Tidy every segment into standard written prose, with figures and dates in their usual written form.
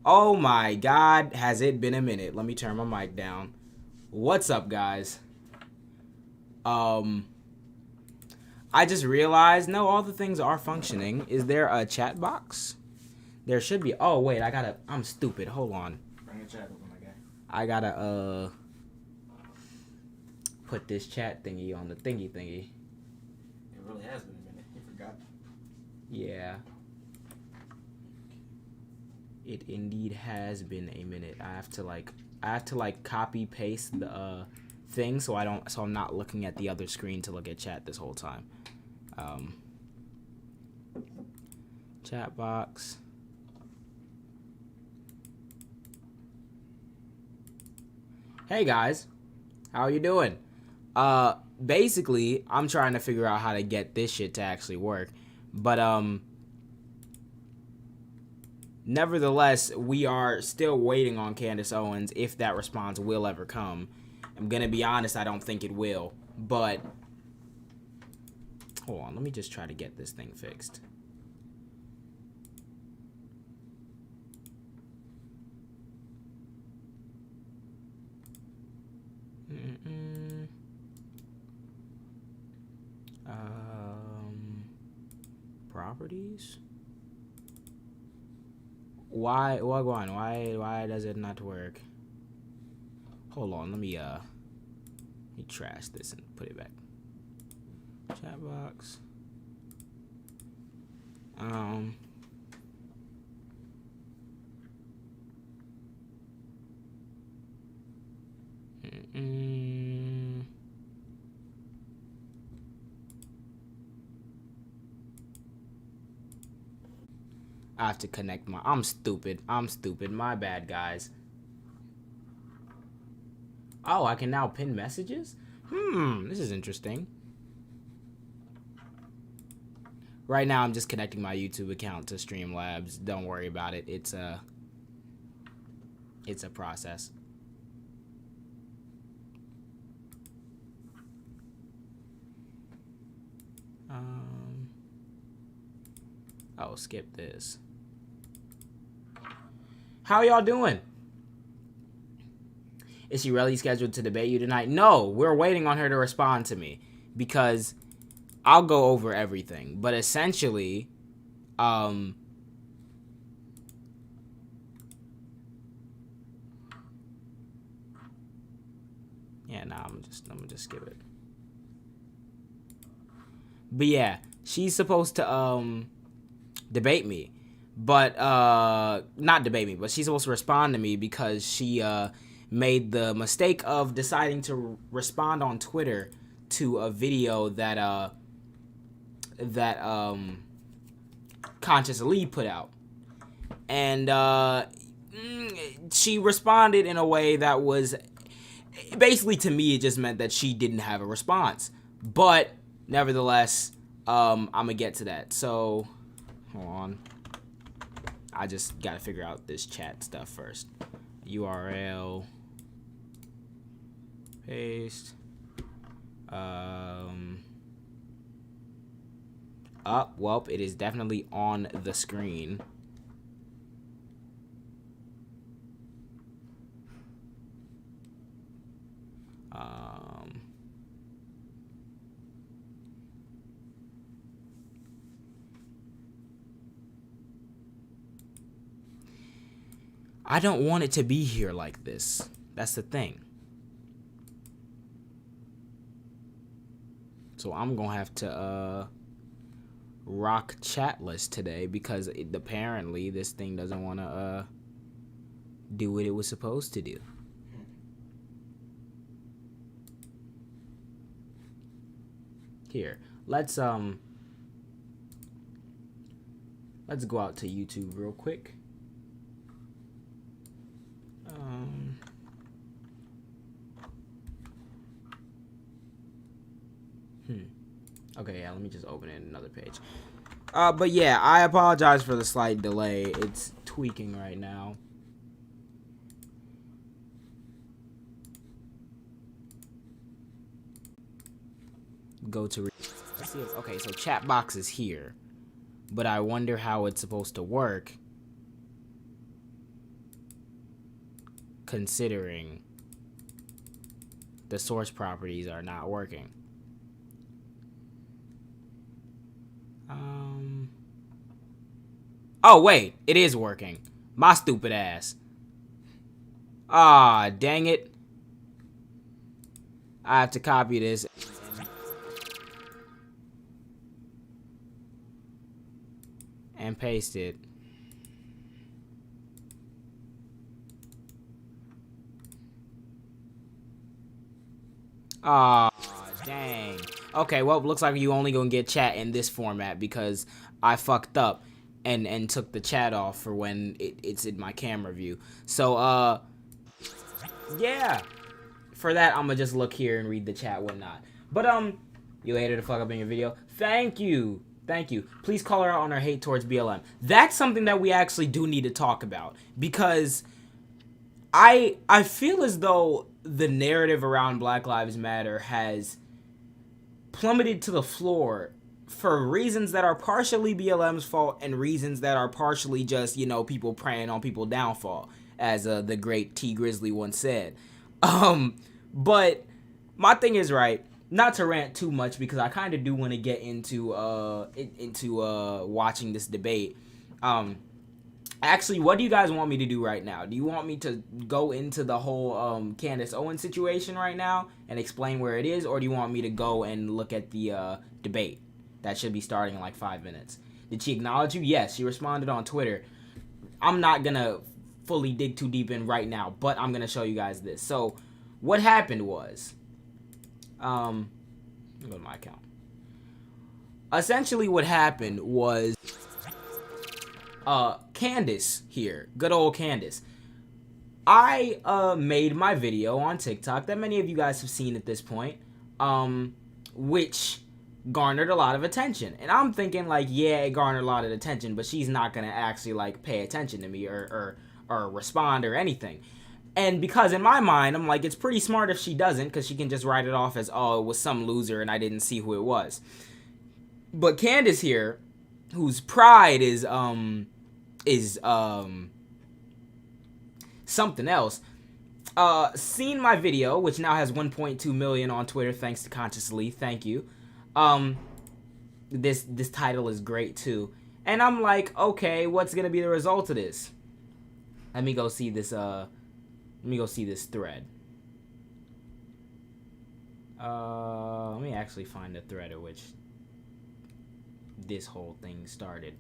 Oh my god, has it been a minute? Let me turn my mic down. What's up, guys? I just realized, no, all the things are functioning. Is there a chat box? There should be. Oh, wait, I'm stupid. Hold on. Bring the chat over, my guy. I gotta, put this chat thingy on the thingy. It really has been a minute. You forgot. Yeah. It indeed has been a minute. I have to like copy paste the thing so I'm not looking at the other screen to look at chat this whole time. Chat box. Hey guys, how are you doing? Basically, I'm trying to figure out how to get this shit to actually work, but nevertheless, we are still waiting on Candace Owens if that response will ever come. I'm gonna be honest, I don't think it will, but hold on, let me just try to get this thing fixed. Properties? Why does it not work? Hold on, let me trash this and put it back. Chat box. I have to connect my... I'm stupid. My bad, guys. Oh, I can now pin messages? This is interesting. Right now, I'm just connecting my YouTube account to Streamlabs. Don't worry about it. It's a process. Oh, skip this. How y'all doing? Is she really scheduled to debate you tonight? No, we're waiting on her to respond to me because I'll go over everything. But essentially, yeah, nah, I'm gonna just skip it. But yeah, she's supposed to debate me, but not debate me, but she's supposed to respond to me because she made the mistake of deciding to respond on Twitter to a video that Conscious Lee put out, and she responded in a way that was basically, to me, it just meant that she didn't have a response. But nevertheless, I'm gonna get to that. So hold on, I just gotta figure out this chat stuff first. URL, paste, well, it is definitely on the screen. I don't want it to be here like this. That's the thing. So I'm gonna have to rock chatless today because apparently this thing doesn't want to do what it was supposed to do. Here, let's go out to YouTube real quick. Okay, yeah, let me just open it in another page. But yeah, I apologize for the slight delay. It's tweaking right now. Go to... Okay, so chat box is here. But I wonder how it's supposed to work. considering the source properties are not working. Oh, wait. It is working. My stupid ass. Ah, dang it. I have to copy this. And paste it. Ah, dang. Okay, well, looks like you only gonna get chat in this format because I fucked up and took the chat off for when it's in my camera view. So, yeah. For that, I'm gonna just look here and read the chat, whatnot. But, you hated to fuck up in your video. Thank you. Thank you. Please call her out on her hate towards BLM. That's something that we actually do need to talk about. Because I feel as though the narrative around Black Lives Matter has plummeted to the floor for reasons that are partially BLM's fault and reasons that are partially just, you know, people preying on people's downfall, as the great T Grizzly once said. But my thing is, right, not to rant too much because I kind of do want to get into watching this debate. Actually, what do you guys want me to do right now? Do you want me to go into the whole Candace Owens situation right now and explain where it is, or do you want me to go and look at the debate that should be starting in like 5 minutes? Did she acknowledge you? Yes, she responded on Twitter. I'm not gonna fully dig too deep in right now, but I'm gonna show you guys this. So what happened was, let me go to my account. Essentially what happened was, Candace here, good old Candace. I made my video on TikTok that many of you guys have seen at this point, which garnered a lot of attention. And I'm thinking like, yeah, it garnered a lot of attention, but she's not gonna actually like pay attention to me or respond or anything. And because in my mind, I'm like, it's pretty smart if she doesn't, because she can just write it off as, oh, it was some loser and I didn't see who it was. But Candace here, whose pride is something else, seen my video, which now has 1.2 million on Twitter thanks to Consciously, thank you. This title is great too. And I'm like, okay, what's gonna be the result of this? Let me go see this thread. Let me actually find the thread at which this whole thing started.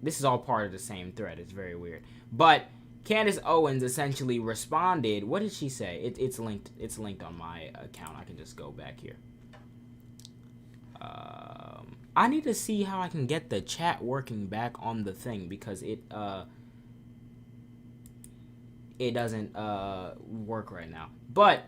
This is all part of the same thread. It's very weird. But Candace Owens essentially responded. What did she say? It's linked. It's linked on my account. I can just go back here. I need to see how I can get the chat working back on the thing because it doesn't work right now. But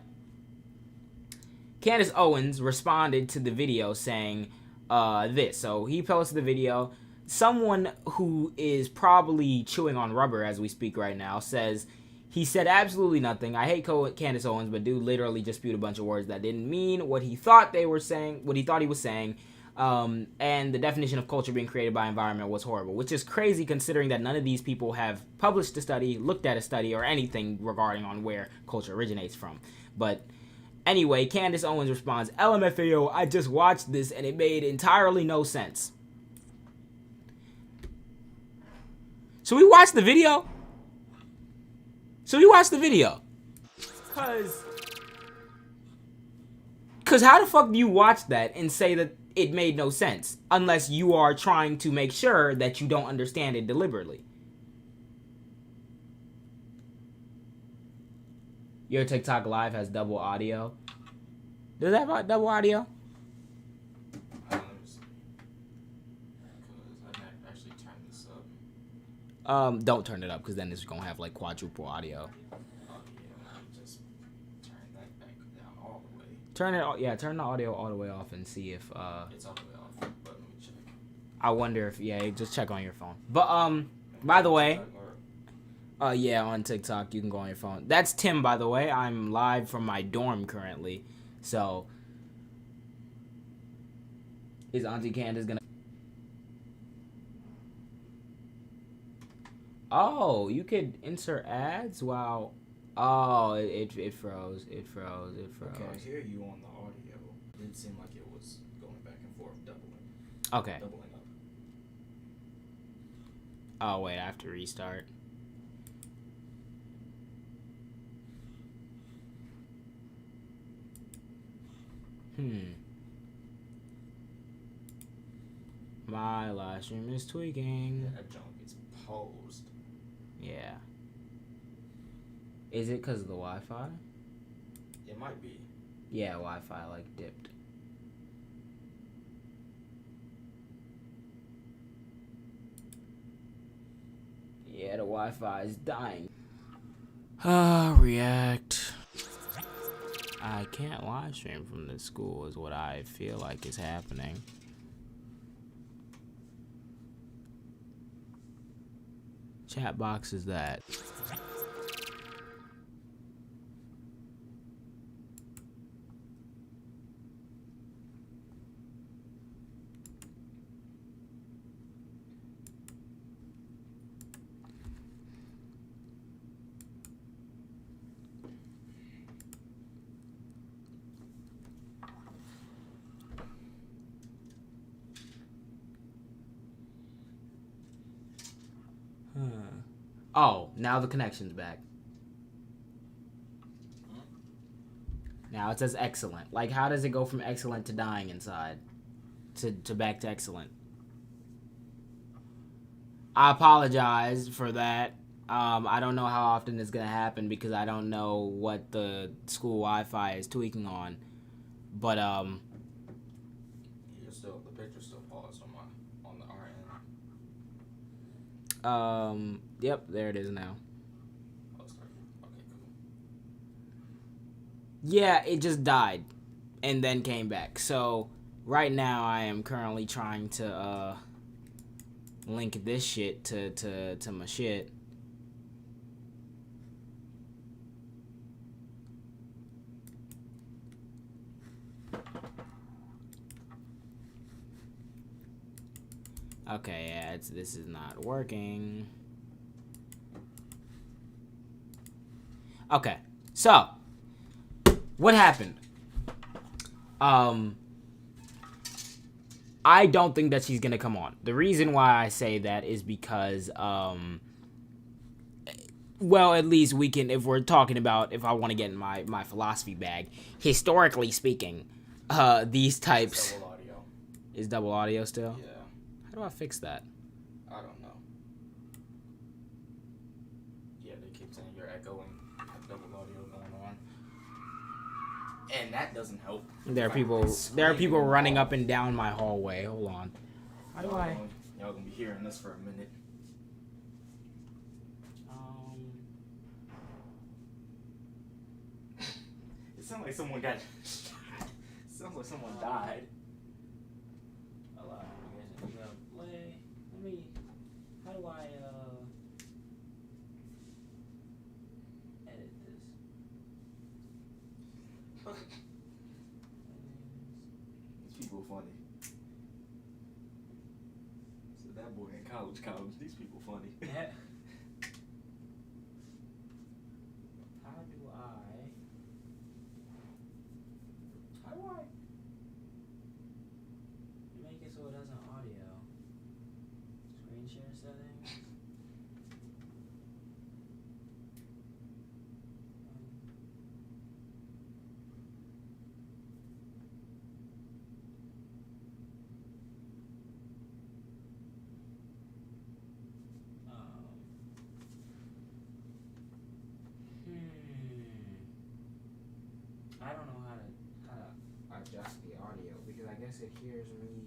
Candace Owens responded to the video saying this. So he posted the video. Someone who is probably chewing on rubber as we speak right now says, he said absolutely nothing. I hate Candace Owens, but dude literally just spewed a bunch of words that didn't mean what he thought they were saying, what he thought he was saying. And the definition of culture being created by environment was horrible, which is crazy considering that none of these people have published a study, looked at a study, or anything regarding on where culture originates from. But anyway, Candace Owens responds, LMFAO, I just watched this and it made entirely no sense. So we watched the video? Cause how the fuck do you watch that and say that it made no sense? Unless you are trying to make sure that you don't understand it deliberately. Your TikTok live has double audio. Does that have double audio? Don't turn it up because then it's gonna have like quadruple audio. Just turn that back down all the way. Turn the audio all the way off and see if It's all the way off, but let me check. I wonder if just check on your phone. But by the way, yeah, on TikTok you can go on your phone. That's Tim, by the way. I'm live from my dorm currently, so is Auntie Candace gonna? Oh, you could insert ads while. Oh, it froze. It froze. It froze. Okay, I hear you on the audio. It didn't seem like it was going back and forth, doubling Okay. up. Oh wait, I have to restart. My live stream is tweaking. Yeah, that junk is paused. Yeah. Is it because of the Wi-Fi? It might be. Yeah, Wi-Fi like dipped. Yeah, the Wi-Fi is dying. React. I can't live stream from the school is what I feel like is happening. Chat box is that. Oh, now the connection's back. Now it says excellent. Like, how does it go from excellent to dying inside? To back to excellent. I apologize for that. I don't know how often it's gonna happen because I don't know what the school Wi-Fi is tweaking on. But The picture's still paused on the RN. Yep, there it is now. Oh, it's starting. Okay, cool. Yeah, it just died and then came back. So right now I am currently trying to link this shit to my shit. Okay, yeah, this is not working. Okay, so what happened? I don't think that she's gonna come on. The reason why I say that is because, well, at least we can, if we're talking about, if I want to get in my philosophy bag, historically speaking, these types... Double audio. Is double audio still? Yeah. How do I fix that? I don't know. Yeah, they keep saying you're echoing. Double audio going on. And that doesn't help. There are people running up and down my hallway. Hold on. How do I? Y'all gonna be hearing this for a minute. It sounds like someone got. Sounds like someone died. Allow you guys to play. Let me. How do I edit this? These people funny. So that boy in college. These people funny. Yeah. How do I make it so it doesn't audio? Screen share settings. I don't know how to adjust the audio because I guess it hears me.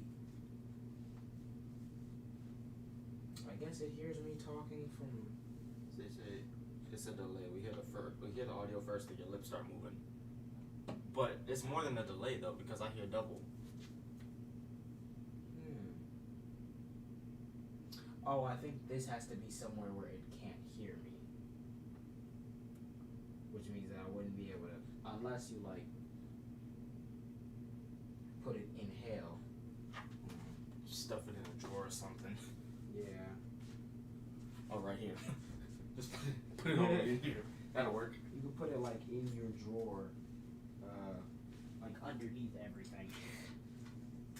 I guess it hears me talking from. It's a delay. We hear the audio first, then your lips start moving. But it's more than a delay though, because I hear double. Oh, I think this has to be somewhere where it can't hear me. Which means that I wouldn't be able to, unless you like put it inhale. Stuff it in a drawer or something. Yeah. Oh, right here. put it over in here. That'll work. You can put it like in your drawer, like underneath everything.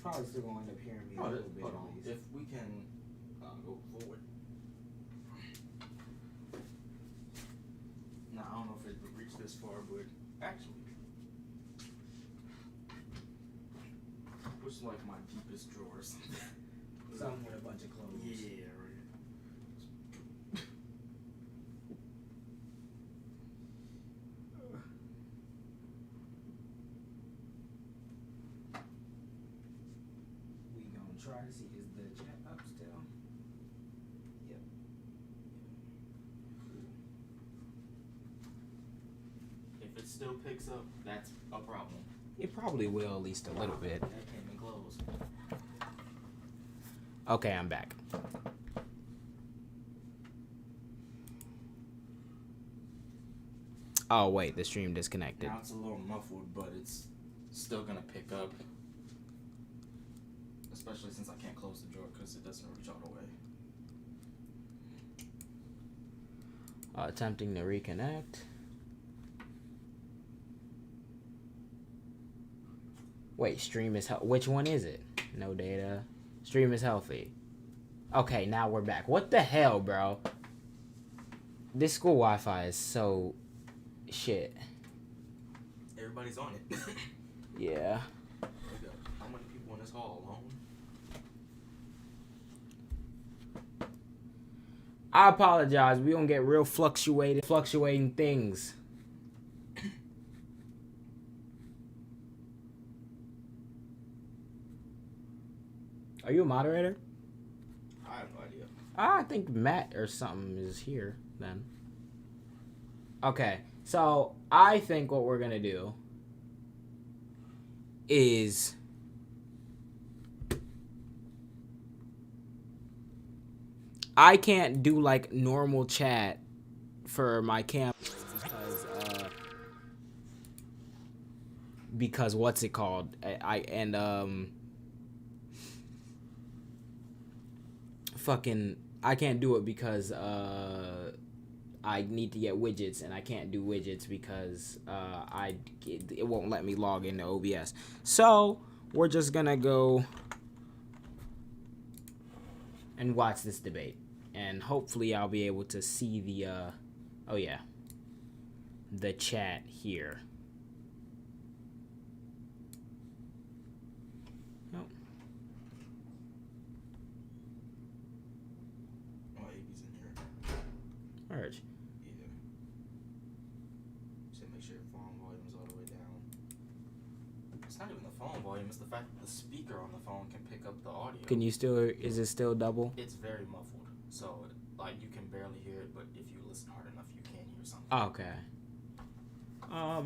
Probably still gonna end up hearing me a little bit at least. If we can go forward. Now I don't know if it would reach this far, but actually, which is like my deepest drawer or something. Something with a bunch of clothes. Yeah, right. We gonna try to see, is the chat up still? Yep. If it still picks up, that's a problem. It probably will, at least a little bit. That came in close. Okay, I'm back. Oh wait, the stream disconnected. Now it's a little muffled, but it's still gonna pick up. Especially since I can't close the drawer because it doesn't reach all the way. Attempting to reconnect. Wait, stream is which one is it? No data. Stream is healthy. Okay, now we're back. What the hell, bro? This school Wi-Fi is so shit. Everybody's on it. Yeah. How many people in this hall alone? I apologize. We gonna get real fluctuating things. Are you a moderator? I have no idea. I think Matt or something is here then. Okay, so I think what we're gonna do is I can't do like normal chat for my camp because what's it called? I can't do it because I need to get widgets, and I can't do widgets because it won't let me log into OBS. So we're just gonna go and watch this debate, and hopefully I'll be able to see the the chat here. Nope. Oh, AB's in here. Urge. Yeah. Just make sure your phone volume's all the way down. It's not even the phone volume, it's the fact that the speaker on the phone can pick up the audio. Can you still, is it still double? It's very muffled. So, like, you can barely hear it, but if you listen hard enough, you can hear something. Okay.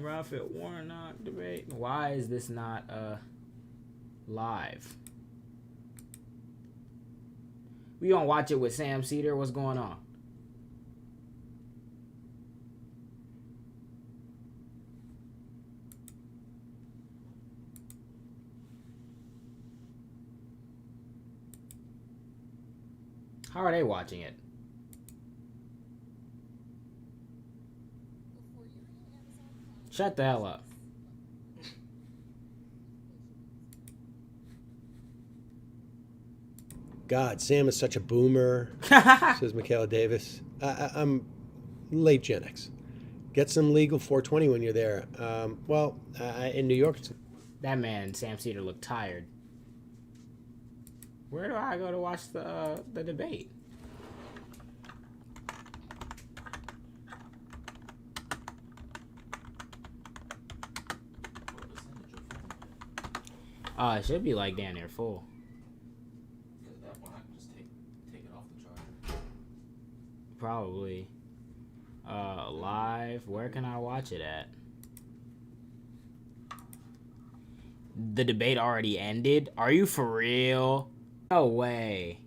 Raphael Warnock debate. Why is this not live? We gonna watch it with Sam Cedar? What's going on? How are they watching it? Shut the hell up. God, Sam is such a boomer, says Michaela Davis. I'm late Gen X. Get some legal 420 when you're there. In New York, it's... That man, Sam Cedar, looked tired. Where do I go to watch the debate? It should be like down there full. Because that one, I can just take it off the charger. Probably. Live. Where can I watch it at? The debate already ended? Are you for real? No way.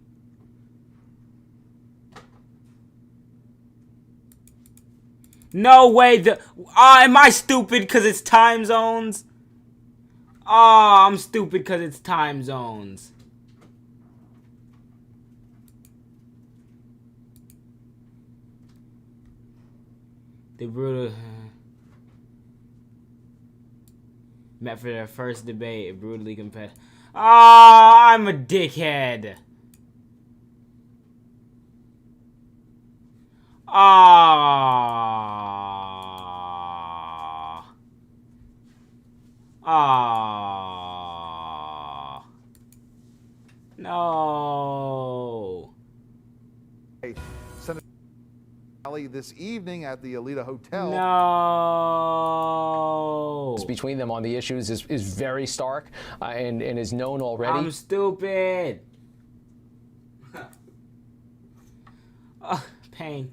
No way. Am I stupid because it's time zones? Oh, I'm stupid because it's time zones. The brutal met for their first debate. Brutally competitive. Oh, I'm a dickhead. Ah. Ah. No. Senator rally this evening at the Alita Hotel. No. Between them on the issues is very stark and is known already. I'm stupid. Oh, pain.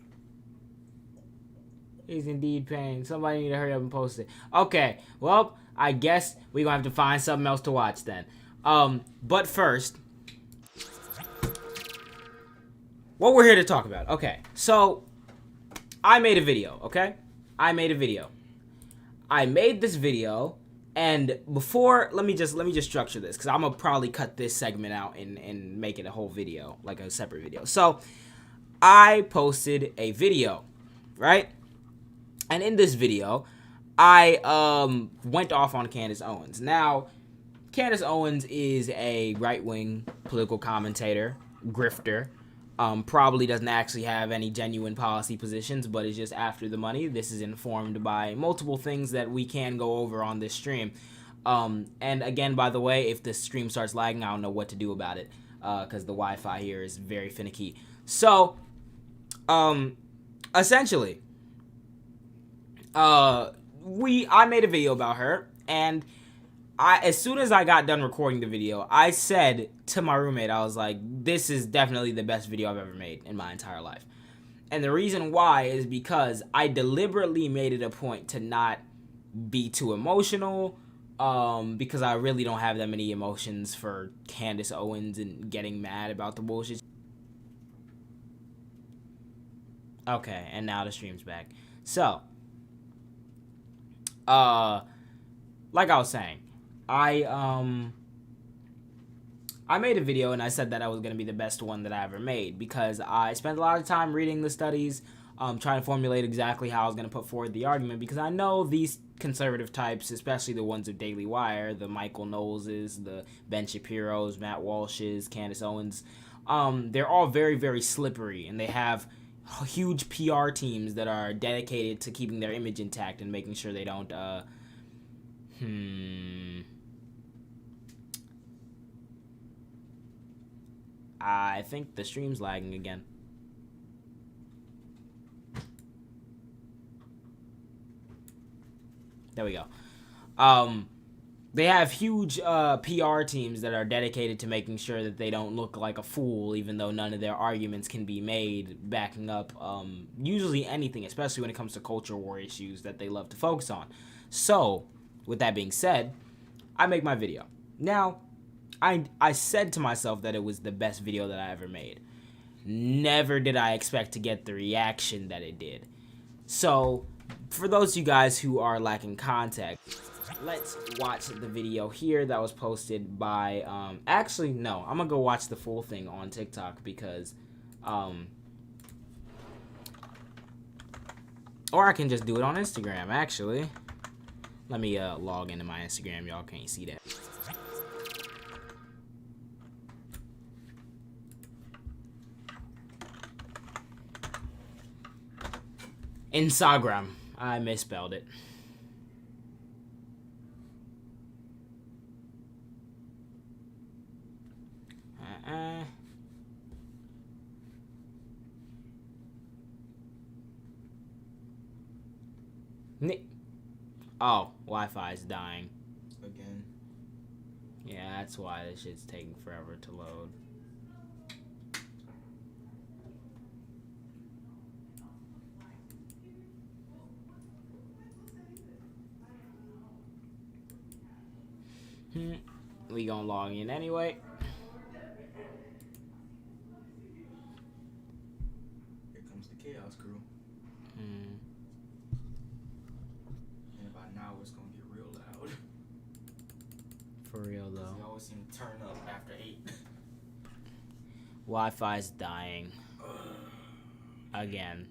He's indeed pain. Somebody need to hurry up and post it. Okay, well, I guess we're gonna have to find something else to watch then. But first, what we're here to talk about. Okay, so I made a video, okay? I made this video, and before, let me just structure this, because I'm gonna probably cut this segment out and make it a whole video, like a separate video. So I posted a video, right? And in this video, I went off on Candace Owens. Now, Candace Owens is a right-wing political commentator, grifter. Probably doesn't actually have any genuine policy positions, but is just after the money. This is informed by multiple things that we can go over on this stream. And again, by the way, if the stream starts lagging, I don't know what to do about it, because the Wi-Fi here is very finicky. So, essentially, I made a video about her, and as soon as I got done recording the video, I said to my roommate, I was like, this is definitely the best video I've ever made in my entire life. And the reason why is because I deliberately made it a point to not be too emotional, because I really don't have that many emotions for Candace Owens and getting mad about the bullshit. Okay, and now the stream's back. So, like I was saying, I made a video and I said that I was going to be the best one that I ever made because I spent a lot of time reading the studies, trying to formulate exactly how I was going to put forward the argument, because I know these conservative types, especially the ones of Daily Wire, the Michael Knowleses, the Ben Shapiro's, Matt Walsh's, Candace Owens, they're all very, very slippery, and they have huge PR teams that are dedicated to keeping their image intact and making sure they don't, I think the stream's lagging again. There we go. They have huge PR teams that are dedicated to making sure that they don't look like a fool, even though none of their arguments can be made backing up usually anything, especially when it comes to culture war issues that they love to focus on. So, with that being said, I make my video. Now, I said to myself that it was the best video that I ever made. Never did I expect to get the reaction that it did. So, for those of you guys who are lacking context, let's watch the video here that was posted by, actually, no, I'm gonna go watch the full thing on TikTok because, or I can just do it on Instagram, actually. Let me log into my Instagram. Y'all can't see that. Instagram. I misspelled it. Oh, Wi-Fi is dying. Again. Yeah, that's why this shit's taking forever to load. We gonna log in anyway. Here comes the chaos crew. And by now it's gonna get real loud. For real though. They always seem to turn up after 8. Wi-Fi's dying. Again.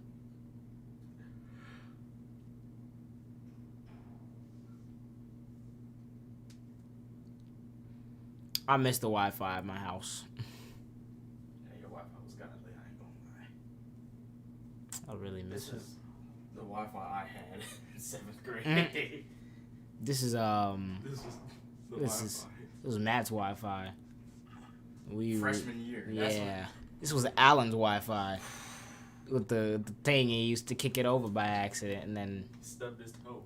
I miss the Wi-Fi at my house. Yeah, your Wi-Fi was godly. I ain't gonna lie. I really miss This it. is the Wi-Fi I had in 7th grade. This is This was the This Wi-Fi. is- It was Matt's Wi-Fi. Freshman year. That's Yeah, this was Alan's Wi-Fi with the thing. He used to kick it over by accident, and then what stubbed his toe.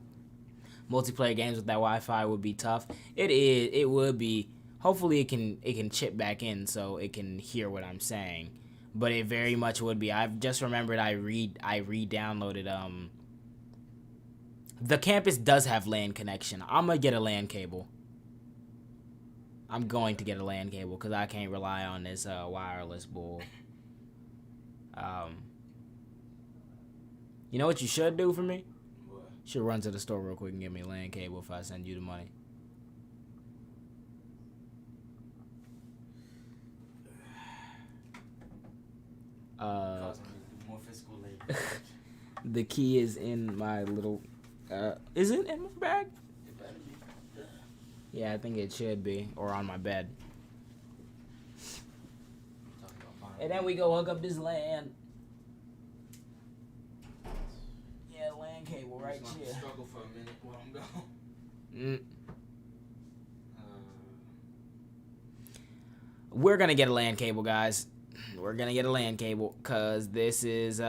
multiplayer games with that Wi-Fi would be tough. It is. It would be. Hopefully, it can chip back in so it can hear what I'm saying. But it very much would be. I've just remembered I re-downloaded. The campus does have LAN connection. I'm gonna get a LAN cable. I'm going to get a LAN cable because I can't rely on this wireless bull. You know what you should do for me? What? You should run to the store real quick and get me a LAN cable if I send you the money. Causing me to do more physical labor. The key is in my little. Is it in my bag? It better be. Yeah, I think it should be, or on my bed. Talking about buying. And then we go hook up this LAN. Yeah, LAN cable right Just gonna here. struggle for a minute while I'm gone. We're gonna get a LAN cable, guys. We're gonna get a LAN cable because this is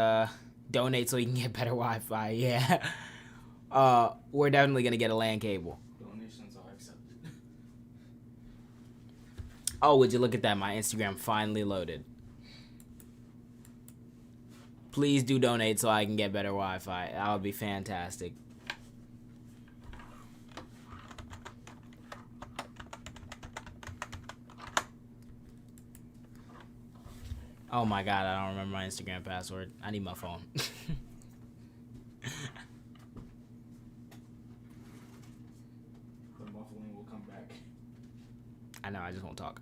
donate so you can get better Wi-Fi. Yeah. We're definitely gonna get a LAN cable. Donations are accepted. Oh, would you look at that? My Instagram finally loaded. Please do donate so I can get better Wi-Fi. That would be fantastic. Oh my god, I don't remember my Instagram password. I need my phone. The muffling will come back. I know, I just won't talk.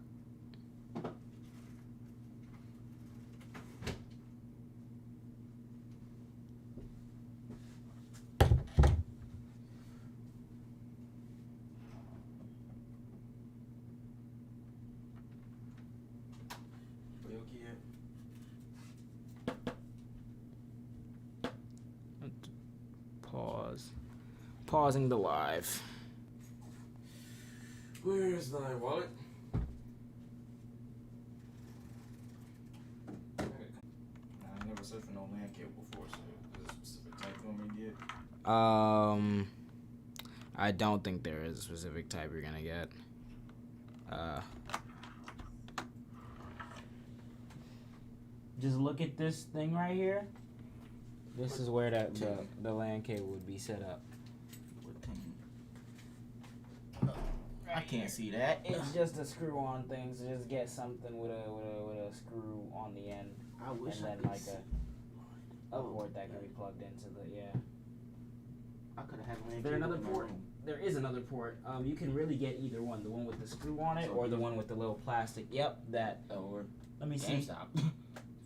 We okay yet? Pause. Pausing the live. Where's thy wallet? I never searched for no LAN cable before, so there's a specific type you want me to get. I don't think there is a specific type you're gonna get. Just look at this thing right here. This is where the LAN cable would be set up. What thing? I can't see that. It's just a screw-on thing, so just get something with a screw on the end, I wish and I then could like see. a port that can be plugged into the I could have had LAN Is there cable another in my port? room. There is another port. You can really get either one, the one with the screw on it, So or the you- one with the little plastic. Yep, that. Or Let me see. GameStop.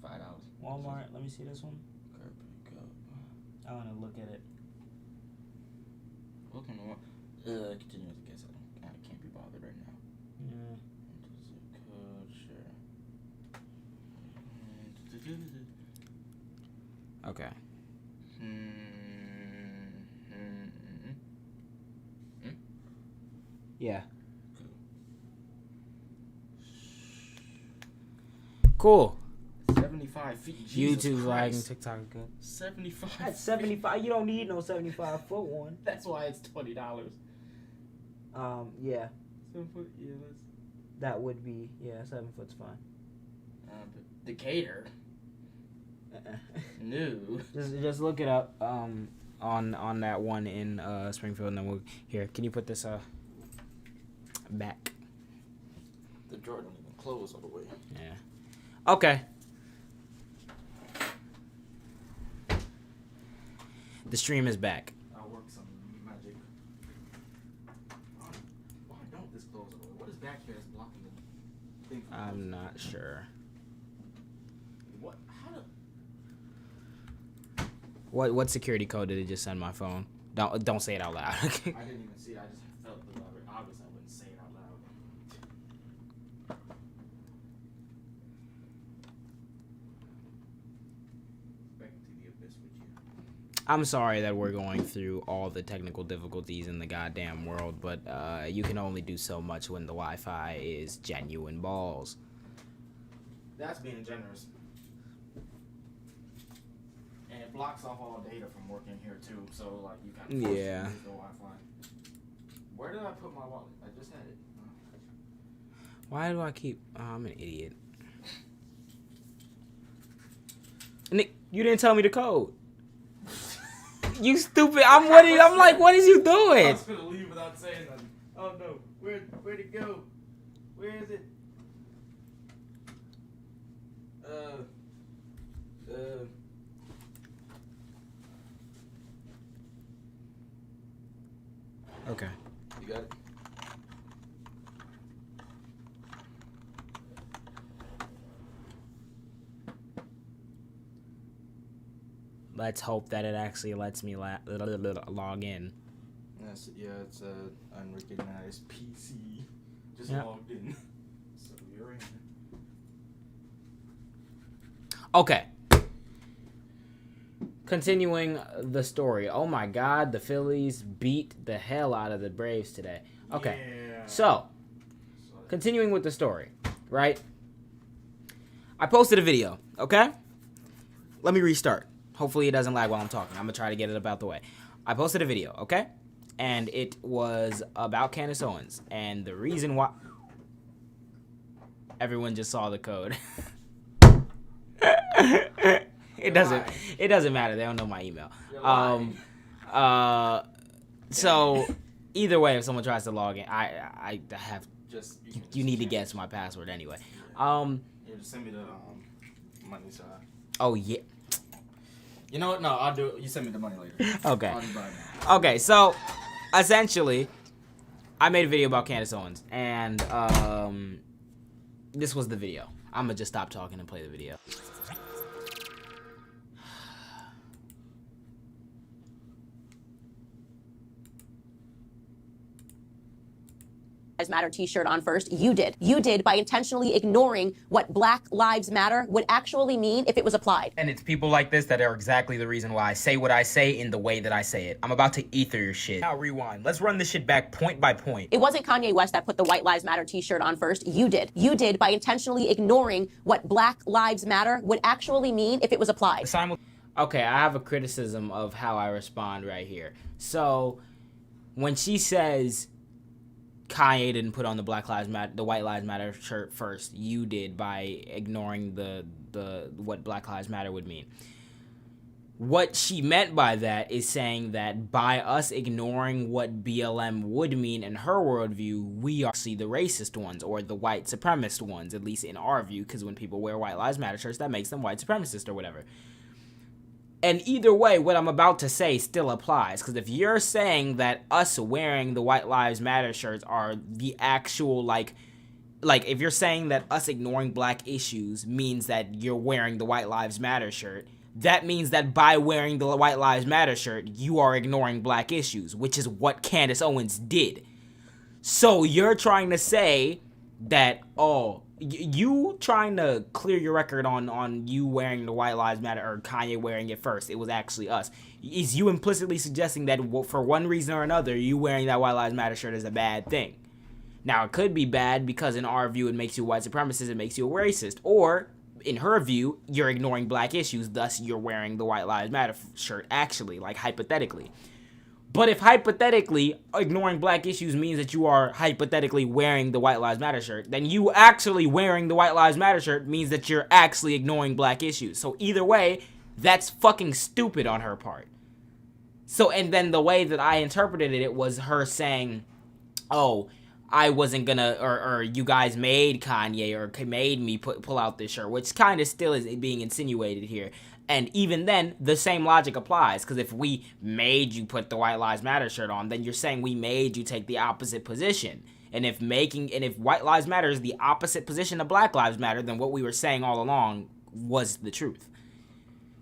$5. Walmart. Let me see this one. Curb pick up. I want to look at it. Looking on. Continue with the guess. I can't be bothered right now. Yeah. Zip code, sure. Okay. Yeah. Cool. 75 feet. Jesus YouTube's lagging. Christ. TikTok is good. 75. That's 75. You don't need no 75-foot one. That's why it's $20. Yeah. 7 foot. Yeah, that's. That would be. Yeah, 7 foot's fine. Decatur. No. Just look it up. On that one in Springfield, and then we'll here. Can you put this back? The drawer don't even close all the way. Yeah. Okay. The stream is back. I'll work some magic. Why don't this close all the way? What is back here that's blocking the thing from I'm not sure. What? How the? What security code did it just send my phone? Don't say it out loud. I didn't even see it. I just felt the lever. Obviously, I wouldn't say it out loud. I'm sorry that we're going through all the technical difficulties in the goddamn world, but you can only do so much when the Wi-Fi is genuine balls. That's being generous. And it blocks off all data from working here too, so like you kind of force Yeah. to use the Wi-Fi. Where did I put my wallet? I just had it. Why do I keep... Oh, I'm an idiot. Nick, you didn't tell me the code. You stupid. I'm like, what is you I doing? was gonna leave without saying nothing. Oh no, where'd it go? Where is it? Okay. You got it? Let's hope that it actually lets me log in. Yes, yeah, it's a unrecognized PC. Just Yep. logged in. So you're in. Okay. Continuing the story. Oh my God, the Phillies beat the hell out of the Braves today. Okay. Yeah. So, continuing with the story, right? I posted a video, okay? Let me restart. Hopefully it doesn't lag while I'm talking. I'm going to try to get it about the way. I posted a video, okay? And it was about Candace Owens. And the reason why... Everyone just saw the code. It doesn't matter. They don't know my email. So either way, if someone tries to log in, I have... Just You need to guess my password anyway. Yeah, just send me the money side. Oh, yeah. You know what? No, I'll do it. You send me the money later. Okay. I'll just buy it now. Okay, so essentially, I made a video about Candace Owens, and this was the video. I'm gonna just stop talking and play the video. Lives Matter t-shirt on first. You did by intentionally ignoring what Black Lives Matter would actually mean if it was applied. And it's people like this that are exactly the reason why I say what I say in the way that I say it. I'm about to ether your shit. Now rewind. Let's run this shit back point by point. It wasn't Kanye West that put the White Lives Matter t-shirt on first. You did by intentionally ignoring what Black Lives Matter would actually mean if it was applied. Okay, I have a criticism of how I respond right here. So, when she says Kanye didn't put on the White Lives Matter shirt first, you did by ignoring the what Black Lives Matter would mean. What she meant by that is saying that by us ignoring what BLM would mean in her worldview, we are actually the racist ones or the white supremacist ones, at least in our view, because when people wear White Lives Matter shirts, that makes them white supremacist or whatever. And either way, what I'm about to say still applies, because if you're saying that us wearing the White Lives Matter shirts are the actual, like if you're saying that us ignoring black issues means that you're wearing the White Lives Matter shirt, that means that by wearing the White Lives Matter shirt, you are ignoring black issues, which is what Candace Owens did. So you're trying to say that, you trying to clear your record on you wearing the White Lives Matter or Kanye wearing it first, it was actually us. Is you implicitly suggesting that for one reason or another, you wearing that White Lives Matter shirt is a bad thing? Now, it could be bad because in our view, it makes you a white supremacist, it makes you a racist. Or, in her view, you're ignoring black issues, thus you're wearing the White Lives Matter shirt, actually, like hypothetically. But if hypothetically ignoring black issues means that you are hypothetically wearing the White Lives Matter shirt, then you actually wearing the White Lives Matter shirt means that you're actually ignoring black issues. So either way, that's fucking stupid on her part. So, and then the way that I interpreted it was her saying, oh, I wasn't gonna, or you guys made Kanye or made me pull out this shirt, which kind of still is being insinuated here. And even then, the same logic applies, because if we made you put the White Lives Matter shirt on, then you're saying we made you take the opposite position. And if White Lives Matter is the opposite position of Black Lives Matter, then what we were saying all along was the truth.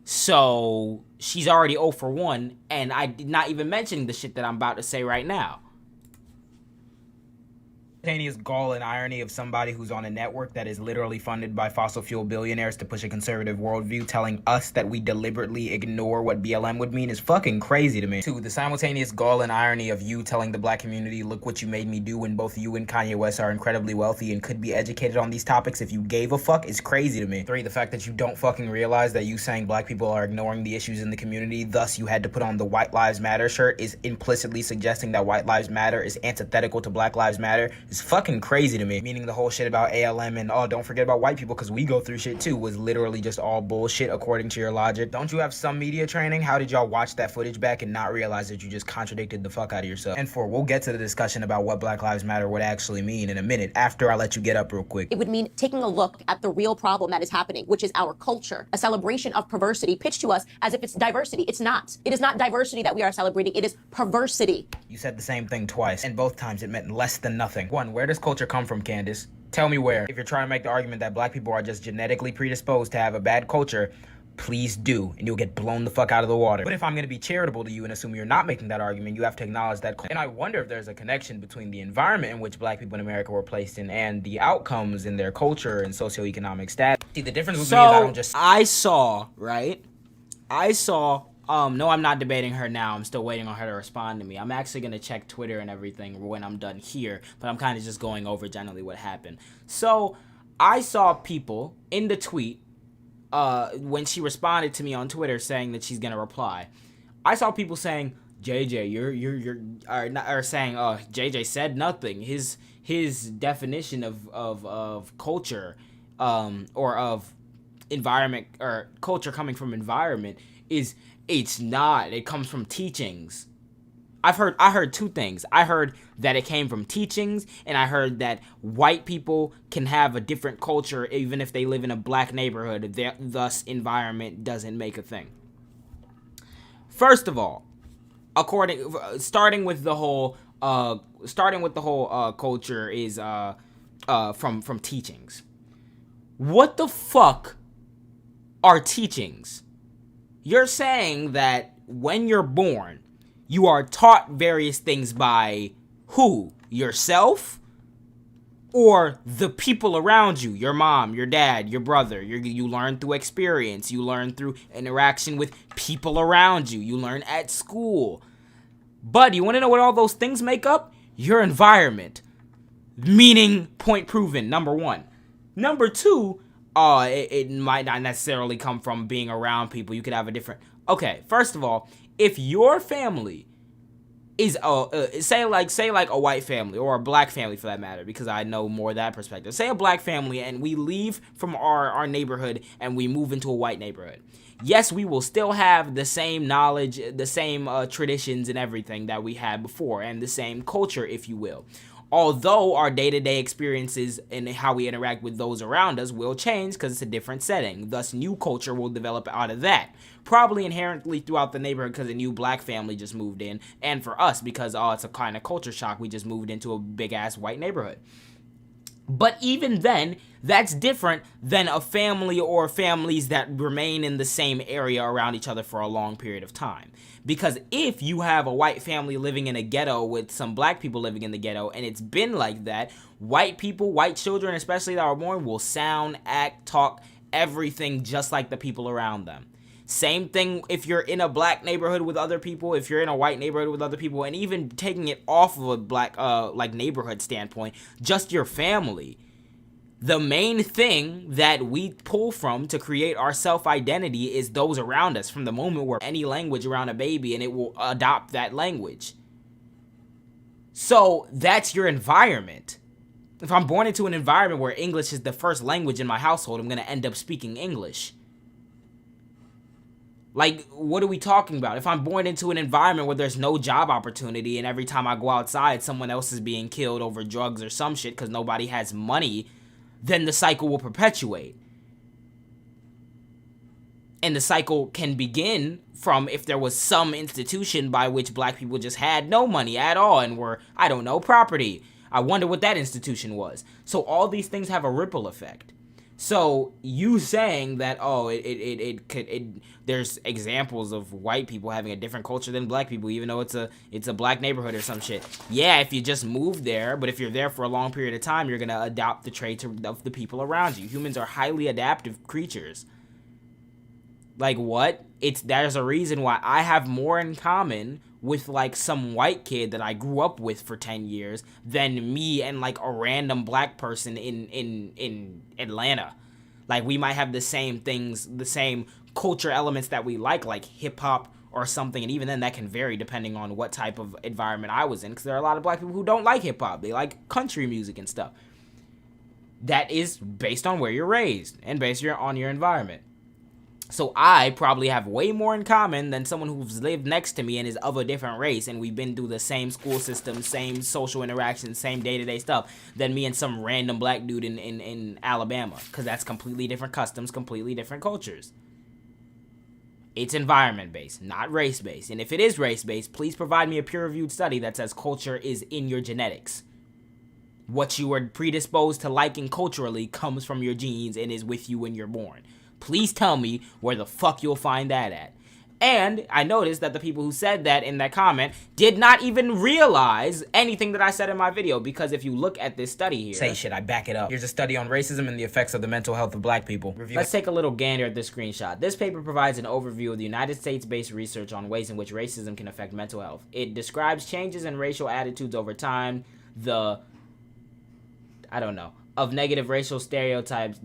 So, she's already 0 for 1, and I did not even mention the shit that I'm about to say right now. Simultaneous gall and irony of somebody who's on a network that is literally funded by fossil fuel billionaires to push a conservative worldview telling us that we deliberately ignore what BLM would mean is fucking crazy to me. 2. The simultaneous gall and irony of you telling the black community, look what you made me do, when both you and Kanye West are incredibly wealthy and could be educated on these topics if you gave a fuck, is crazy to me. 3. The fact that you don't fucking realize that you saying black people are ignoring the issues in the community, thus you had to put on the White Lives Matter shirt, is implicitly suggesting that White Lives Matter is antithetical to Black Lives Matter, is fucking crazy to me. Meaning the whole shit about ALM and, oh, don't forget about white people because we go through shit too, was literally just all bullshit according to your logic. Don't you have some media training? How did y'all watch that footage back and not realize that you just contradicted the fuck out of yourself? And 4, we'll get to the discussion about what Black Lives Matter would actually mean in a minute after I let you get up real quick. It would mean taking a look at the real problem that is happening, which is our culture, a celebration of perversity pitched to us as if it's diversity. It's not. It is not diversity that we are celebrating. It is perversity. You said the same thing twice, and both times it meant less than nothing. 1, where does culture come from, Candace? Tell me where. If you're trying to make the argument that black people are just genetically predisposed to have a bad culture, please do, and you'll get blown the fuck out of the water. But if I'm going to be charitable to you and assume you're not making that argument, you have to acknowledge that. And I wonder if there's a connection between the environment in which black people in America were placed in and the outcomes in their culture and socioeconomic status. See, the difference with me is I don't just... I saw, no, I'm not debating her now. I'm still waiting on her to respond to me. I'm actually going to check Twitter and everything when I'm done here, but I'm kind of just going over generally what happened. So, I saw people in the tweet, when she responded to me on Twitter saying that she's going to reply. I saw people saying, JJ, or saying, JJ said nothing. His definition of culture, or of environment, or culture coming from environment is... It's not. It comes from teachings. I heard 2 things. I heard that it came from teachings, and I heard that white people can have a different culture even if they live in a black neighborhood. Thus, environment doesn't make a thing. First of all, starting with the whole culture is from teachings. What the fuck are teachings? You're saying that when you're born, you are taught various things by who? Yourself? Or the people around you? Your mom, your dad, your brother. You learn through experience. You learn through interaction with people around you. You learn at school. But you want to know what all those things make up? Your environment. Meaning, point proven, number 1. Number 2, it might not necessarily come from being around people. You could have a different... Okay, first of all, if your family is, say like a white family, or a black family for that matter, because I know more of that perspective. Say a black family, and we leave from our neighborhood, and we move into a white neighborhood. Yes, we will still have the same knowledge, the same traditions and everything that we had before, and the same culture, if you will. Although our day-to-day experiences and how we interact with those around us will change because it's a different setting. Thus, new culture will develop out of that. Probably inherently throughout the neighborhood because a new black family just moved in. And for us because, it's a kind of culture shock. We just moved into a big-ass white neighborhood. But even then, that's different than a family or families that remain in the same area around each other for a long period of time. Because if you have a white family living in a ghetto with some black people living in the ghetto, and it's been like that, white people, white children especially that are born, will sound, act, talk, everything just like the people around them. Same thing if you're in a black neighborhood with other people, if you're in a white neighborhood with other people, and even taking it off of a black neighborhood standpoint, just your family. The main thing that we pull from to create our self-identity is those around us from the moment we're any language around a baby, and it will adopt that language. So that's your environment. If I'm born into an environment where English is the first language in my household, I'm going to end up speaking English. Like, what are we talking about? If I'm born into an environment where there's no job opportunity and every time I go outside, someone else is being killed over drugs or some shit because nobody has money, then the cycle will perpetuate. And the cycle can begin from if there was some institution by which black people just had no money at all and were, I don't know, property. I wonder what that institution was. So all these things have a ripple effect. So you saying that there's examples of white people having a different culture than black people, even though it's a black neighborhood or some shit. Yeah, if you just move there, but if you're there for a long period of time, you're gonna adopt the traits of the people around you. Humans are highly adaptive creatures. Like what? There's a reason why I have more in common with like some white kid that I grew up with for 10 years than me and like a random black person in Atlanta. Like we might have the same things, the same culture elements that we like hip hop or something, and even then that can vary depending on what type of environment I was in, because there are a lot of black people who don't like hip hop. They like country music and stuff. That is based on where you're raised and based on your environment. So I probably have way more in common than someone who's lived next to me and is of a different race, and we've been through the same school system, same social interactions, same day-to-day stuff, than me and some random black dude in Alabama, because that's completely different customs, completely different cultures. It's environment-based, not race-based. And if it is race-based, please provide me a peer-reviewed study that says culture is in your genetics. What you are predisposed to liking culturally comes from your genes and is with you when you're born. Please tell me where the fuck you'll find that at. And I noticed that the people who said that in that comment did not even realize anything that I said in my video, because if you look at this study here... Say shit, I back it up. Here's a study on racism and the effects of the mental health of black people. Let's take a little gander at this screenshot. This paper provides an overview of the United States-based research on ways in which racism can affect mental health. It describes changes in racial attitudes over time, of negative racial stereotypes,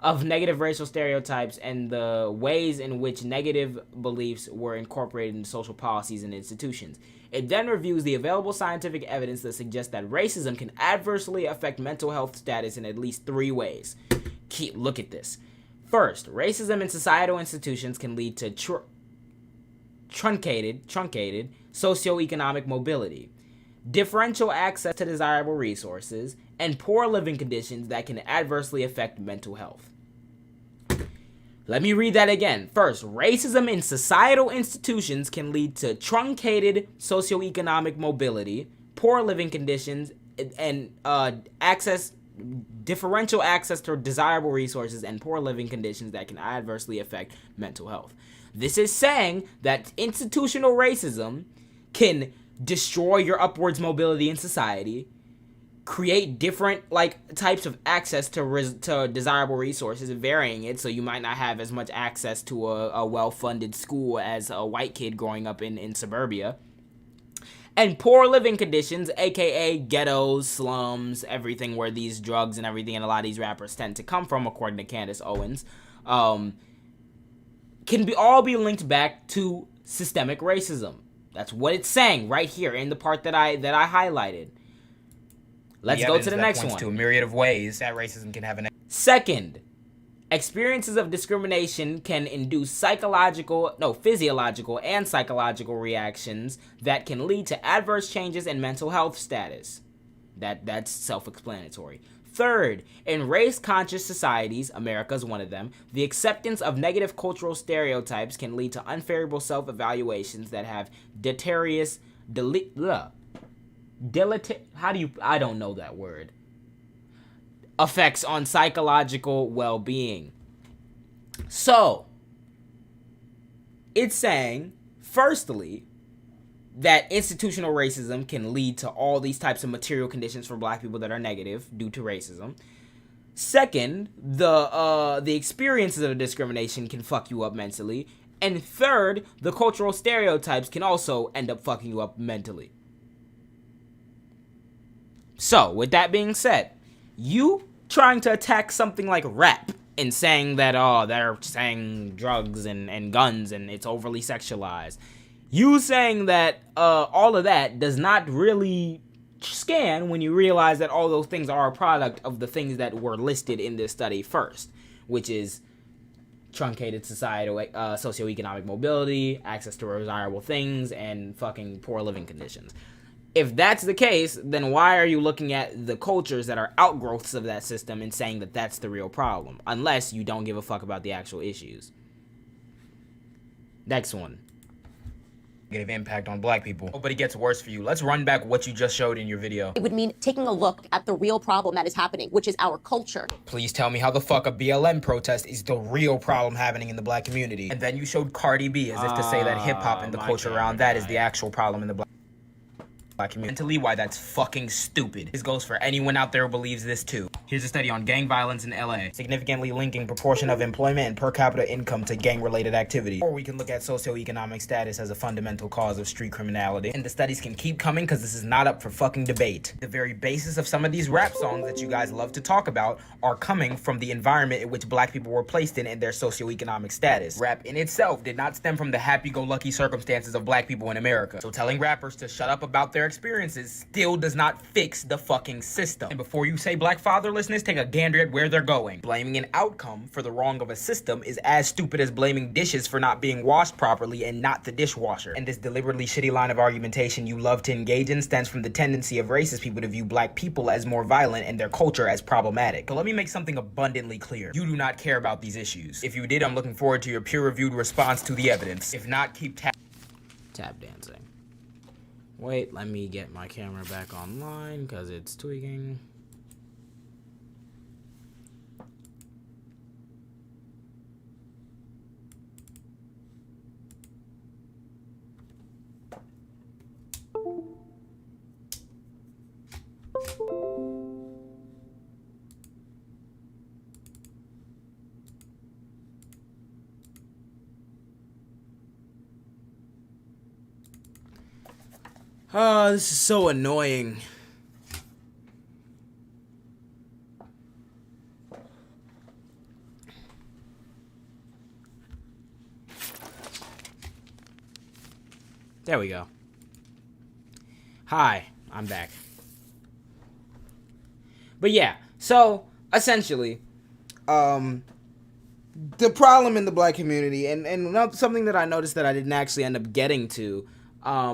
of negative racial stereotypes and the ways in which negative beliefs were incorporated into social policies and institutions. It then reviews the available scientific evidence that suggests that racism can adversely affect mental health status in at least 3 ways. Look at this. First, racism in societal institutions can lead to truncated socioeconomic mobility, differential access to desirable resources, and poor living conditions that can adversely affect mental health. Let me read that again. First, racism in societal institutions can lead to truncated socioeconomic mobility, poor living conditions, and differential access to desirable resources, and poor living conditions that can adversely affect mental health. This is saying that institutional racism can destroy your upwards mobility in society, create different types of access to desirable resources, varying it, so you might not have as much access to a well-funded school as a white kid growing up in suburbia, and poor living conditions, aka ghettos, slums, everything where these drugs and everything and a lot of these rappers tend to come from, according to Candace Owens, can all be linked back to systemic racism. That's what it's saying right here in the part that I highlighted. Let's go to the next one. To a myriad of ways that racism can have an... Second, experiences of discrimination can induce physiological and psychological reactions that can lead to adverse changes in mental health status. That's self-explanatory. Third, in race-conscious societies, America's one of them, the acceptance of negative cultural stereotypes can lead to unfavorable self-evaluations that have effects on psychological well-being. So, it's saying, firstly, that institutional racism can lead to all these types of material conditions for black people that are negative due to racism. Second, the experiences of discrimination can fuck you up mentally. And third, the cultural stereotypes can also end up fucking you up mentally. So, with that being said, you trying to attack something like rap and saying that, they're saying drugs and guns and it's overly sexualized. You saying that all of that does not really scan when you realize that all those things are a product of the things that were listed in this study first, which is truncated societal socioeconomic mobility, access to desirable things, and fucking poor living conditions. If that's the case, then why are you looking at the cultures that are outgrowths of that system and saying that that's the real problem? Unless you don't give a fuck about the actual issues. Next one. negative impact on black people. Oh, but it gets worse for you. Let's run back what you just showed in your video. It would mean taking a look at the real problem that is happening, which is our culture. Please tell me how the fuck a BLM protest is the real problem happening in the black community. And then you showed Cardi B as if to say that hip-hop and the culture around that is the actual problem in the black community. Mentally, why that's fucking stupid. This goes for anyone out there who believes this too. Here's a study on gang violence in LA, significantly linking proportion of employment and per capita income to gang-related activity. Or we can look at socioeconomic status as a fundamental cause of street criminality. And the studies can keep coming because this is not up for fucking debate. The very basis of some of these rap songs that you guys love to talk about are coming from the environment in which black people were placed in their socioeconomic status. Rap in itself did not stem from the happy-go-lucky circumstances of black people in America. So telling rappers to shut up about their experiences still does not fix the fucking system. And before you say black fatherlessness, take a gander at where they're going. Blaming an outcome for the wrong of a system is as stupid as blaming dishes for not being washed properly and not the dishwasher. And this deliberately shitty line of argumentation you love to engage in stems from the tendency of racist people to view black people as more violent and their culture as problematic. So let me make something abundantly clear. You do not care about these issues. If you did, I'm looking forward to your peer-reviewed response to the evidence. If not, keep tap dancing. Wait, let me get my camera back online because it's tweaking. Oh, this is so annoying. There we go. Hi, I'm back. But yeah, so essentially, the problem in the black community, and something that I noticed that I didn't actually end up getting to,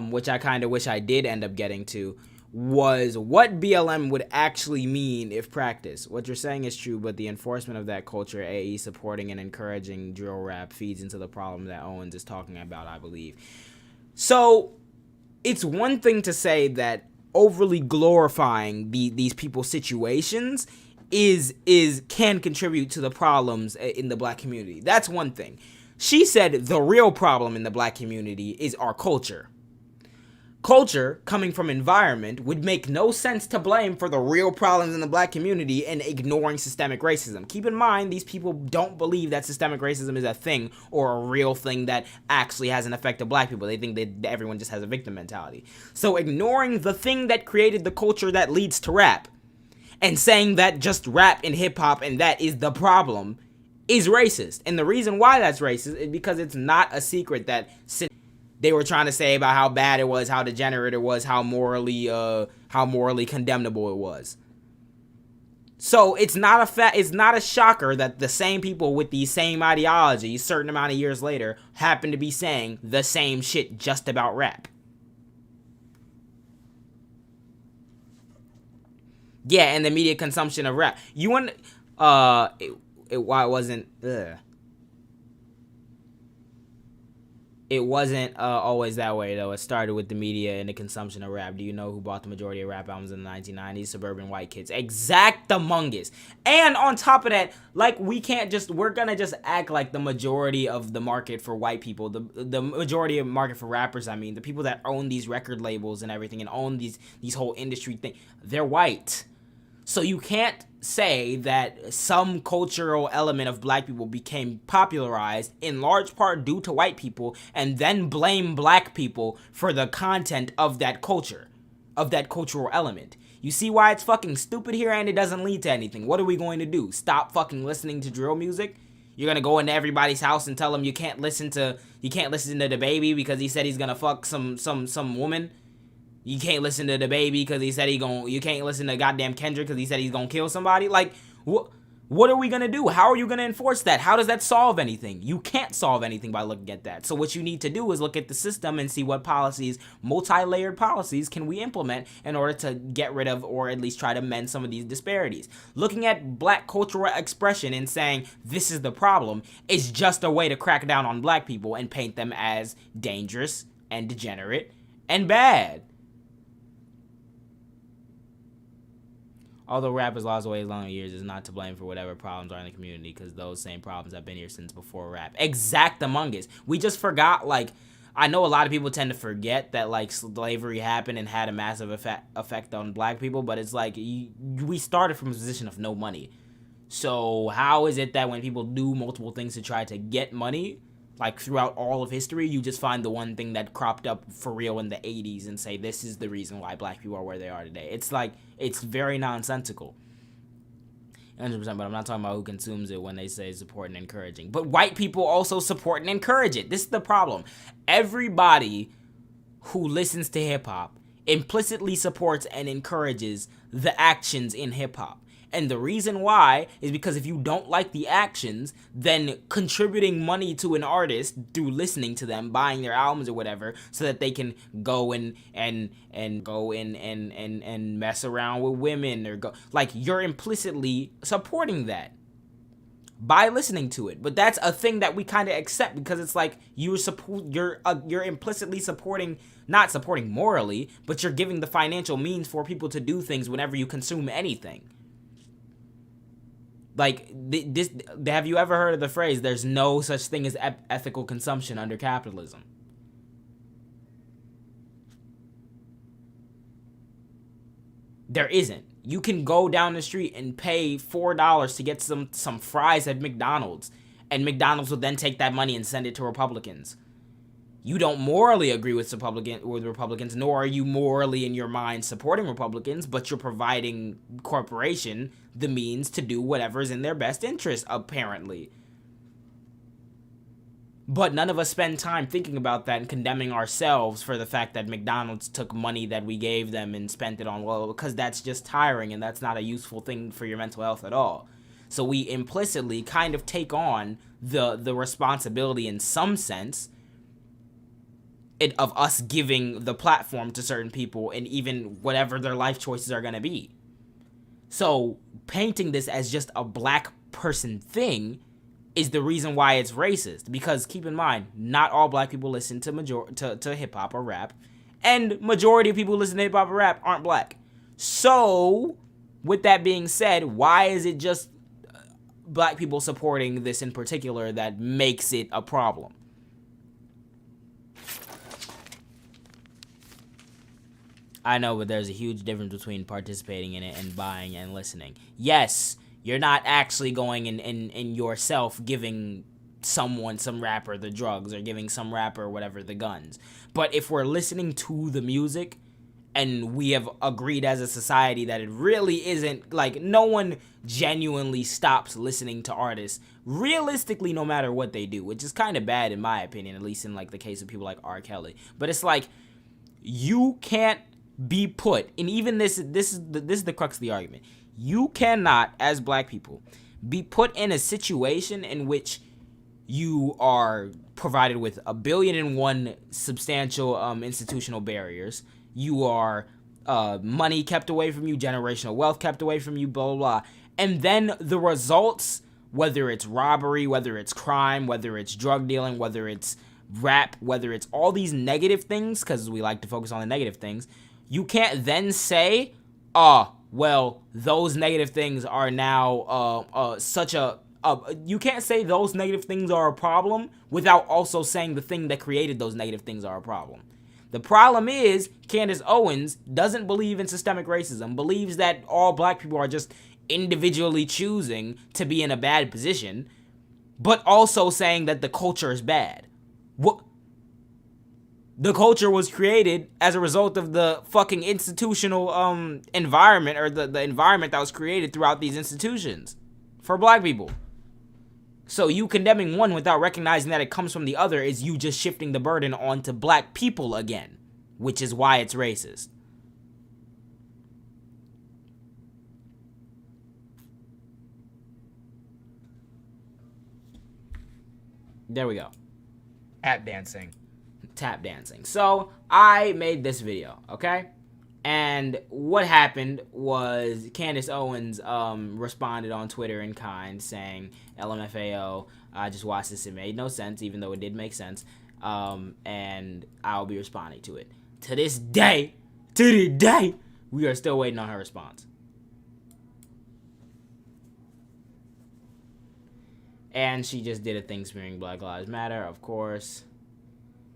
which I kind of wish I did end up getting to, was what BLM would actually mean if practiced. What you're saying is true, but the enforcement of that culture, AE supporting and encouraging drill rap, feeds into the problem that Owens is talking about, I believe. So, it's one thing to say that overly glorifying these people's situations can contribute to the problems in the black community. That's one thing. She said the real problem in the black community is our culture. Culture, coming from environment, would make no sense to blame for the real problems in the black community and ignoring systemic racism. Keep in mind, these people don't believe that systemic racism is a thing or a real thing that actually has an effect on black people. They think that everyone just has a victim mentality. So ignoring the thing that created the culture that leads to rap and saying that just rap and hip-hop and that is the problem is racist. And the reason why that's racist is because it's not a secret that they were trying to say about how bad it was, how degenerate it was, how morally condemnable it was. So it's not a shocker that the same people with these same ideologies, certain amount of years later, happen to be saying the same shit just about rap. Yeah, and the media consumption of rap. You want why it wasn't. It wasn't always that way, though. It started with the media and the consumption of rap. Do you know who bought the majority of rap albums in the 1990s? Suburban white kids. Exactamungus. And on top of that, like, we're gonna just act like the majority of the market for white people, the majority of market for rappers, I mean, the people that own these record labels and everything and own these whole industry thing, they're white. So you can't say that some cultural element of black people became popularized in large part due to white people and then blame black people for the content of that culture, of that cultural element. You see why it's fucking stupid here and it doesn't lead to anything. What are we going to do? Stop fucking listening to drill music? You're gonna go into everybody's house and tell them you can't listen to the baby because he said he's gonna fuck some woman? You can't listen to the baby because he said you can't listen to goddamn Kendrick because he said he's gonna kill somebody? Like, what are we gonna do? How are you gonna enforce that? How does that solve anything? You can't solve anything by looking at that. So what you need to do is look at the system and see what policies, multi-layered policies, can we implement in order to get rid of or at least try to mend some of these disparities. Looking at black cultural expression and saying this is the problem is just a way to crack down on black people and paint them as dangerous, and degenerate and bad. Although rap has lost weight along the years, is not to blame for whatever problems are in the community, because those same problems have been here since before rap. Exactamungus. We just forgot, like, I know a lot of people tend to forget that, like, slavery happened and had a massive effect on black people, but it's like, we started from a position of no money. So how is it that when people do multiple things to try to get money, like throughout all of history, you just find the one thing that cropped up for real in the 80s and say this is the reason why black people are where they are today? It's like, it's very nonsensical. 100%, but I'm not talking about who consumes it when they say support and encouraging. But white people also support and encourage it. This is the problem. Everybody who listens to hip-hop implicitly supports and encourages the actions in hip-hop. And the reason why is because if you don't like the actions, then contributing money to an artist through listening to them, buying their albums or whatever, so that they can go and mess around with women or go, like, you're implicitly supporting that by listening to it. But that's a thing that we kind of accept, because it's like you're implicitly supporting, not supporting morally, but you're giving the financial means for people to do things whenever you consume anything. Like, this, have you ever heard of the phrase, there's no such thing as ethical consumption under capitalism? There isn't. You can go down the street and pay $4 to get some fries at McDonald's, and McDonald's will then take that money and send it to Republicans. You don't morally agree with Republicans, nor are you morally in your mind supporting Republicans, but you're providing corporation the means to do whatever's in their best interest, apparently. But none of us spend time thinking about that and condemning ourselves for the fact that McDonald's took money that we gave them and spent it on, well, because that's just tiring and that's not a useful thing for your mental health at all. So we implicitly kind of take on the responsibility in some sense of us giving the platform to certain people and even whatever their life choices are going to be. So painting this as just a black person thing is the reason why it's racist. Because keep in mind, not all black people listen to hip-hop or rap, and majority of people who listen to hip-hop or rap aren't black. So with that being said, why is it just black people supporting this in particular that makes it a problem? I know, but there's a huge difference between participating in it and buying and listening. Yes, you're not actually going in yourself giving someone, some rapper, the drugs, or giving some rapper, whatever, the guns. But if we're listening to the music, and we have agreed as a society that it really isn't, like, no one genuinely stops listening to artists, realistically, no matter what they do, which is kind of bad in my opinion, at least in, like, the case of people like R. Kelly. But it's like, you can't be put, and even this is the crux of the argument. You cannot, as black people, be put in a situation in which you are provided with 1,000,000,001 substantial institutional barriers. You are money kept away from you, generational wealth kept away from you, blah, blah, blah. And then the results, whether it's robbery, whether it's crime, whether it's drug dealing, whether it's rap, whether it's all these negative things, because we like to focus on the negative things, you can't then say, well, those negative things are now you can't say those negative things are a problem without also saying the thing that created those negative things are a problem. The problem is, Candace Owens doesn't believe in systemic racism, believes that all black people are just individually choosing to be in a bad position, but also saying that the culture is bad. What? The culture was created as a result of the fucking institutional environment, or the environment that was created throughout these institutions for black people. So you condemning one without recognizing that it comes from the other is you just shifting the burden onto black people again, which is why it's racist. There we go. Tap dancing. So I made this video, okay? And what happened was Candace Owens responded on Twitter in kind saying, LMFAO, I just watched this, it made no sense, even though it did make sense. and I'll be responding to it. To this day, we are still waiting on her response. And she just did a thing smearing Black Lives Matter, of course.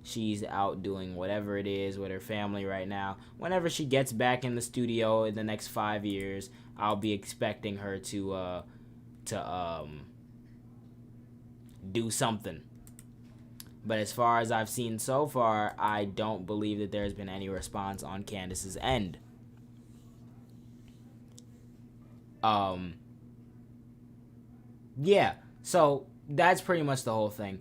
She's out doing whatever it is with her family right now. Whenever she gets back in the studio in the next 5 years, I'll be expecting her to do something. But as far as I've seen so far, I don't believe that there's been any response on Candace's end. Yeah, so that's pretty much the whole thing.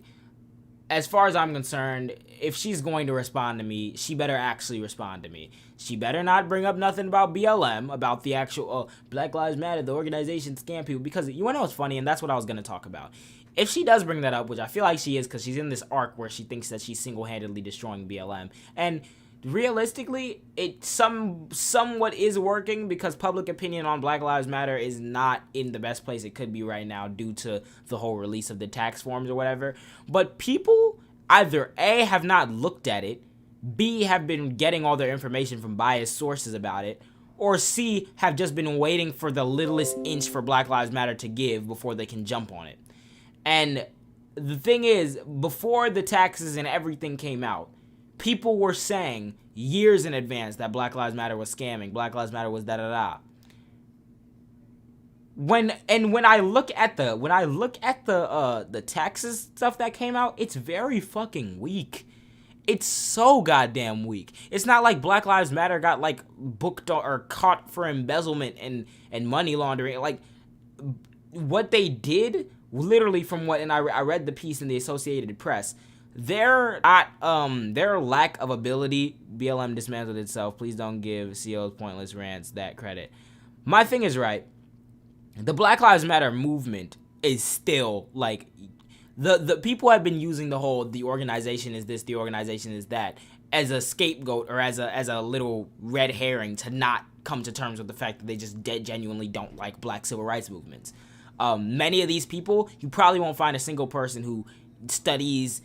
As far as I'm concerned, if she's going to respond to me, she better actually respond to me. She better not bring up nothing about BLM, about the actual Black Lives Matter, the organization scam people, because you want to know what's funny, and that's what I was going to talk about. If she does bring that up, which I feel like she is, because she's in this arc where she thinks that she's single-handedly destroying BLM, and realistically, it somewhat is working, because public opinion on Black Lives Matter is not in the best place it could be right now due to the whole release of the tax forms or whatever. But people either A, have not looked at it, B, have been getting all their information from biased sources about it, or C, have just been waiting for the littlest inch for Black Lives Matter to give before they can jump on it. And the thing is, before the taxes and everything came out, people were saying years in advance that Black Lives Matter was scamming, Black Lives Matter was da-da-da. When I look at the taxes stuff that came out, it's very fucking weak. It's so goddamn weak. It's not like Black Lives Matter got like booked or caught for embezzlement and money laundering. Like what they did, literally from what, and I read the piece in the Associated Press, their lack of ability, BLM dismantled itself. Please don't give CO's pointless rants that credit. My thing is, right, the Black Lives Matter movement is still like, the people have been using the organization is this, the organization is that, as a scapegoat or as a little red herring to not come to terms with the fact that they just genuinely don't like black civil rights movements. Many of these people, you probably won't find a single person who studies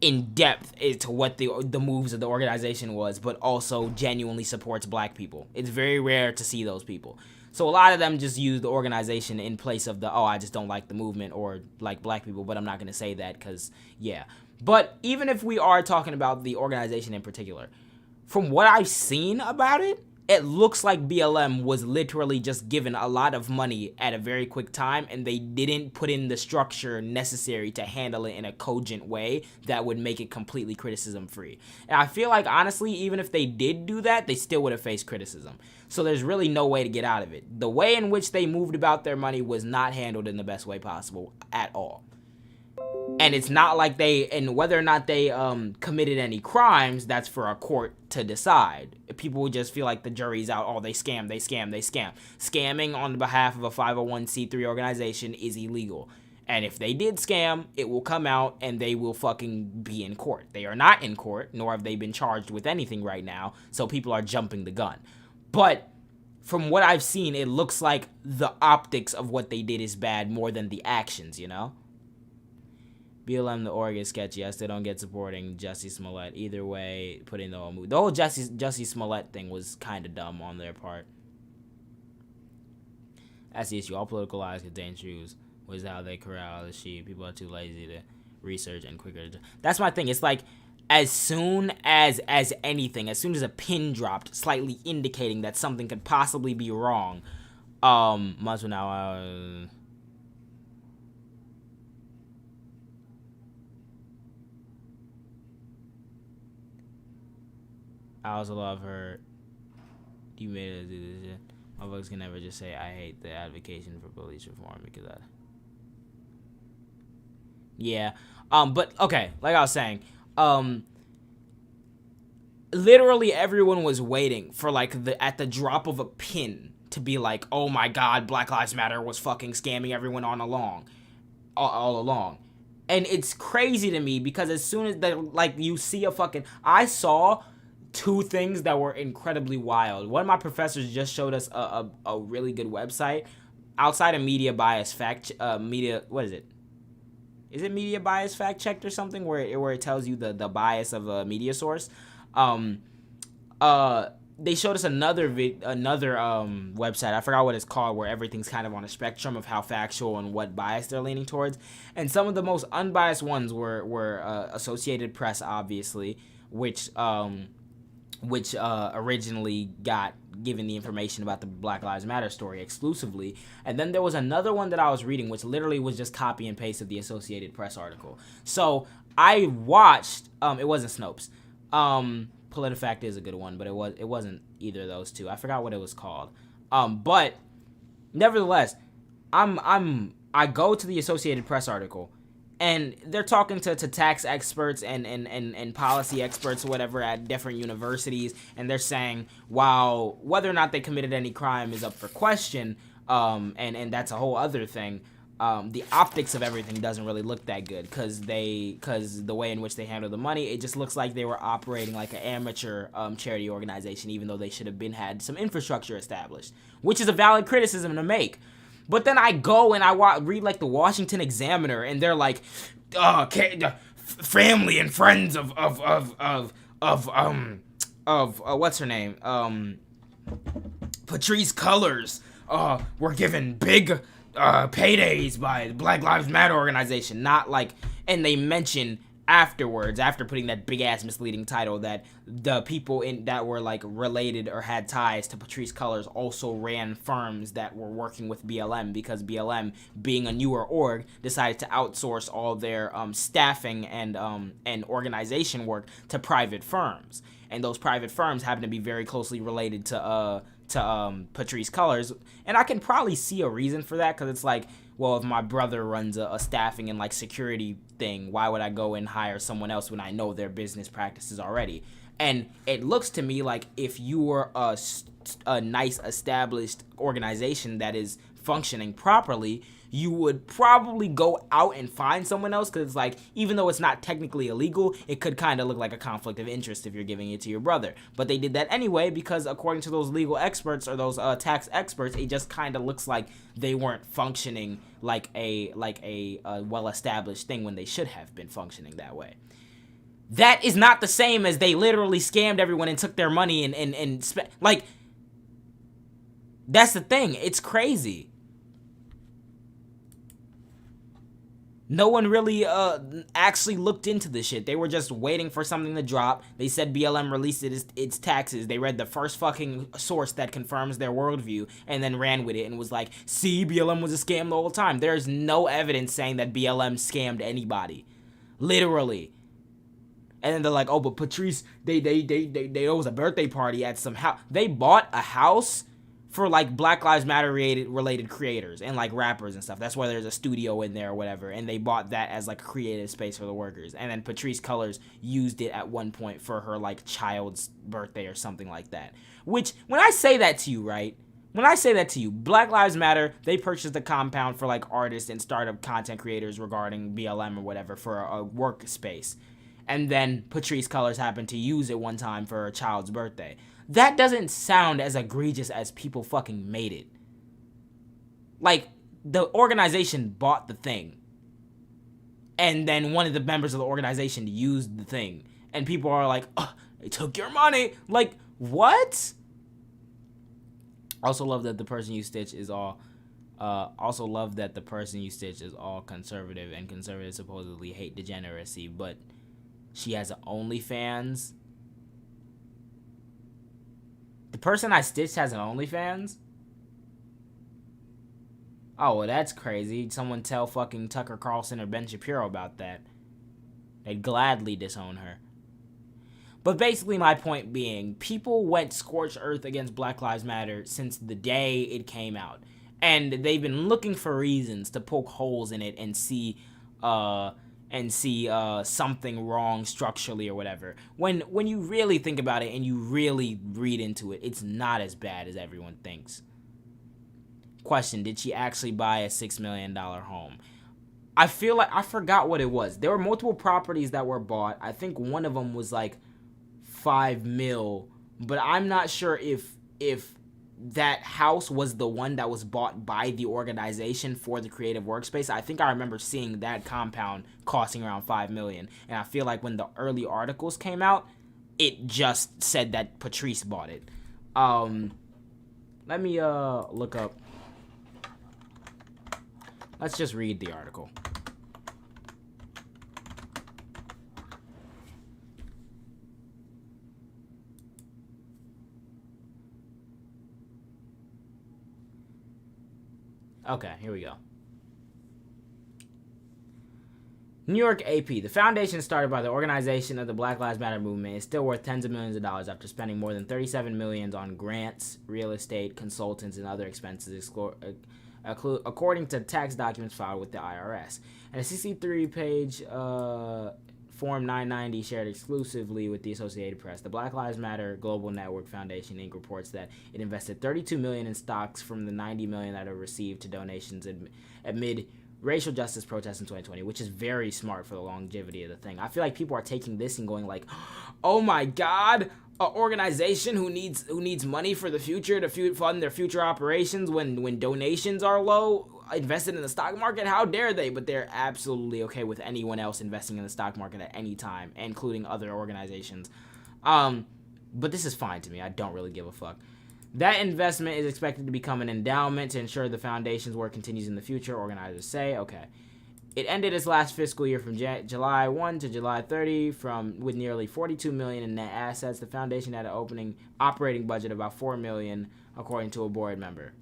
in depth into what the moves of the organization was, but also genuinely supports black people. It's very rare to see those people. So a lot of them just use the organization in place of I just don't like the movement or like black people, but I'm not going to say that because, yeah. But even if we are talking about the organization in particular, from what I've seen about it, it looks like BLM was literally just given a lot of money at a very quick time, and they didn't put in the structure necessary to handle it in a cogent way that would make it completely criticism-free. And I feel like, honestly, even if they did do that, they still would have faced criticism. So there's really no way to get out of it. The way in which they moved about their money was not handled in the best way possible at all. And it's not like and whether or not they committed any crimes, that's for a court to decide. People would just feel like the jury's out, they scam. Scamming on behalf of a 501c3 organization is illegal. And if they did scam, it will come out and they will fucking be in court. They are not in court, nor have they been charged with anything right now, so people are jumping the gun. But from what I've seen, it looks like the optics of what they did is bad more than the actions, you know? BLM, the org is sketchy. I still don't get supporting Jussie Smollett. Either way, putting the whole move. The whole Jussie Smollett thing was kind of dumb on their part. That's the issue. All political lies contain truths. Was how they corral the sheep. People are too lazy to research and quicker to... That's my thing. It's like, as soon as anything, as soon as a pin dropped, slightly indicating that something could possibly be wrong, months from now, I also love her. You made her do this shit. Motherfuckers can never just say, I hate the advocacy for police reform because I... Yeah. But, okay, like I was saying, literally everyone was waiting for, like, at the drop of a pin to be like, oh my god, Black Lives Matter was fucking scamming everyone all along. And it's crazy to me because as soon as, you see a fucking... I saw... two things that were incredibly wild. One of my professors just showed us a really good website outside of media bias what is it? is it media bias fact checked or something where it tells you the bias of a media source. They showed us another website. I forgot what it's called, where everything's kind of on a spectrum of how factual and what bias they're leaning towards. And some of the most unbiased ones were Associated Press, obviously, which originally got given the information about the Black Lives Matter story exclusively. And then there was another one that I was reading, which literally was just copy and paste of the Associated Press article. So I watched. It wasn't Snopes. PolitiFact is a good one, but it wasn't either of those two. I forgot what it was called. But nevertheless, I go to the Associated Press article, and they're talking to tax experts and policy experts or whatever at different universities, and they're saying, while whether or not they committed any crime is up for question, and that's a whole other thing. The optics of everything doesn't really look that good because the way in which they handle the money, it just looks like they were operating like an amateur charity organization, even though they should have had some infrastructure established, which is a valid criticism to make. But then I go and I read like the Washington Examiner, and they're like, family and friends of what's her name, Patrice Cullors, were given big paydays by the Black Lives Matter organization. Not like, and they mention afterwards, after putting that big ass misleading title, that the people that were like related or had ties to Patrice Cullors also ran firms that were working with BLM, because BLM, being a newer org, decided to outsource all their staffing and organization work to private firms, and those private firms happen to be very closely related to Patrice Cullors. And I can probably see a reason for that, because it's like, well, if my brother runs a staffing and like security thing, why would I go and hire someone else when I know their business practices already? And it looks to me like if you were a nice established organization that is functioning properly, you would probably go out and find someone else, because it's like, even though it's not technically illegal, it could kind of look like a conflict of interest if you're giving it to your brother. But they did that anyway, because according to those legal experts or those tax experts, it just kind of looks like they weren't functioning like a well-established thing when they should have been functioning that way. That is not the same as they literally scammed everyone and took their money and spent. Like, that's the thing. It's crazy. No one really actually looked into this shit. They were just waiting for something to drop. They said BLM released its taxes. They read the first fucking source that confirms their worldview and then ran with it and was like, see, BLM was a scam the whole time. There's no evidence saying that BLM scammed anybody. Literally. And then they're like, oh, but Patrice, they was a birthday party at some house. They bought a house for like Black Lives Matter related creators and like rappers and stuff. That's why there's a studio in there or whatever. And they bought that as like a creative space for the workers. And then Patrice Cullors used it at one point for her like child's birthday or something like that. Which, when I say that to you, right? When I say that to you, Black Lives Matter, they purchased a compound for like artists and startup content creators regarding BLM or whatever for a workspace. And then Patrice Cullors happened to use it one time for her child's birthday. That doesn't sound as egregious as people fucking made it. Like, the organization bought the thing. And then one of the members of the organization used the thing. And people are like, oh, they took your money. Like, what? Also love that the person you stitch is all... conservative, and conservatives supposedly hate degeneracy, but she has an OnlyFans. The person I stitched has an OnlyFans? Oh, well, that's crazy. Someone tell fucking Tucker Carlson or Ben Shapiro about that. They'd gladly disown her. But basically my point being, people went scorched earth against Black Lives Matter since the day it came out. And they've been looking for reasons to poke holes in it and see something wrong structurally or whatever. When you really think about it and you really read into it, it's not as bad as everyone thinks. Question, did she actually buy a $6 million home? I feel like I forgot what it was. There were multiple properties that were bought. I think one of them was like $5 million, but I'm not sure if that house was the one that was bought by the organization for the creative workspace. I think I remember seeing that compound costing around $5 million. And I feel like when the early articles came out, it just said that Patrice bought it. Let me look up. Let's just read the article. Okay, here we go. New York AP. The foundation started by the organization of the Black Lives Matter movement is still worth tens of millions of dollars after spending more than $37 million on grants, real estate, consultants, and other expenses, according to tax documents filed with the IRS. And a 63-page Form 990 shared exclusively with the Associated Press, the Black Lives Matter Global Network Foundation, Inc. reports that it invested $32 million in stocks from the $90 million that it received to donations amid racial justice protests in 2020, which is very smart for the longevity of the thing. I feel like people are taking this and going like, oh my God, an organization who needs money for the future to fund their future operations when donations are low, invested in the stock market, how dare they? But they're absolutely okay with anyone else investing in the stock market at any time, including other organizations. But this is fine to me. I don't really give a fuck. That investment is expected to become an endowment to ensure the foundation's work continues in the future, organizers say. Okay. It ended its last fiscal year from July 1 to July 30 with nearly $42 million in net assets. The foundation had an operating budget of about $4 million, according to a board member.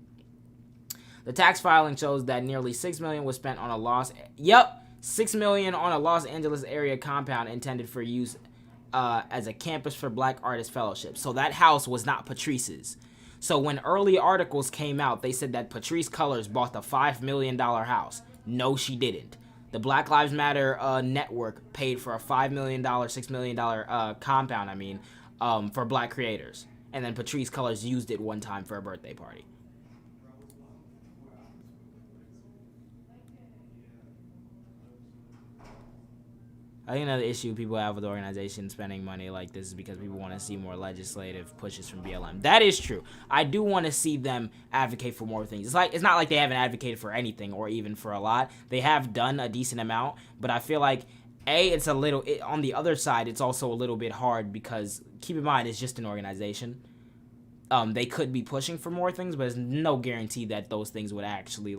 The tax filing shows that nearly $6 million was spent on $6 million on a Los Angeles area compound intended for use as a campus for Black Artist Fellowship. So that house was not Patrice's. So when early articles came out, they said that Patrisse Cullors bought the $5 million house. No, she didn't. The Black Lives Matter network paid for a $5 million, $6 million compound, for Black creators. And then Patrisse Cullors used it one time for a birthday party. I think another issue people have with organizations spending money like this is because people want to see more legislative pushes from BLM. That is true. I do want to see them advocate for more things. It's not like they haven't advocated for anything or even for a lot. They have done a decent amount, but I feel like it's a little on the other side. It's also a little bit hard because keep in mind it's just an organization. They could be pushing for more things, but there's no guarantee that those things would actually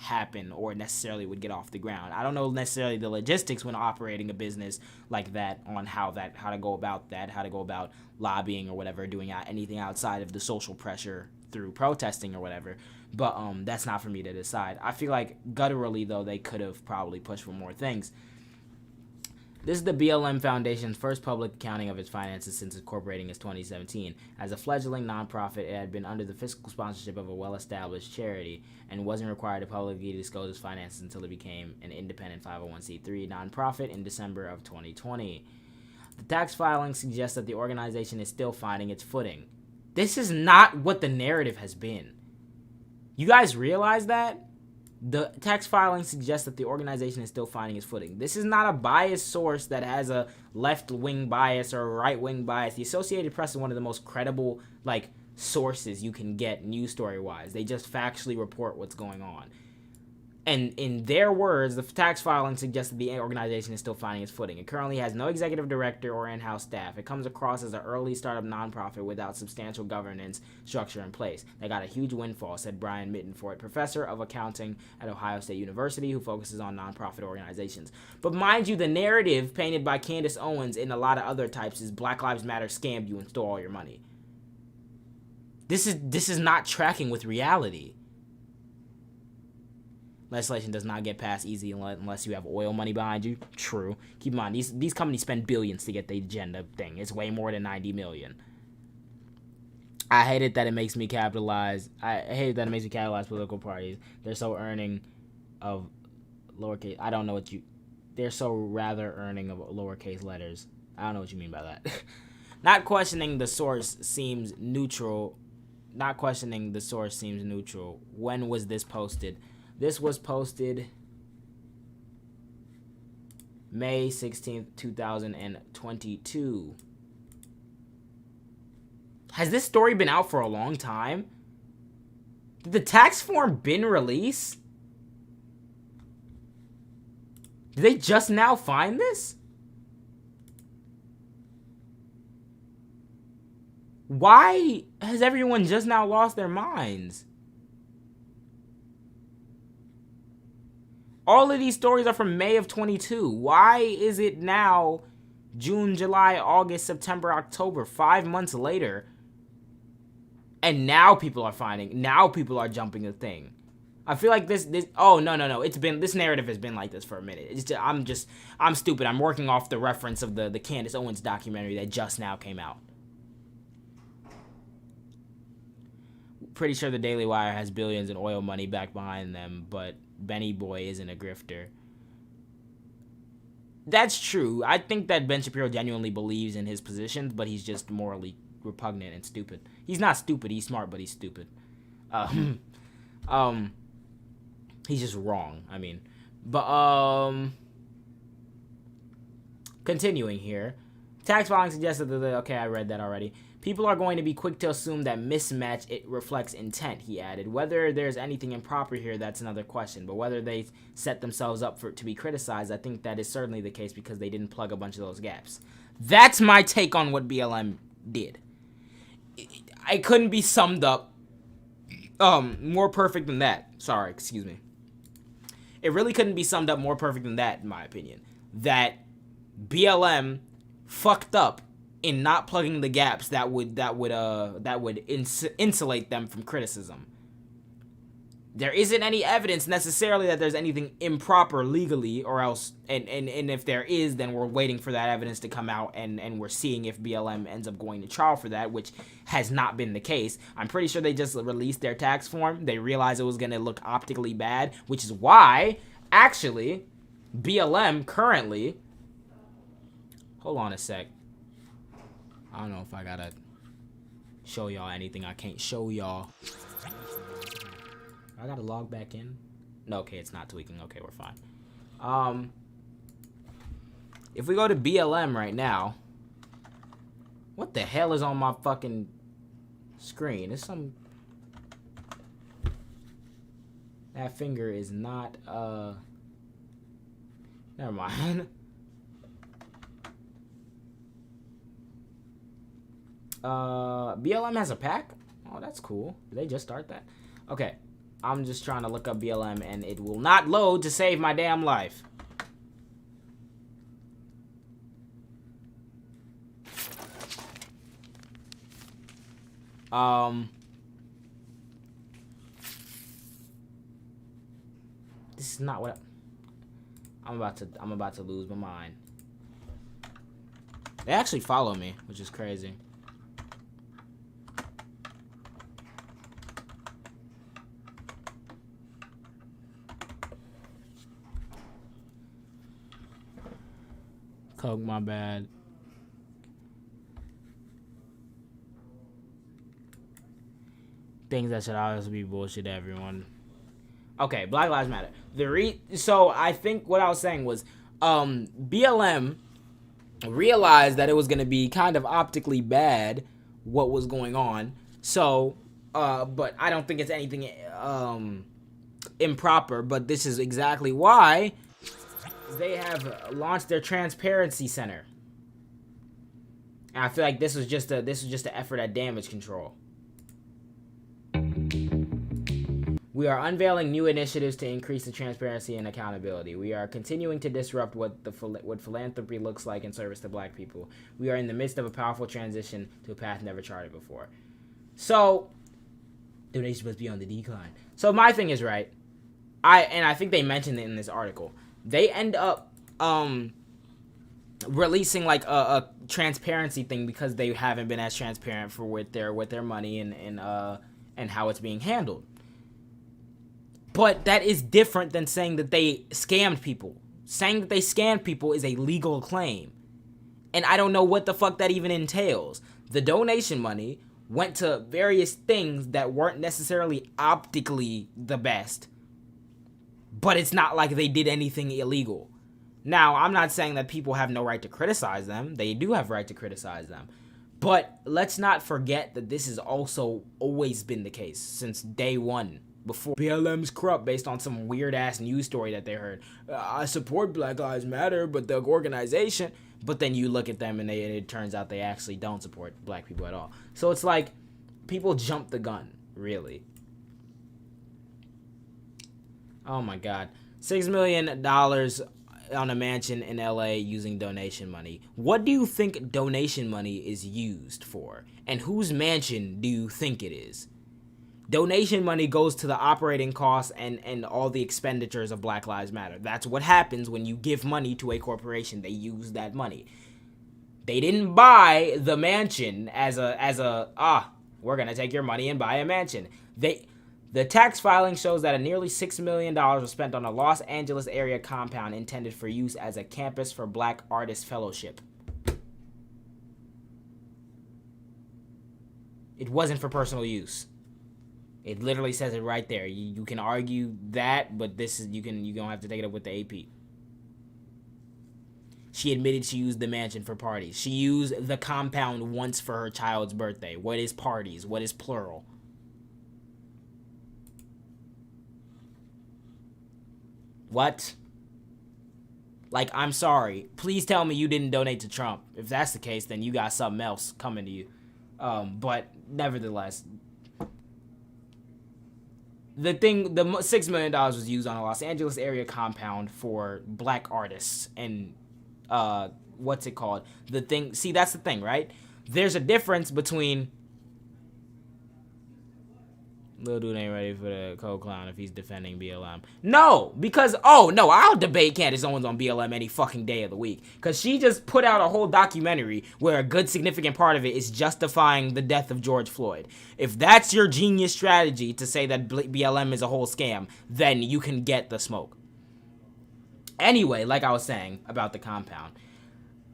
happen or necessarily would get off the ground. I don't know necessarily the logistics when operating a business like that on how to go about that, how to go about lobbying or whatever, doing anything outside of the social pressure through protesting or whatever. But that's not for me to decide. I feel like gutturally though they could have probably pushed for more things. This is the BLM Foundation's first public accounting of its finances since incorporating in 2017. As a fledgling nonprofit, it had been under the fiscal sponsorship of a well-established charity and wasn't required to publicly disclose its finances until it became an independent 501c3 nonprofit in December of 2020. The tax filing suggests that the organization is still finding its footing. This is not what the narrative has been. You guys realize that? The tax filing suggests that the organization is still finding its footing. This is not a biased source that has a left-wing bias or a right-wing bias. The Associated Press is one of the most credible, sources you can get news story-wise. They just factually report what's going on. And in their words, the tax filing suggests that the organization is still finding its footing. It currently has no executive director or in-house staff. It comes across as an early startup nonprofit without substantial governance structure in place. They got a huge windfall, said Brian Mittenfort, professor of accounting at Ohio State University, who focuses on nonprofit organizations. But mind you, the narrative painted by Candace Owens and a lot of other types is Black Lives Matter scammed you and stole all your money. This is not tracking with reality. Legislation does not get passed easy unless you have oil money behind you. True. Keep in mind, these companies spend billions to get the agenda thing. It's way more than $90 million. I hate it that it makes me capitalize. Political parties. They're so earning of lowercase. I don't know what you. They're so rather earning of lowercase letters. I don't know what you mean by that. Not questioning the source seems neutral. When was this posted? This was posted May 16th, 2022. Has this story been out for a long time? Did the tax form been released? Did they just now find this? Why has everyone just now lost their minds? All of these stories are from May of 22. Why is it now June, July, August, September, October, 5 months later? And now people are finding, now people are jumping the thing. I feel like this, oh, no. This narrative has been like this for a minute. I'm stupid. I'm working off the reference of the Candace Owens documentary that just now came out. Pretty sure the Daily Wire has billions in oil money back behind them, but Benny Boy isn't a grifter. That's true. I think that Ben Shapiro genuinely believes in his positions, but he's just morally repugnant and stupid. He's not stupid, he's smart, but he's stupid. He's just wrong, I mean. But, continuing here. Tax filing suggested that, okay, I read that already. People are going to be quick to assume that mismatch, it reflects intent, he added. Whether there's anything improper here, that's another question. But whether they set themselves up to be criticized, I think that is certainly the case because they didn't plug a bunch of those gaps. That's my take on what BLM did. It couldn't be summed up more perfect than that. Sorry, excuse me. It really couldn't be summed up more perfect than that, in my opinion. That BLM fucked up in not plugging the gaps that would insulate them from criticism. There isn't any evidence necessarily that there's anything improper legally, or else, and if there is, then we're waiting for that evidence to come out, and we're seeing if BLM ends up going to trial for that, which has not been the case. I'm pretty sure they just released their tax form. They realized it was going to look optically bad, which is why, actually, BLM currently, hold on a sec. I don't know if I gotta show y'all anything I can't show y'all. I gotta log back in. No, okay, it's not tweaking. Okay, we're fine. If we go to BLM right now, what the hell is on my fucking screen? It's some. That finger is not. Never mind. BLM has a pack? Oh, that's cool. Did they just start that? Okay. I'm just trying to look up BLM and it will not load to save my damn life. This is not what I'm about to lose my mind. They actually follow me, which is crazy. Coke, my bad. Things that should always be bullshit, everyone. Okay, Black Lives Matter. So I think what I was saying was, BLM realized that it was gonna be kind of optically bad what was going on. So, but I don't think it's anything improper. But this is exactly why they have launched their transparency center. And I feel like this was just an effort at damage control. We are unveiling new initiatives to increase the transparency and accountability. We are continuing to disrupt what philanthropy looks like in service to black people. We are in the midst of a powerful transition to a path never charted before. So, donations must be on the decline. So my thing is, right, I think they mentioned it in this article. They end up releasing like a transparency thing because they haven't been as transparent with their money and how it's being handled. But that is different than saying that they scammed people. Saying that they scammed people is a legal claim. And I don't know what the fuck that even entails. The donation money went to various things that weren't necessarily optically the best. But it's not like they did anything illegal. Now, I'm not saying that people have no right to criticize them. They do have right to criticize them. But let's not forget that this has also always been the case since day one. Before BLM's corrupt based on some weird ass news story that they heard. I support Black Lives Matter, but the organization. But then you look at them and it turns out they actually don't support black people at all. So it's like people jump the gun, really. Oh my God. $6 million on a mansion in LA using donation money. What do you think donation money is used for? And whose mansion do you think it is? Donation money goes to the operating costs and all the expenditures of Black Lives Matter. That's what happens when you give money to a corporation. They use that money. They didn't buy the mansion as we're going to take your money and buy a mansion. The tax filing shows that a nearly $6 million was spent on a Los Angeles area compound intended for use as a campus for Black Artist Fellowship. It wasn't for personal use. It literally says it right there. You can argue that, but this is you're gonna have to take it up with the AP. She admitted she used the mansion for parties. She used the compound once for her child's birthday. What is parties? What is plural? What? Like, I'm sorry. Please tell me you didn't donate to Trump. If that's the case, then you got something else coming to you. But nevertheless, the $6 million was used on a Los Angeles area compound for Black artists and what's it called? See, that's the thing, right? There's a difference between Lil Dude ain't ready for the cold clown if he's defending BLM. No, because, I'll debate Candace Owens on BLM any fucking day of the week. Because she just put out a whole documentary where a good significant part of it is justifying the death of George Floyd. If that's your genius strategy to say that BLM is a whole scam, then you can get the smoke. Anyway, like I was saying about the compound.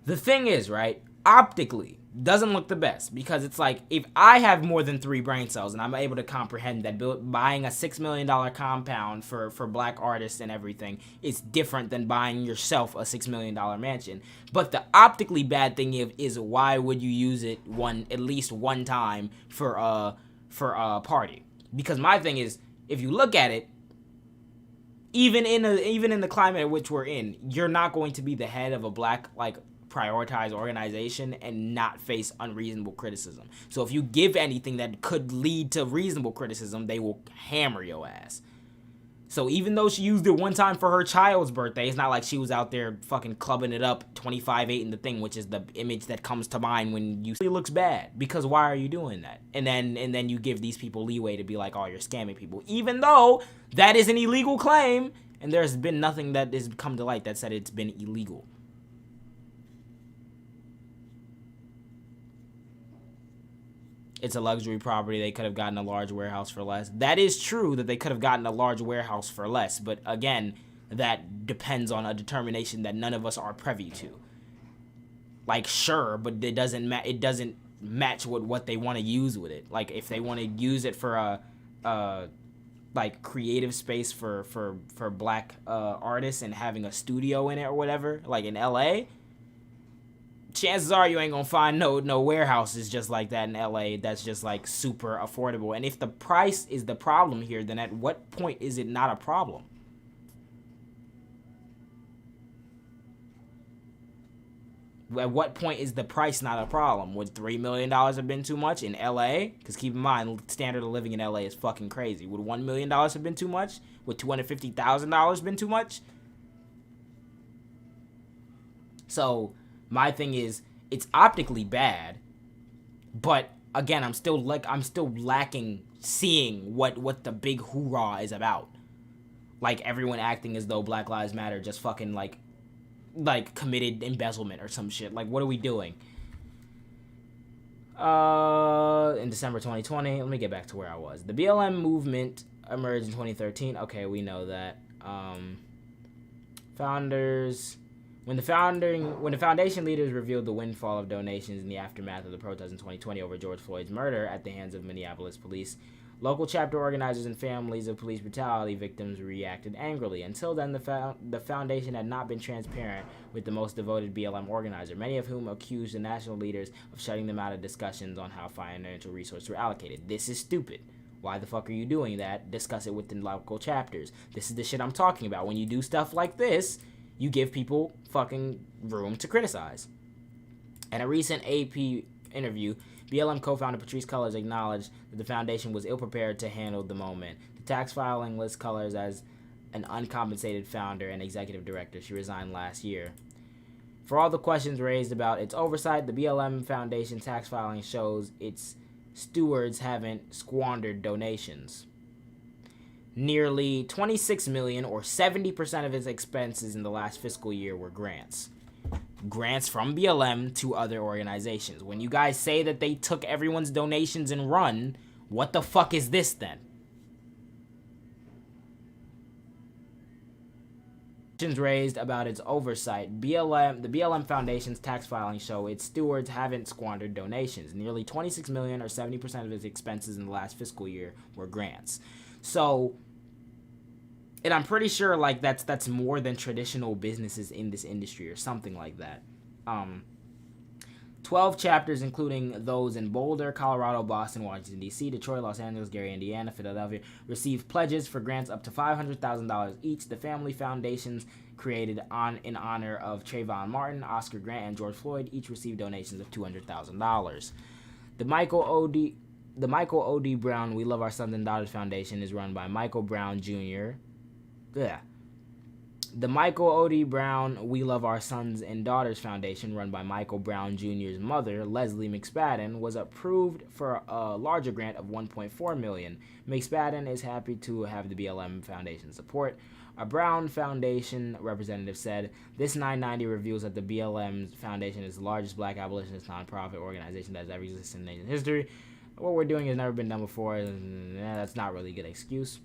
The thing is, right, optically, doesn't look the best because it's like if I have more than 3 brain cells and I'm able to comprehend that buying a $6 million compound for Black artists and everything is different than buying yourself a $6 million mansion. But the optically bad thing is why would you use it at least one time for a party? Because my thing is, if you look at it, even in the climate in which we're in, you're not going to be the head of a Black prioritized organization and not face unreasonable criticism. So if you give anything that could lead to reasonable criticism, they will hammer your ass. So even though she used it one time for her child's birthday, it's not like she was out there fucking clubbing it up 25-8 in the thing, which is the image that comes to mind when you see it looks bad. Because why are you doing that? And then you give these people leeway to be like, oh, you're scamming people. Even though that is an illegal claim, and there's been nothing that has come to light that said it's been illegal. It's a luxury property. They could have gotten a large warehouse for less. That is true that they could have gotten a large warehouse for less. But again, that depends on a determination that none of us are privy to. Like, sure, but it doesn't match with what they want to use with it. Like, if they want to use it for a creative space for Black artists and having a studio in it or whatever, like in LA, chances are you ain't gonna find no warehouses just like that in LA that's just like super affordable. And if the price is the problem here, then at what point is it not a problem? At what point is the price not a problem? Would $3 million have been too much in LA? Because keep in mind, standard of living in LA is fucking crazy. Would $1 million have been too much? Would $250,000 been too much? So my thing is, it's optically bad, but again, I'm still lacking seeing what the big hoorah is about. Like everyone acting as though Black Lives Matter just fucking like committed embezzlement or some shit. Like, what are we doing? In December 2020, let me get back to where I was. The BLM movement emerged in 2013. Okay, we know that. Founders. When the foundation leaders revealed the windfall of donations in the aftermath of the protests in 2020 over George Floyd's murder at the hands of Minneapolis police, Local chapter organizers and families of police brutality victims reacted angrily. Until then, the foundation had not been transparent with the most devoted BLM organizer, many of whom accused the national leaders of shutting them out of discussions on how financial resources were allocated. This is stupid. Why the fuck are you doing that? Discuss it with the local chapters. This is the shit I'm talking about. When you do stuff like this, you give people fucking room to criticize. In a recent AP interview, BLM co-founder Patrisse Cullors acknowledged that the foundation was ill-prepared to handle the moment. The tax filing lists Cullors as an uncompensated founder and executive director. She resigned last year. For all the questions raised about its oversight, the BLM Foundation tax filing shows its stewards haven't squandered donations. Nearly $26 million, or 70% of its expenses in the last fiscal year, were grants. Grants from BLM to other organizations. When you guys say that they took everyone's donations and run, what the fuck is this then? Questions raised about its oversight. The BLM Foundation's tax filings show its stewards haven't squandered donations. Nearly $26 million, or 70% of its expenses in the last fiscal year, were grants. So, and I'm pretty sure like that's more than traditional businesses in this industry or something like that. 12 chapters, including those in Boulder, Colorado, Boston, Washington, D.C., Detroit, Los Angeles, Gary, Indiana, Philadelphia, received pledges for grants up to $500,000 each. The family foundations created in honor of Trayvon Martin, Oscar Grant, and George Floyd each received donations of $200,000. The Michael O.D. Brown We Love Our Sons and Daughters Foundation is run by Michael Brown Jr. The Michael O.D. Brown We Love Our Sons and Daughters Foundation, run by Michael Brown Jr.'s mother, Leslie McSpadden, was approved for a larger grant of $1.4 million. McSpadden is happy to have the BLM Foundation support. A Brown Foundation representative said, "This 990 reveals that the BLM Foundation is the largest black abolitionist nonprofit organization that has ever existed in Nation history. What we're doing has never been done before, and that's not really a good excuse."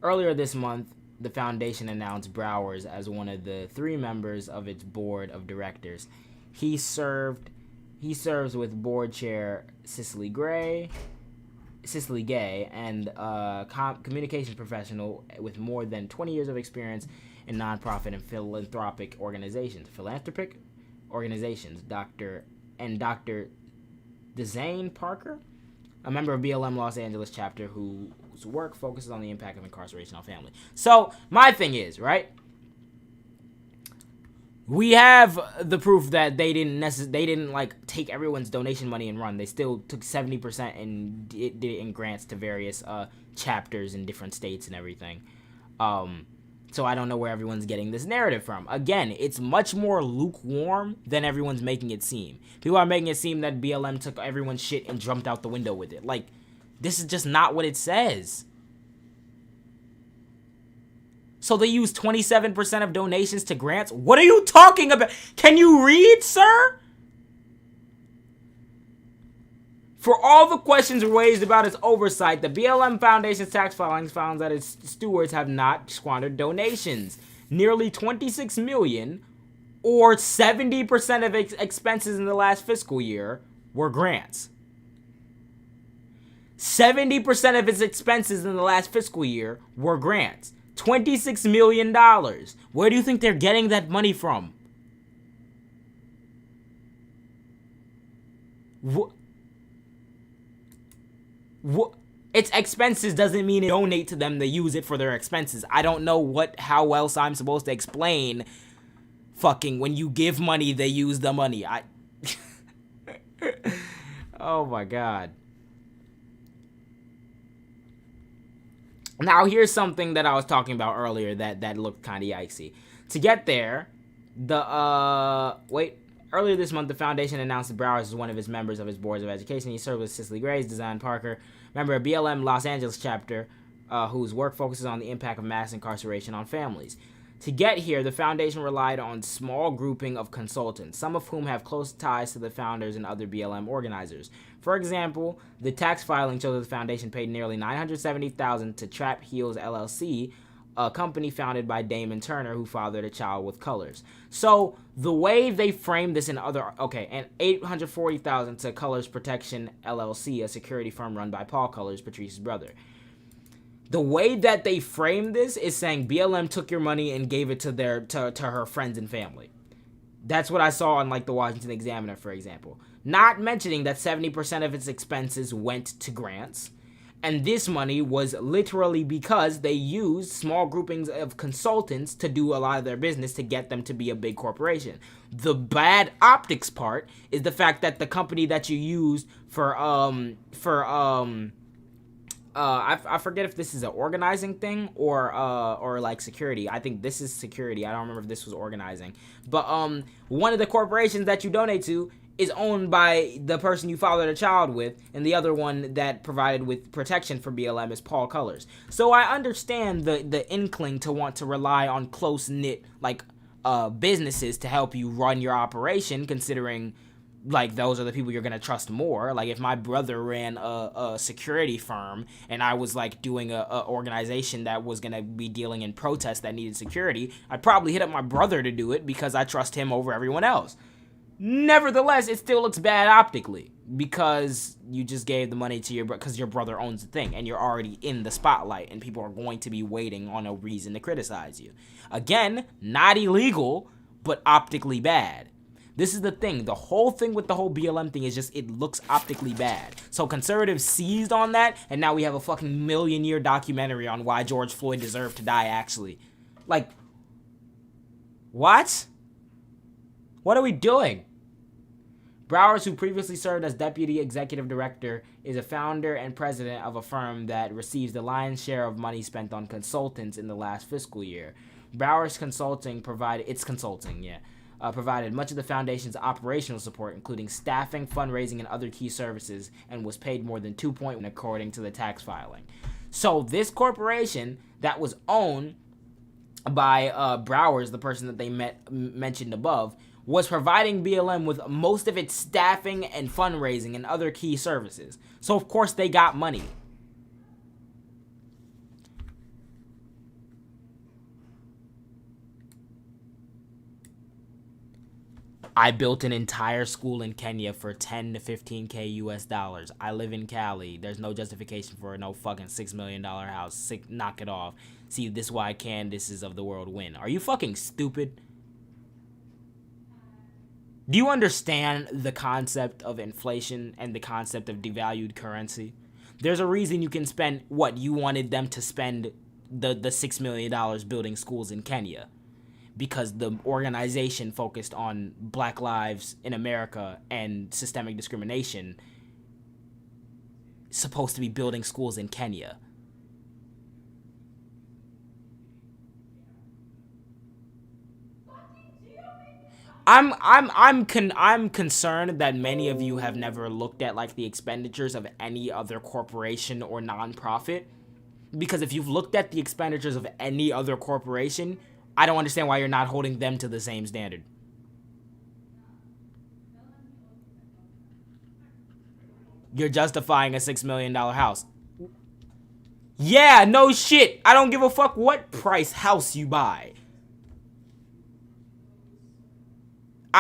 Earlier this month, the foundation announced Browers as one of the 3 members of its board of directors. He serves with board chair Cicely Gay, and communications professional with more than 20 years of experience in nonprofit and philanthropic organizations. Dr. Dezane Parker, a member of BLM Los Angeles chapter whose work focuses on the impact of incarceration on families. So, my thing is, right? We have the proof that they didn't like take everyone's donation money and run. They still took 70% and did it in grants to various chapters in different states and everything. So I don't know where everyone's getting this narrative from. Again, it's much more lukewarm than everyone's making it seem. People are making it seem that BLM took everyone's shit and jumped out the window with it. Like, this is just not what it says. So they use 27% of donations to grants? What are you talking about? Can you read, sir? For all the questions raised about its oversight, the BLM Foundation's tax filings found that its stewards have not squandered donations. Nearly $26 million, or 70% of its expenses in the last fiscal year, were grants. 70% of its expenses in the last fiscal year were grants. $26 million. Where do you think they're getting that money from? What? Its expenses doesn't mean it donate to them, they use it for their expenses. I don't know how else I'm supposed to explain fucking when you give money, they use the money. Oh my god. Now, here's something that I was talking about earlier that looked kind of yikesy. To get there, earlier this month, the foundation announced that Browers is one of its members of its boards of education. He served with Cicely Gray, Dezane Parker, member of BLM Los Angeles chapter, whose work focuses on the impact of mass incarceration on families. To get here, the foundation relied on small grouping of consultants, some of whom have close ties to the founders and other BLM organizers. For example, the tax filing shows that the foundation paid nearly $970,000 to Trap Heels LLC, a company founded by Damon Turner, who fathered a child with Colors. So the way they frame this in other, okay, and $840,000 to Colors Protection LLC, a security firm run by Paul Colors, Patrice's brother. The way that they frame this is saying BLM took your money and gave it to her friends and family. That's what I saw on like the Washington Examiner, for example. Not mentioning that 70% of its expenses went to grants. And this money was literally because they used small groupings of consultants to do a lot of their business to get them to be a big corporation. The bad optics part is the fact that the company that you used I forget if this is an organizing thing or like security. I think this is security. I don't remember if this was organizing. But one of the corporations that you donate to is owned by the person you fathered a child with, and the other one that provided with protection for BLM is Paul Colors. So I understand the inkling to want to rely on close-knit like businesses to help you run your operation, considering like those are the people you're gonna trust more. Like if my brother ran a security firm and I was like doing a organization that was gonna be dealing in protests that needed security, I'd probably hit up my brother to do it because I trust him over everyone else. Nevertheless, it still looks bad optically because you just gave the money to because your brother owns the thing and you're already in the spotlight and people are going to be waiting on a reason to criticize you. Again, not illegal, but optically bad. This is the thing. The whole thing with the whole BLM thing is just it looks optically bad. So conservatives seized on that, and now we have a fucking million-year documentary on why George Floyd deserved to die, actually. Like, what? What are we doing? Browers, who previously served as deputy executive director, is a founder and president of a firm that receives the lion's share of money spent on consultants in the last fiscal year. Browers Consulting provided much of the foundation's operational support, including staffing, fundraising, and other key services, and was paid more than $2.1 million according to the tax filing. So this corporation that was owned by Browers, the person that they mentioned above, was providing BLM with most of its staffing and fundraising and other key services. So of course they got money. I built an entire school in Kenya for 10 to 15K US dollars. I live in Cali. There's no justification for no fucking $6 million house. Knock it off. See, this is why Candaces of the world win. Are you fucking stupid? Do you understand the concept of inflation and the concept of devalued currency? There's a reason you can spend what you wanted them to spend the $6 million building schools in Kenya. Because the organization focused on Black lives in America and systemic discrimination is supposed to be building schools in Kenya. I'm concerned that many of you have never looked at like the expenditures of any other corporation or nonprofit, because if you've looked at the expenditures of any other corporation, I don't understand why you're not holding them to the same standard. You're justifying a $6 million house. Yeah, no shit. I don't give a fuck what price house you buy.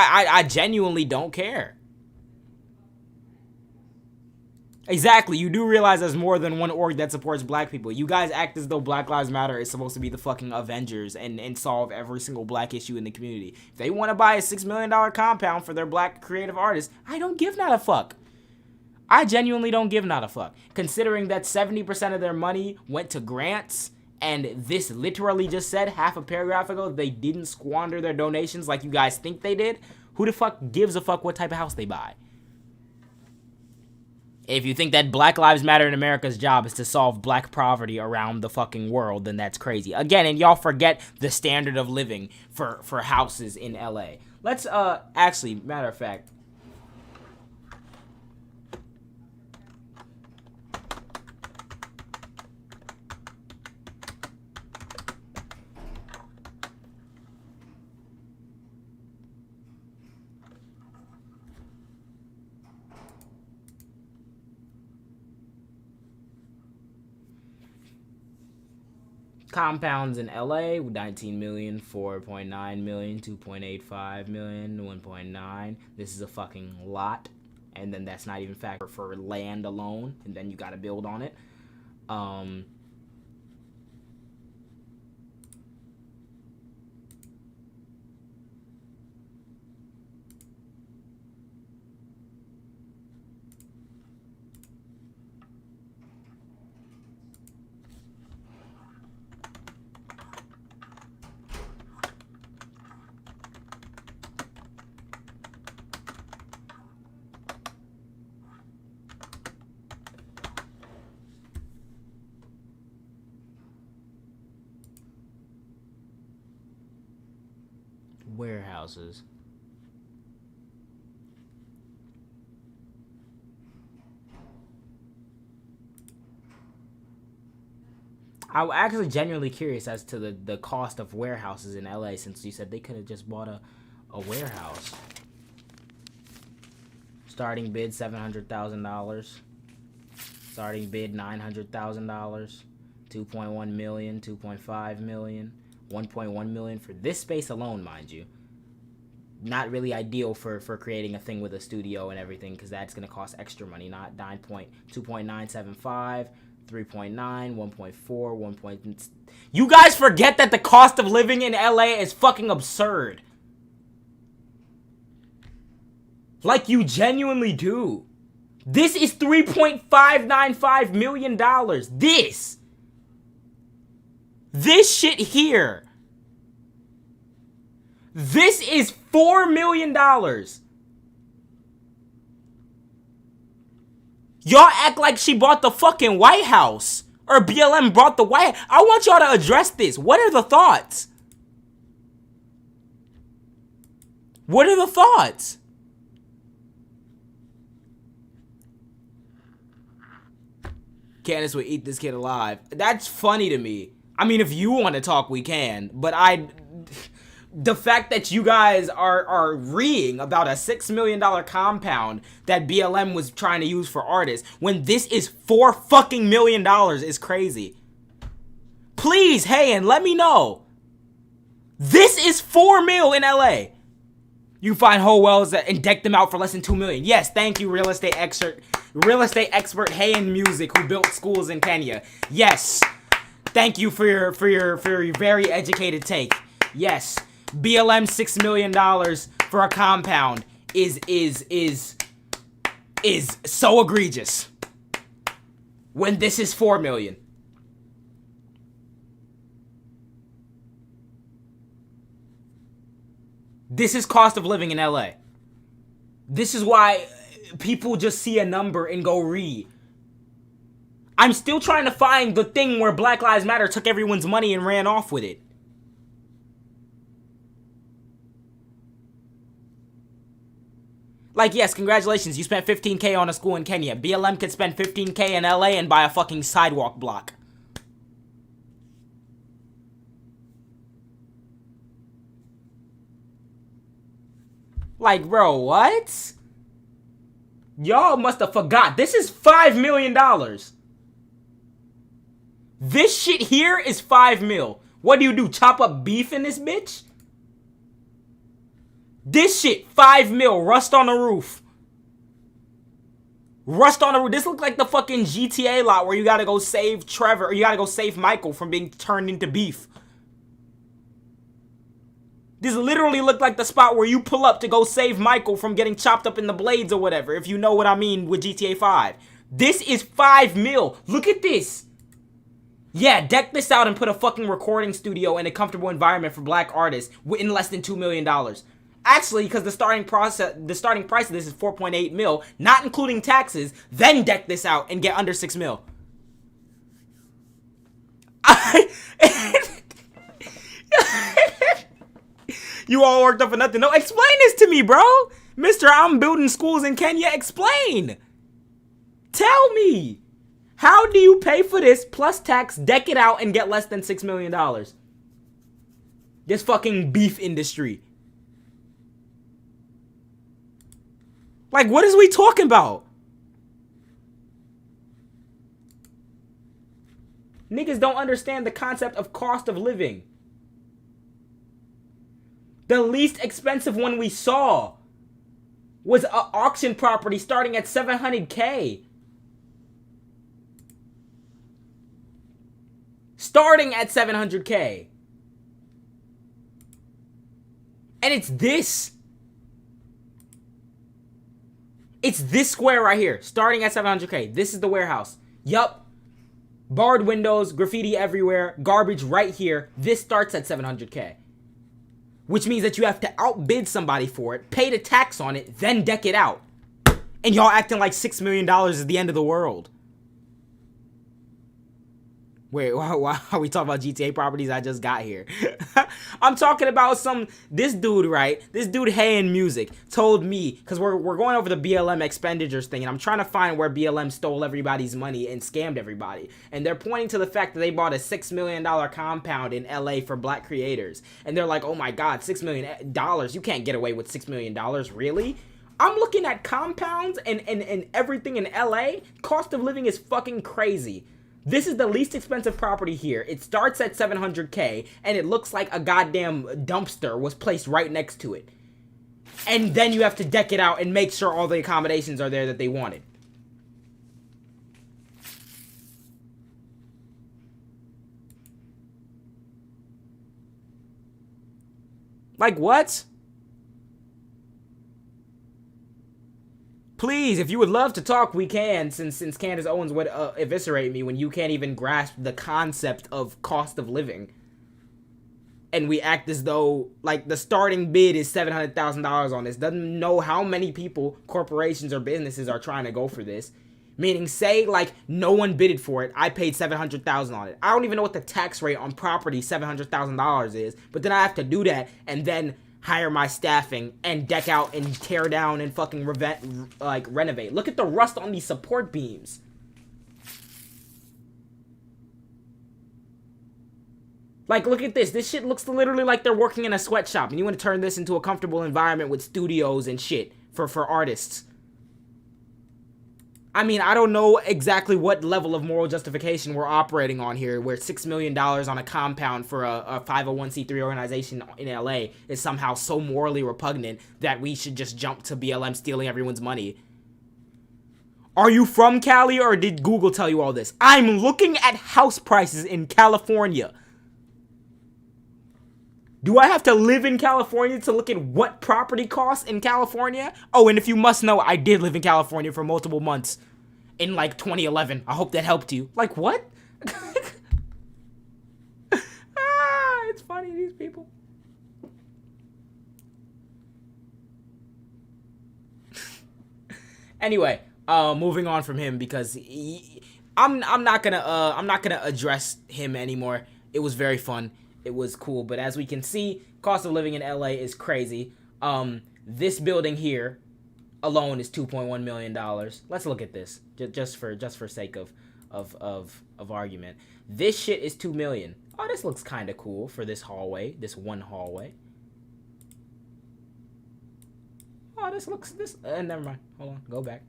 I genuinely don't care. Exactly, you do realize there's more than one org that supports black people. You guys act as though Black Lives Matter is supposed to be the fucking Avengers and solve every single black issue in the community. If they want to buy a $6 million compound for their black creative artists, I don't give not a fuck. I genuinely don't give not a fuck. Considering that 70% of their money went to grants, and this literally just said half a paragraph ago they didn't squander their donations like you guys think they did, who the fuck gives a fuck what type of house they buy? If you think that Black Lives Matter in America's job is to solve black poverty around the fucking world, then that's crazy. Again, and y'all forget the standard of living for houses in LA. Let's, actually, matter of fact, Compounds in LA, 19 million, 4.9 million, 2.85 million, 1.9. This is a fucking lot. And then that's not even factor for land alone. And then you got to build on it. Warehouses. I'm actually genuinely curious as to the cost of warehouses in LA, since you said they could have just bought a warehouse. Starting bid $700,000. Starting bid $900,000. 2.1 million, 2.5 million. 1.1 million for this space alone, mind you. Not really ideal for creating a thing with a studio and everything, because that's going to cost extra money. Not 2.975, 3.9, 1.4, 1. You guys forget that the cost of living in LA is fucking absurd. Like, you genuinely do. This is $3.595 million. This shit here. This is $4 million. Y'all act like she bought the fucking White House. Or BLM brought the White House. I want y'all to address this. What are the thoughts? What are the thoughts? Candace would eat this kid alive. That's funny to me. I mean, if you want to talk, we can. But the fact that you guys are reeing about a $6 million compound that BLM was trying to use for artists when this is $4 fucking million is crazy. Please, hey, and let me know. This is $4 mil in LA. You can find whole wells and deck them out for less than $2 million. Yes, thank you, real estate expert Hayan Music, who built schools in Kenya. Yes, thank you for your very educated take. Yes, BLM $6 million for a compound is so egregious when this is $4 million. This is cost of living in LA. This is why people just see a number and go read. I'm still trying to find the thing where Black Lives Matter took everyone's money and ran off with it. Like, yes, congratulations, you spent $15K on a school in Kenya. BLM could spend $15K in LA and buy a fucking sidewalk block. Like, bro, what? Y'all must have forgot. This is $5 million. This shit here is 5 mil. What do? Chop up beef in this bitch? This shit, 5 mil. Rust on the roof. Rust on the roof. This looks like the fucking GTA lot where you gotta go save Trevor, or you gotta go save Michael from being turned into beef. This literally looked like the spot where you pull up to go save Michael from getting chopped up in the blades or whatever, if you know what I mean with GTA 5. This is 5 mil. Look at this. Yeah, deck this out and put a fucking recording studio in a comfortable environment for black artists in less than $2 million. Actually, because the starting price of this is 4.8 mil, not including taxes, then deck this out and get under 6 mil. You all worked up for nothing. No, explain this to me, bro. Mister, I'm building schools in Kenya. Explain. Tell me. How do you pay for this plus tax, deck it out, and get less than $6 million? This fucking beef industry. Like, what is we talking about? Niggas don't understand the concept of cost of living. The least expensive one we saw was an auction property starting at $700K. Starting at $700K. And it's this. It's this square right here, starting at $700K. This is the warehouse. Yup. Barred windows, graffiti everywhere, garbage right here. This starts at $700K. Which means that you have to outbid somebody for it, pay the tax on it, then deck it out. And y'all acting like $6 million is the end of the world. Wait, why are we talking about GTA properties? I just got here. I'm talking about this dude, right? This dude, Hey in Music, told me, because we're going over the BLM expenditures thing, and I'm trying to find where BLM stole everybody's money and scammed everybody. And they're pointing to the fact that they bought a $6 million compound in LA for black creators. And they're like, oh my God, $6 million. You can't get away with $6 million, really? I'm looking at compounds and everything in LA. Cost of living is fucking crazy. This is the least expensive property here. It starts at $700K, and it looks like a goddamn dumpster was placed right next to it. And then you have to deck it out and make sure all the accommodations are there that they wanted. Like, what? Please, if you would love to talk, we can, since Candace Owens would eviscerate me when you can't even grasp the concept of cost of living. And we act as though, like, the starting bid is $700,000 on this. Doesn't know how many people, corporations, or businesses are trying to go for this. Meaning, say, like, no one bidded for it. I paid $700,000 on it. I don't even know what the tax rate on property $700,000 is. But then I have to do that and then hire my staffing and deck out and tear down and fucking renovate. Look at the rust on these support beams. Like, look at this. This shit looks literally like they're working in a sweatshop, and you want to turn this into a comfortable environment with studios and shit for artists. I mean, I don't know exactly what level of moral justification we're operating on here, where $6 million on a compound for a 501c3 organization in LA is somehow so morally repugnant that we should just jump to BLM stealing everyone's money. Are you from Cali, or did Google tell you all this? I'm looking at house prices in California. Do I have to live in California to look at what property costs in California? Oh, and if you must know, I did live in California for multiple months in, like, 2011. I hope that helped you. Like, what? It's funny, these people. Anyway, moving on from him, because I'm not gonna address him anymore. It was very fun. It was cool, but as we can see, cost of living in LA is crazy. This building here alone is $2.1 million. Let's look at this, just for sake of argument. This shit is $2 million. Oh, this looks kind of cool for this hallway, this one hallway. Oh, never mind. Hold on, go back.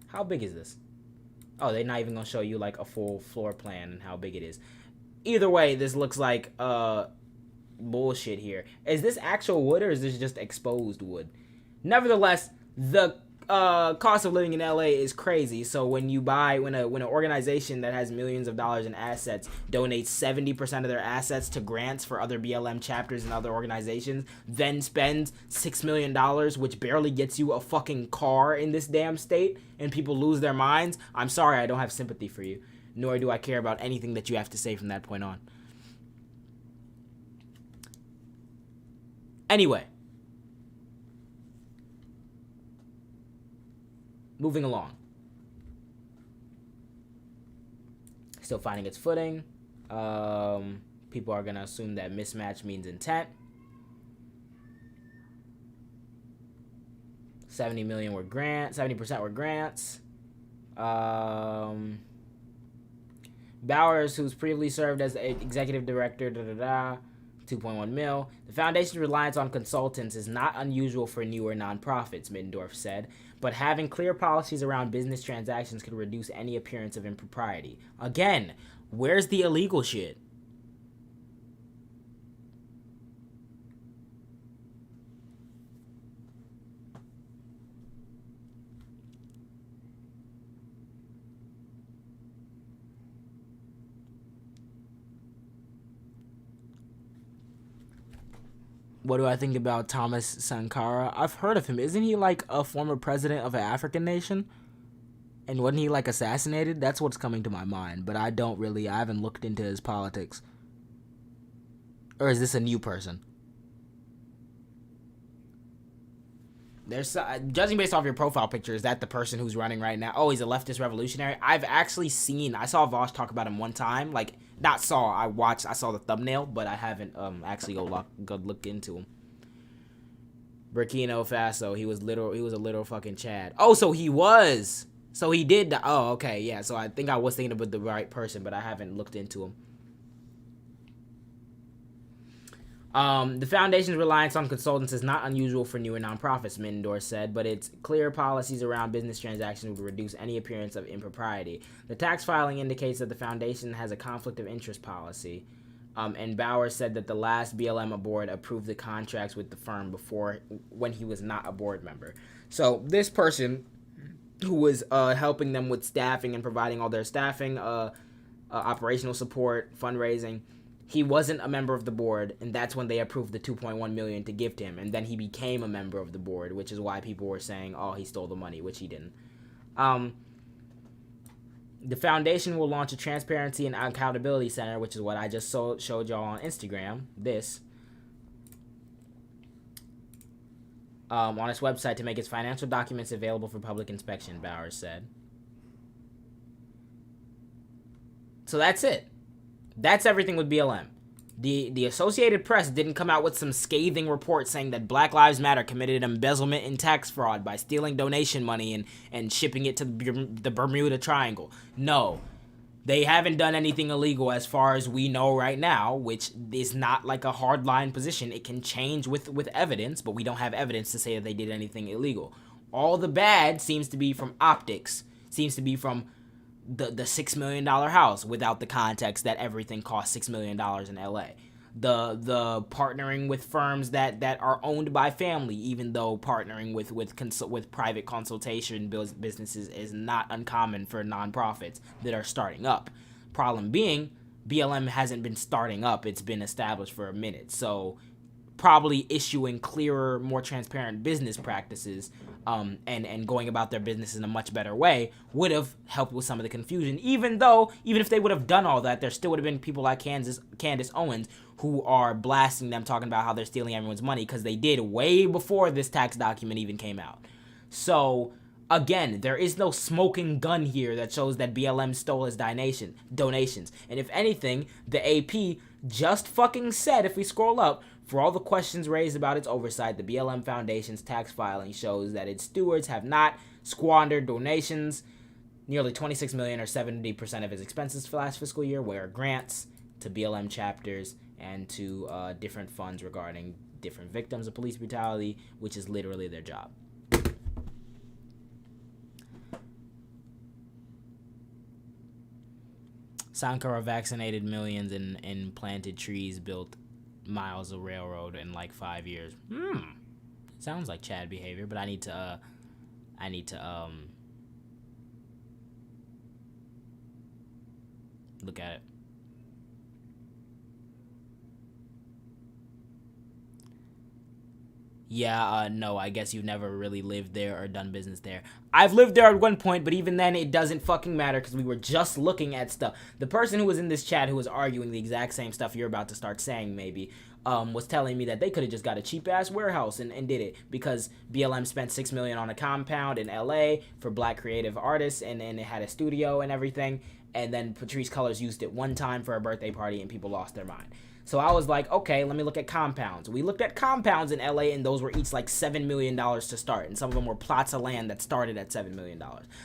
How big is this? Oh, they're not even gonna show you like a full floor plan and how big it is. Either way, this looks like bullshit here. Is this actual wood, or is this just exposed wood? Nevertheless, the cost of living in LA is crazy. So when an organization that has millions of dollars in assets donates 70% of their assets to grants for other BLM chapters and other organizations, then spends $6 million, which barely gets you a fucking car in this damn state, and people lose their minds, I'm sorry, I don't have sympathy for you. Nor do I care about anything that you have to say from that point on. Anyway. Moving along. Still finding its footing. People are going to assume that mismatch means intent. 70% were grants. Bowers, who's previously served as executive director, 2.1 mil. The foundation's reliance on consultants is not unusual for newer nonprofits, Middendorf said, but having clear policies around business transactions could reduce any appearance of impropriety. Again, where's the illegal shit? What do I think about Thomas Sankara? I've heard of him. Isn't he like a former president of an African nation? And wasn't he like assassinated? That's what's coming to my mind. But I haven't looked into his politics. Or is this a new person? There's judging based off your profile picture, is that the person who's running right now? Oh, he's a leftist revolutionary. I saw Vosh talk about him one time. Like, I saw the thumbnail, but I haven't actually go look into him. Burkina Faso, he was a little fucking Chad. Oh, so he did. Oh, okay, yeah. So I think I was thinking about the right person, but I haven't looked into him. The foundation's reliance on consultants is not unusual for newer nonprofits, Middendorf said, but its clear policies around business transactions would reduce any appearance of impropriety. The tax filing indicates that the foundation has a conflict of interest policy, and Bauer said that the last BLM board approved the contracts with the firm when he was not a board member. So this person who was helping them with staffing and providing all their staffing, operational support, fundraising, he wasn't a member of the board, and that's when they approved the $2.1 million to give to him, and then he became a member of the board, which is why people were saying, oh, he stole the money, which he didn't. The foundation will launch a transparency and accountability center, which is what I just showed y'all on Instagram, on its website to make its financial documents available for public inspection, Bowers said. So that's it. That's everything with BLM. The Associated Press didn't come out with some scathing report saying that Black Lives Matter committed embezzlement and tax fraud by stealing donation money and shipping it to the Bermuda Triangle. No, they haven't done anything illegal as far as we know right now, which is not like a hardline position. It can change with evidence, but we don't have evidence to say that they did anything illegal. All the bad seems to be from optics, seems to be from the $6 million house without the context that everything costs $6 million in LA. The partnering with firms that are owned by family, even though partnering with private consultation businesses is not uncommon for nonprofits that are starting up. Problem being, BLM hasn't been starting up. It's been established for a minute. So probably issuing clearer, more transparent business practices and going about their business in a much better way would have helped with some of the confusion. Even if they would have done all that, there still would have been people like Candace Owens who are blasting them, talking about how they're stealing everyone's money, because they did way before this tax document even came out. So again, there is no smoking gun here that shows that BLM stole his donations. And if anything, the AP just fucking said, if we scroll up, for all the questions raised about its oversight, the BLM Foundation's tax filing shows that its stewards have not squandered donations. Nearly $26 million, or 70% of its expenses for last fiscal year, were grants to BLM chapters and to different funds regarding different victims of police brutality, which is literally their job. Sankara vaccinated millions and planted trees, built miles of railroad in like 5 years. Sounds like Chad behavior, but I need to look at it. Yeah, no, I guess you've never really lived there or done business there. I've lived there at one point, but even then it doesn't fucking matter because we were just looking at stuff. The person who was in this chat who was arguing the exact same stuff you're about to start saying maybe, was telling me that they could have just got a cheap-ass warehouse and did it because BLM spent $6 million on a compound in LA for black creative artists, and it had a studio and everything, and then Patrice Cullors used it one time for a birthday party and people lost their mind. So I was like, okay, let me look at compounds. We looked at compounds in LA, and those were each like $7 million to start. And some of them were plots of land that started at $7 million.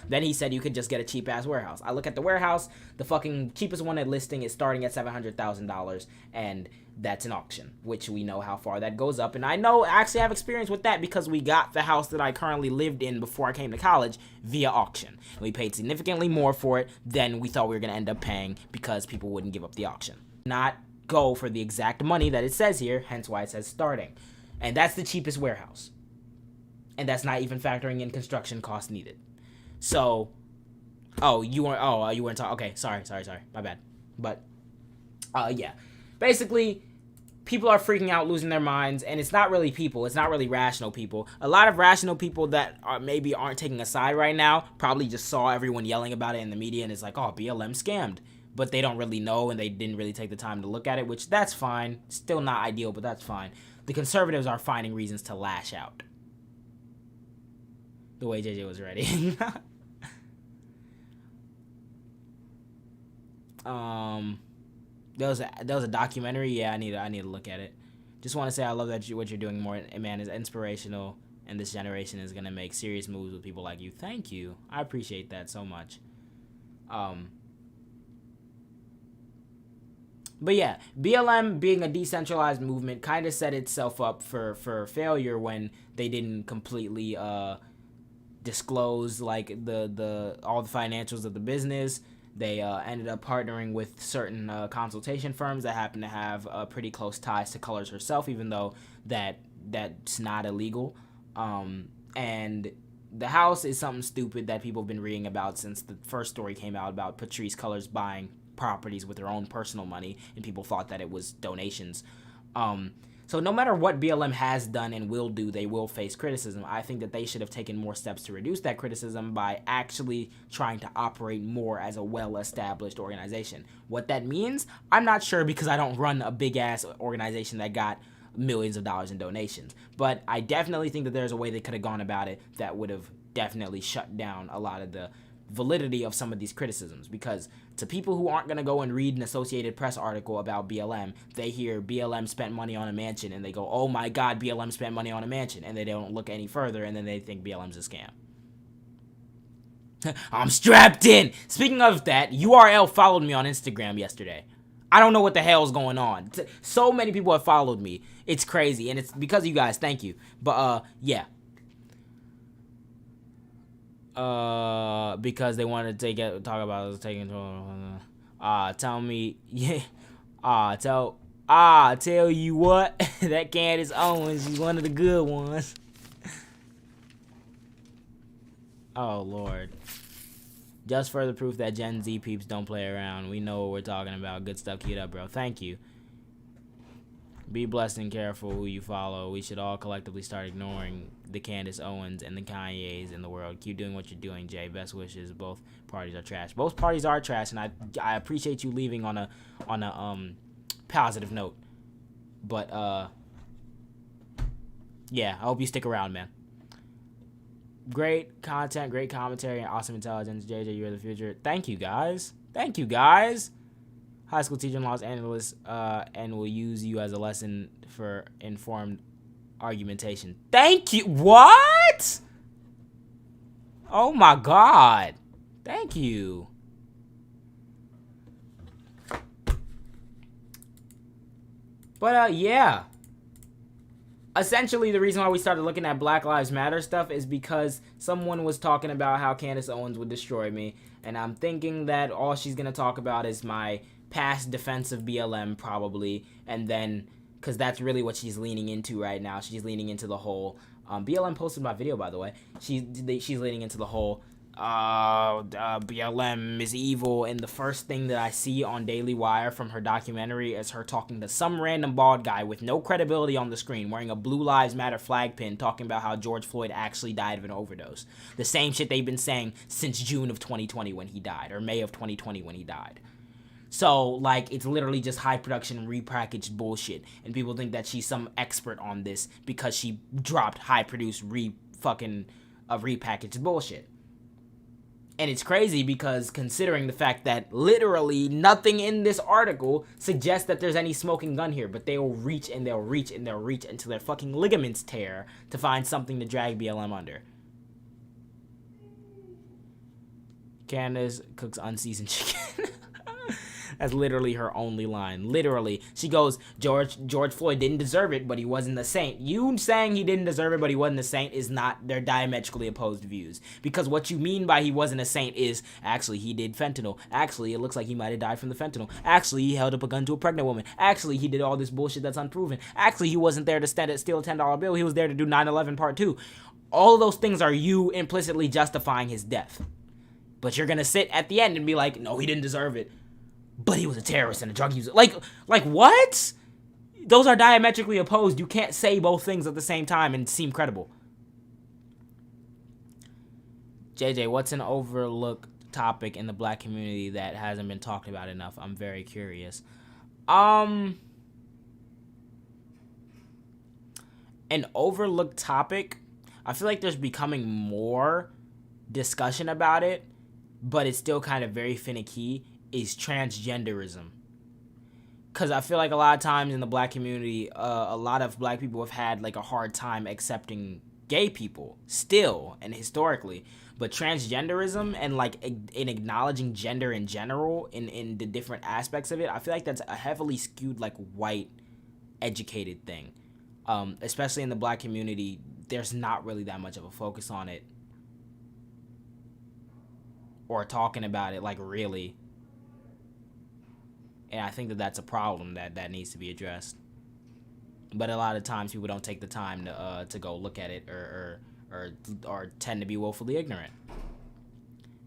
Then he said you could just get a cheap ass warehouse. I look at the warehouse, the fucking cheapest one at listing is starting at $700,000. And that's an auction, which we know how far that goes up. And I know, actually, I have experience with that because we got the house that I currently lived in before I came to college via auction. And we paid significantly more for it than we thought we were going to end up paying because people wouldn't give up the auction. Not go for the exact money that it says here, hence why it says starting. And that's the cheapest warehouse. And that's not even factoring in construction costs needed. So, you weren't talking, okay, sorry, my bad. But, yeah. Basically, people are freaking out, losing their minds, and it's not really people, it's not really rational people. A lot of rational people that maybe aren't taking a side right now probably just saw everyone yelling about it in the media and it's like, oh, BLM scammed. But they don't really know, and they didn't really take the time to look at it, which that's fine. Still not ideal, but that's fine. The conservatives are finding reasons to lash out. The way JJ was ready. There was a documentary. Yeah, I need to look at it. Just want to say I love that what you're doing more, man, is inspirational, and this generation is gonna make serious moves with people like you. Thank you. I appreciate that so much. But yeah, BLM being a decentralized movement kind of set itself up for failure when they didn't completely disclose like the all the financials of the business. They ended up partnering with certain consultation firms that happen to have pretty close ties to Colors herself, even though that's not illegal. And the house is something stupid that people have been reading about since the first story came out about Patrisse Cullors buying properties with their own personal money, and people thought that it was donations. So no matter what BLM has done and will do, they will face criticism. I think that they should have taken more steps to reduce that criticism by actually trying to operate more as a well-established organization. What that means, I'm not sure because I don't run a big-ass organization that got millions of dollars in donations. But I definitely think that there's a way they could have gone about it that would have definitely shut down a lot of the validity of some of these criticisms, because to people who aren't going to go and read an Associated Press article about BLM, they hear BLM spent money on a mansion and they go, oh my god, BLM spent money on a mansion, and they don't look any further, and then they think BLM's a scam. I'm strapped in. Speaking of that, URL followed me on Instagram yesterday. I don't know what the hell's going on. So many people have followed me. It's crazy, and it's because of you guys. Thank you. But yeah. Because they wanted to talk about us taking tell me, yeah, tell you what, that Candace Owens, she's one of the good ones. Oh Lord, just further proof that Gen Z peeps don't play around. We know what we're talking about. Good stuff. Keep it up, bro. Thank you. Be blessed and careful who you follow. We should all collectively start ignoring the Candace Owens and the Kanyes in the world. Keep doing what you're doing, Jay. Best wishes. Both parties are trash. Both parties are trash, and I appreciate you leaving on a positive note. But yeah, I hope you stick around, man. Great content, great commentary, and awesome intelligence. JJ, you're the future. Thank you, guys. Thank you, guys. High school teacher in Los Angeles, and will use you as a lesson for informed argumentation. Thank you. What? Oh my god. Thank you. But yeah. Essentially, the reason why we started looking at Black Lives Matter stuff is because someone was talking about how Candace Owens would destroy me, and I'm thinking that all she's gonna talk about is my past defense of BLM, probably, and then because that's really what she's leaning into right now. She's leaning into the whole BLM posted my video, by the way. She's leaning into the whole BLM is evil, and the first thing that I see on Daily Wire from her documentary is her talking to some random bald guy with no credibility on the screen, wearing a Blue Lives Matter flag pin, talking about how George Floyd actually died of an overdose. The same shit they've been saying since June of 2020 when he died, or May of 2020 when he died. So, like, it's literally just high production repackaged bullshit, and people think that she's some expert on this because she dropped high produced repackaged bullshit. And it's crazy because considering the fact that literally nothing in this article suggests that there's any smoking gun here, but they'll reach and they'll reach and they'll reach until their fucking ligaments tear to find something to drag BLM under. Candace cooks unseasoned chicken. That's literally her only line. Literally. She goes, George Floyd didn't deserve it, but he wasn't a saint. You saying he didn't deserve it, but he wasn't a saint is not, they're diametrically opposed views. Because what you mean by he wasn't a saint is, actually, he did fentanyl. Actually, it looks like he might have died from the fentanyl. Actually, he held up a gun to a pregnant woman. Actually, he did all this bullshit that's unproven. Actually, he wasn't there to steal a $10 bill. He was there to do 9/11 Part 2. All of those things are you implicitly justifying his death. But you're gonna sit at the end and be like, no, he didn't deserve it, but he was a terrorist and a drug user. Like what? Those are diametrically opposed. You can't say both things at the same time and seem credible. JJ, what's an overlooked topic in the black community that hasn't been talked about enough? I'm very curious. An overlooked topic, I feel like there's becoming more discussion about it, but it's still kind of very finicky, is transgenderism. Because I feel like a lot of times in the black community, a lot of black people have had like a hard time accepting gay people still and historically. But transgenderism and like in acknowledging gender in general in the different aspects of it, I feel like that's a heavily skewed like white educated thing. Especially in the black community, there's not really that much of a focus on it. Or talking about it, like, really. And I think that that's a problem that needs to be addressed. But a lot of times people don't take the time to go look at it or tend to be woefully ignorant.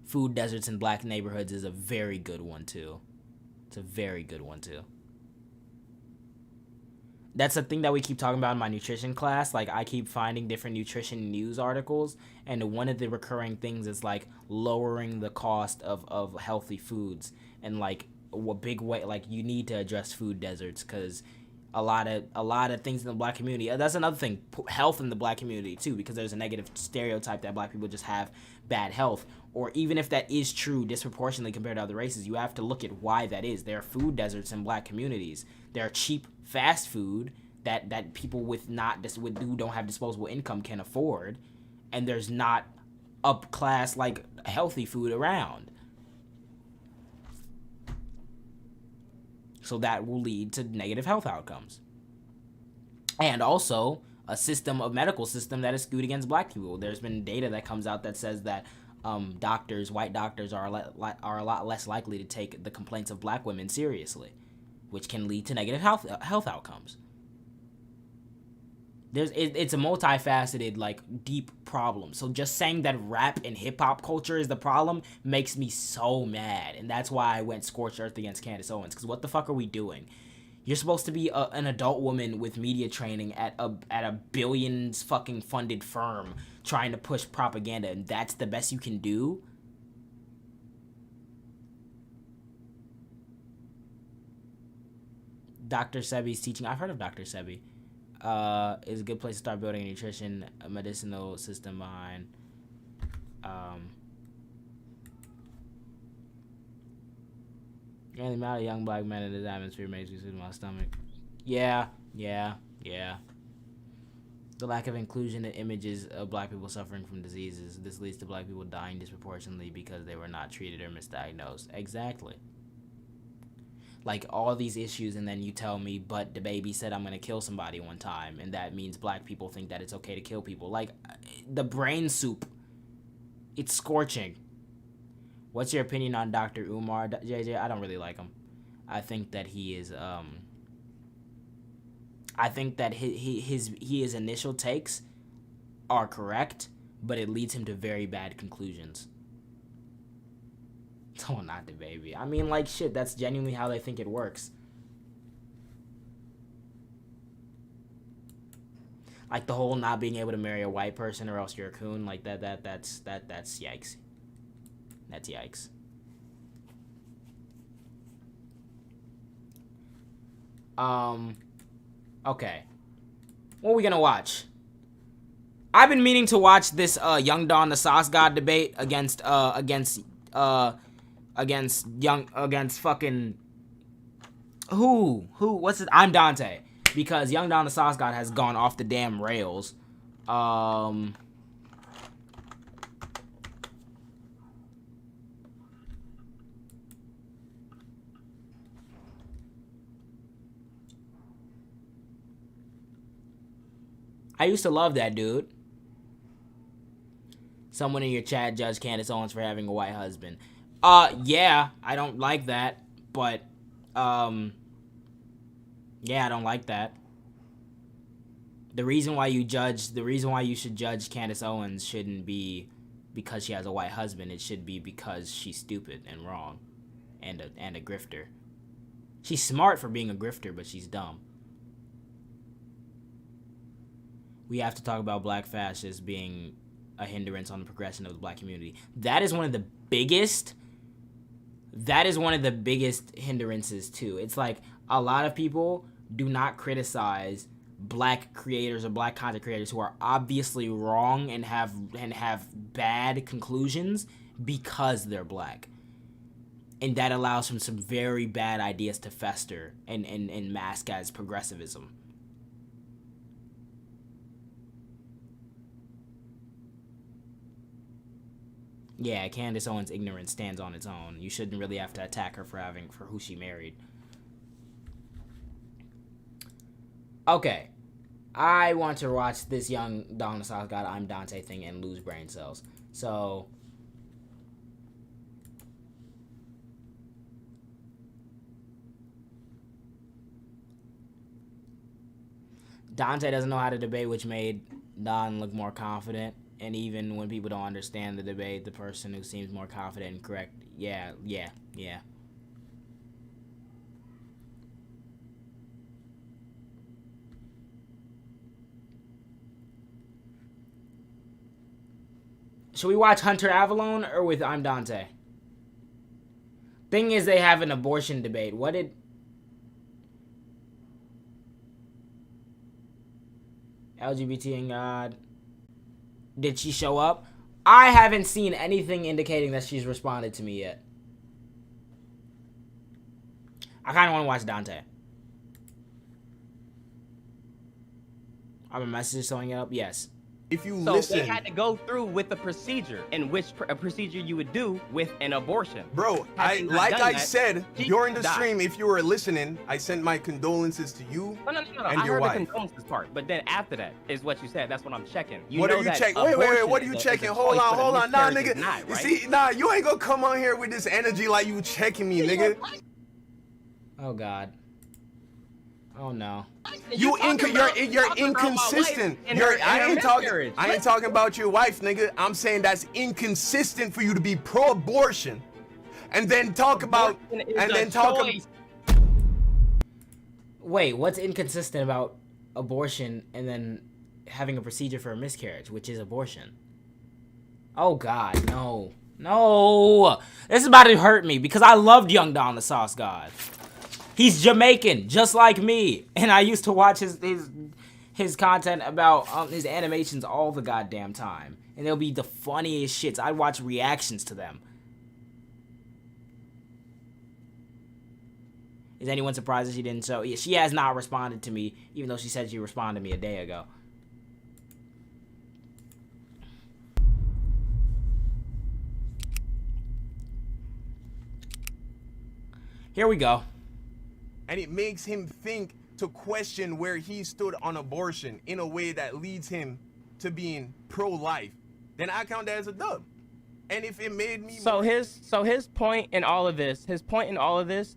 Food deserts in black neighborhoods is a very good one, too. It's a very good one, too. That's the thing that we keep talking about in my nutrition class. Like, I keep finding different nutrition news articles, and one of the recurring things is, like, lowering the cost of healthy foods. And, like, a big way, like, you need to address food deserts, because a lot of things in the black community, that's another thing, health in the black community, too, because there's a negative stereotype that black people just have bad health. Or even if that is true disproportionately compared to other races, you have to look at why that is. There are food deserts in black communities. There are cheap fast food that people who don't have disposable income can afford, and there's not up class like healthy food around. So that will lead to negative health outcomes. And also a medical system that is skewed against black people. There's been data that comes out that says that white doctors are a lot less likely to take the complaints of black women seriously, which can lead to negative health outcomes. It's a multifaceted, like, deep problem. So just saying that rap and hip-hop culture is the problem makes me so mad. And that's why I went scorched earth against Candace Owens. Because what the fuck are we doing? You're supposed to be an adult woman with media training at a billions fucking funded firm trying to push propaganda, and that's the best you can do? Dr. Sebi's teaching. I've heard of Dr. Sebi. Is a good place to start building a nutrition, a medicinal system behind. The amount of young black men in this atmosphere makes me sick to my stomach. Yeah. The lack of inclusion in images of black people suffering from diseases. This leads to black people dying disproportionately because they were not treated or misdiagnosed. Exactly. Like, all these issues, and then you tell me, but the baby said I'm going to kill somebody one time, and that means black people think that it's okay to kill people. Like, the brain soup, it's scorching. What's your opinion on Dr. Umar, JJ? I don't really like him. I think that he is, I think that his initial takes are correct, but it leads him to very bad conclusions. Oh, not the baby. I mean, like, shit, that's genuinely how they think it works. Like, the whole not being able to marry a white person or else you're a coon, like, that's yikes. That's yikes. Okay. What are we gonna watch? I've been meaning to watch this Young Don the Sauce God debate against fucking what's it? I'm Dante, because Young Don the Sauce God has gone off the damn rails. I used to love that dude. Someone in your chat judged Candace Owens for having a white husband. Yeah, I don't like that, but, yeah, I don't like that. The reason why you should judge Candace Owens shouldn't be because she has a white husband. It should be because she's stupid and wrong, and a grifter. She's smart for being a grifter, but she's dumb. We have to talk about black fascists being a hindrance on the progression of the black community. That is one of the biggest hindrances too. It's like a lot of people do not criticize black creators or black content creators who are obviously wrong and have bad conclusions because they're black. And that allows for some very bad ideas to fester and mask as progressivism. Yeah, Candace Owens' ignorance stands on its own. You shouldn't really have to attack her for who she married. Okay. I want to watch this Young Don the Sauce God I'm Dante thing and lose brain cells. So Dante doesn't know how to debate, which made Don look more confident. And even when people don't understand the debate, the person who seems more confident and correct, yeah. Should we watch Hunter Avalon or with I'm Dante? Thing is, they have an abortion debate. What did... LGBT and God... Did she show up? I haven't seen anything indicating that she's responded to me yet. I kind of want to watch Dante. Are my messages showing up? Yes. If you So listen, they had to go through with the procedure, and which a procedure you would do with an abortion. bro, Had they not like done I that, said she during the died. stream, if you were listening, I sent my condolences to you No. and I your heard wife. the condolences part, but then after that is what you said. That's what I'm checking. What know are you that checking? Wait, abortion what are you is a checking? choice, Hold but a on. Nah, miscarriage nigga. is not, You right? see, nah, you ain't gonna come on here with this energy like you checking me, nigga. Oh, God. Oh, no. You're inconsistent. I ain't talking about your wife, nigga. I'm saying that's inconsistent for you to be pro-abortion, and then talk about Wait, what's inconsistent about abortion and then having a procedure for a miscarriage, which is abortion? Oh, God, no. No! This is about to hurt me because I loved Young Don the Sauce God. He's Jamaican, just like me. And I used to watch his content about his animations all the goddamn time. And they'll be the funniest shits. I'd watch reactions to them. Is anyone surprised that she didn't show? Yeah, she has not responded to me, even though she said she responded to me a day ago. Here we go. and it makes him think to question where he stood on abortion in a way that leads him to being pro-life, then I count that as a dub. And if it made me his point in all of this,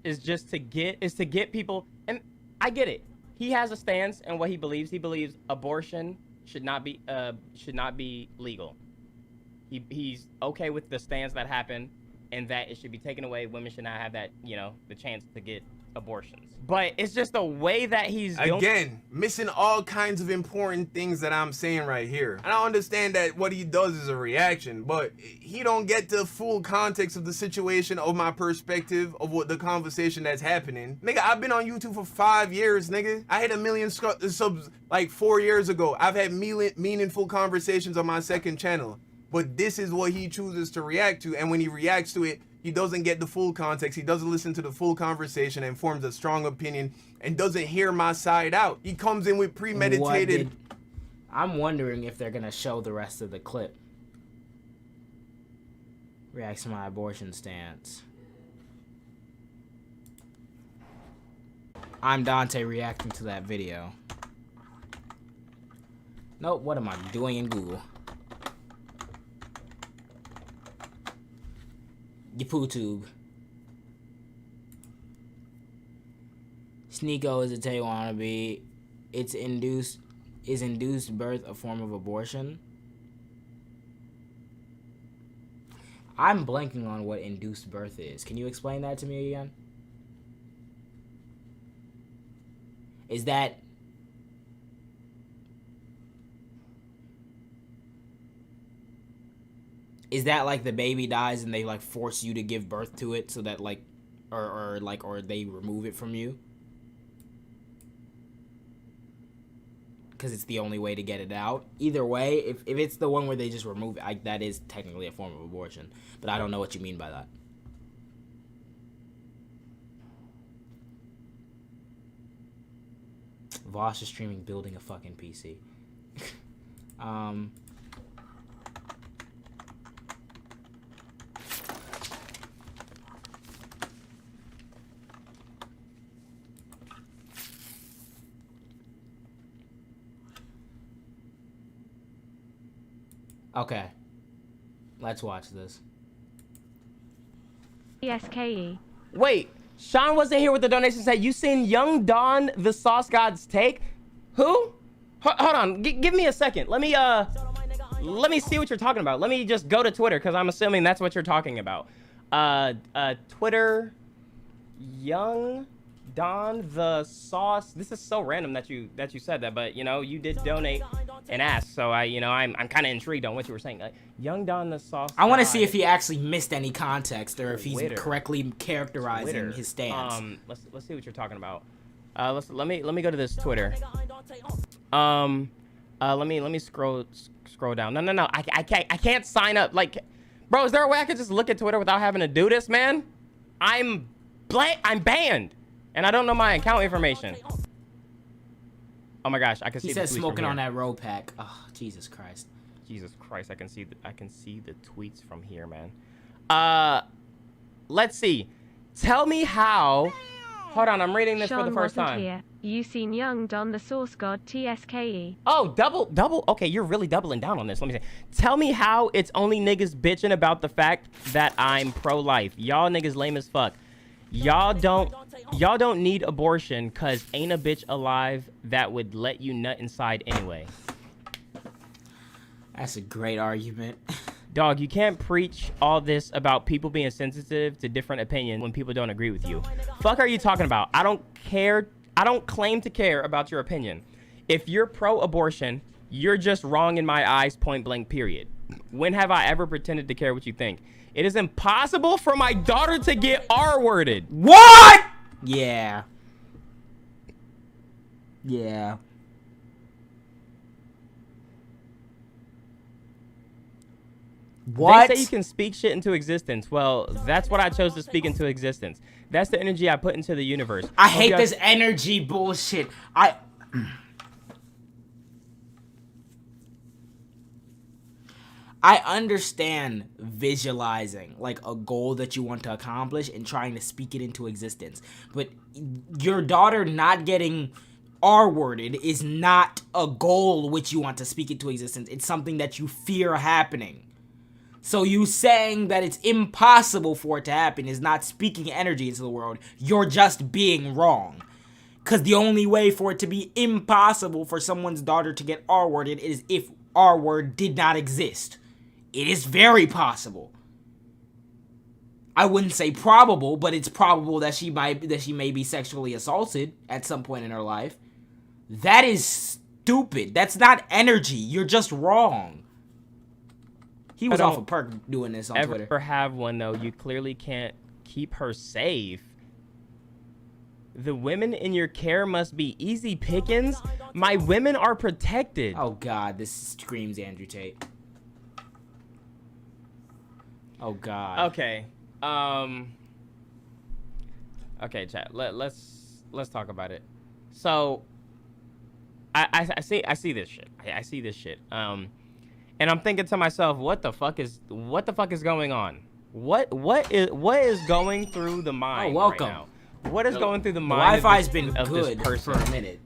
is just to get people, and I get it. He has a stance in what he believes. He believes abortion should not be legal. He's okay with the stance that happened and that it should be taken away. Women should not have that, the chance to get abortions. But it's just the way that he's doing. Again, missing all kinds of important things that I'm saying right here. And I understand that what he does is a reaction, but he don't get the full context of the situation, of my perspective, of what the conversation that's happening. Nigga, I've been on YouTube for 5 years, nigga. I hit 1 million subs like 4 years ago. I've had meaningful conversations on my second channel. But this is what he chooses to react to, and when he reacts to it, he doesn't get the full context, he doesn't listen to the full conversation and forms a strong opinion and doesn't hear my side out. He comes in with premeditated... I'm wondering if they're gonna show the rest of the clip. Reacts to my abortion stance. I'm Dante reacting to that video. Nope, what am I doing in Google? YouTube. Sneeko is a Tay wannabe. Is induced birth a form of abortion? I'm blanking on what induced birth is. Can you explain that to me again? Is that like the baby dies and they like force you to give birth to it so that like or they remove it from you? Because it's the only way to get it out. Either way, if it's the one where they just remove it, that is technically a form of abortion. But I don't know what you mean by that. Voss is streaming building a fucking PC. Okay. Let's watch this. TSKE. Wait, Sean wasn't here with the donation set. You seen Young Don the Sauce God's take? Who? Hold on. Give me a second. Let me see what you're talking about. Let me just go to Twitter because I'm assuming that's what you're talking about. Twitter, Young Don the Sauce. This is so random that you said that, but you know you did donate and ask, so I'm kind of intrigued on what you were saying. Young Don the Sauce. I want to see if he actually missed any context or if he's correctly characterizing his stance. Let's see what you're talking about. Let me go to this Twitter. Let me scroll down. No. I can't sign up. Like, bro, is there a way I could just look at Twitter without having to do this, man? I'm banned. And I don't know my account information. Oh my gosh, I can see. He the says tweets smoking from on here. that road pack. Oh, Jesus Christ. Jesus Christ, I can see the tweets from here, man. Let's see. Tell me how. Hold on, I'm reading this Sean for the first wasn't time. Here. You seen Young Don the Source God TSKE. Oh, double. Okay, you're really doubling down on this. Let me see. Tell me how it's only niggas bitching about the fact that I'm pro-life. Y'all niggas lame as fuck. Y'all don't need abortion cause ain't a bitch alive that would let you nut inside anyway. That's a great argument. Dog, you can't preach all this about people being sensitive to different opinions when people don't agree with you. Fuck are you talking about? I don't care. I don't claim to care about your opinion. If you're pro-abortion, you're just wrong in my eyes, point blank, period. When have I ever pretended to care what you think? It is impossible for my daughter to get R-worded. What? Yeah. What? They say you can speak shit into existence. Well, that's what I chose to speak into existence. That's the energy I put into the universe. I hate this energy bullshit. I understand visualizing like a goal that you want to accomplish and trying to speak it into existence. But your daughter not getting R-worded is not a goal which you want to speak into existence. It's something that you fear happening. So you saying that it's impossible for it to happen is not speaking energy into the world. You're just being wrong. Because the only way for it to be impossible for someone's daughter to get R-worded is if R-word did not exist. It is very possible. I wouldn't say probable, but it's probable that she may be sexually assaulted at some point in her life. That is stupid. That's not energy. You're just wrong. He was off a perk doing this on Twitter. Ever have one though? You clearly can't keep her safe. The women in your care must be easy pickings. My women are protected. Oh God, this screams Andrew Tate. Oh God. Okay. Okay, chat. Let's talk about it. So I see this shit. I see this shit. And I'm thinking to myself, what the fuck is going on? What is going through the mind welcome. right now? What is going through the mind? Wi-Fi's of been this good person for a minute.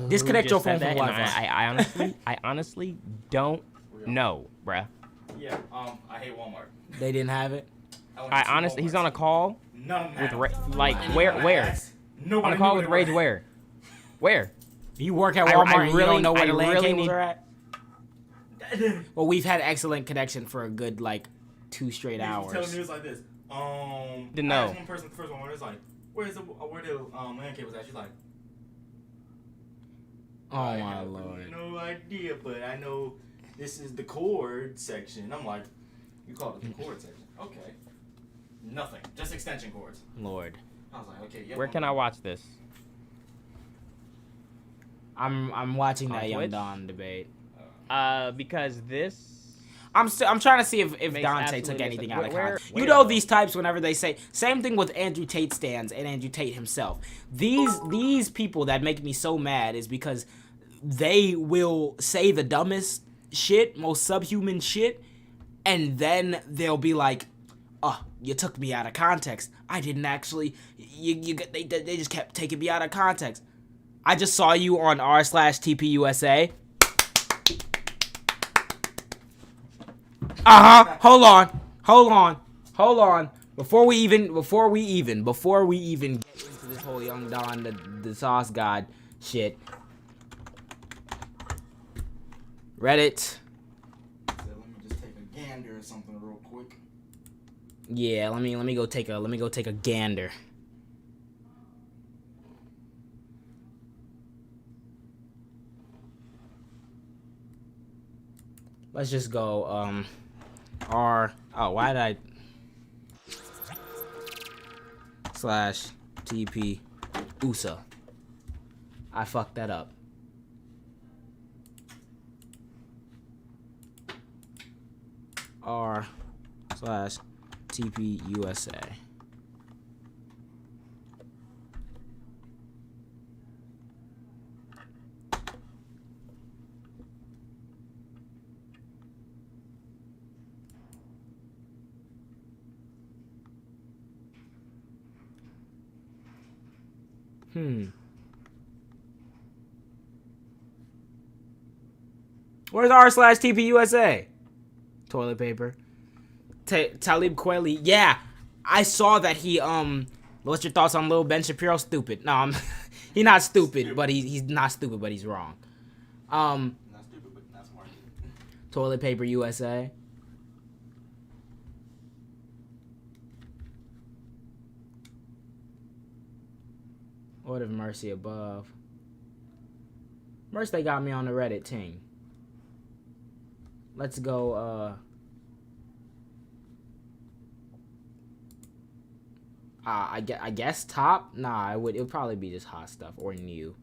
Disconnect your phone from Wi-Fi. I honestly don't know, bruh. Yeah, I hate Walmart. They didn't have it. I honestly, he's on a call with where? No, On a call with Rage where? Where? You work at Walmart and you don't know where the LAN really cables are at? Well, we've had excellent connection for a good, 2 straight hours. Telling me it was like this. Didn't I know. asked one person, the first one was like, where the LAN cables at? She's like, Oh I my have Lord. no idea, but I know this is the cord section. I'm like, you call it the cord section? Okay. Nothing. Just extension cords. Lord. I was like, okay. Yep, Where can I watch this? I'm watching that On Young Twitch? Don debate. Because this. I'm trying to see if Makes Dante took absolutely anything sense. out of Where- context. where You know though? these types whenever they say same thing with Andrew Tate stands and Andrew Tate himself. These people that make me so mad is because they will say the dumbest shit, most subhuman shit, and then they'll be like, "Oh, you took me out of context. I didn't actually. They just kept taking me out of context. I just saw you on r/TPUSA." Hold on. Before we even get into this whole Young Don, the Sauce God shit. Reddit. So let me just take a gander or something real quick. Yeah, let me go take a gander. Let's just go why did I /TP USA. I fucked that up. r/TP USA. Where's r/TP USA? Toilet paper. Talib Kweli. Yeah, I saw that he what's your thoughts on Lil Ben Shapiro? Stupid. No, he's not stupid, but he's not stupid, but he's wrong. Not stupid, but not smart. Toilet paper USA. Lord of mercy above. Mercy, they got me on the Reddit team. Let's go, I guess top? Nah, it would probably be just hot stuff or new.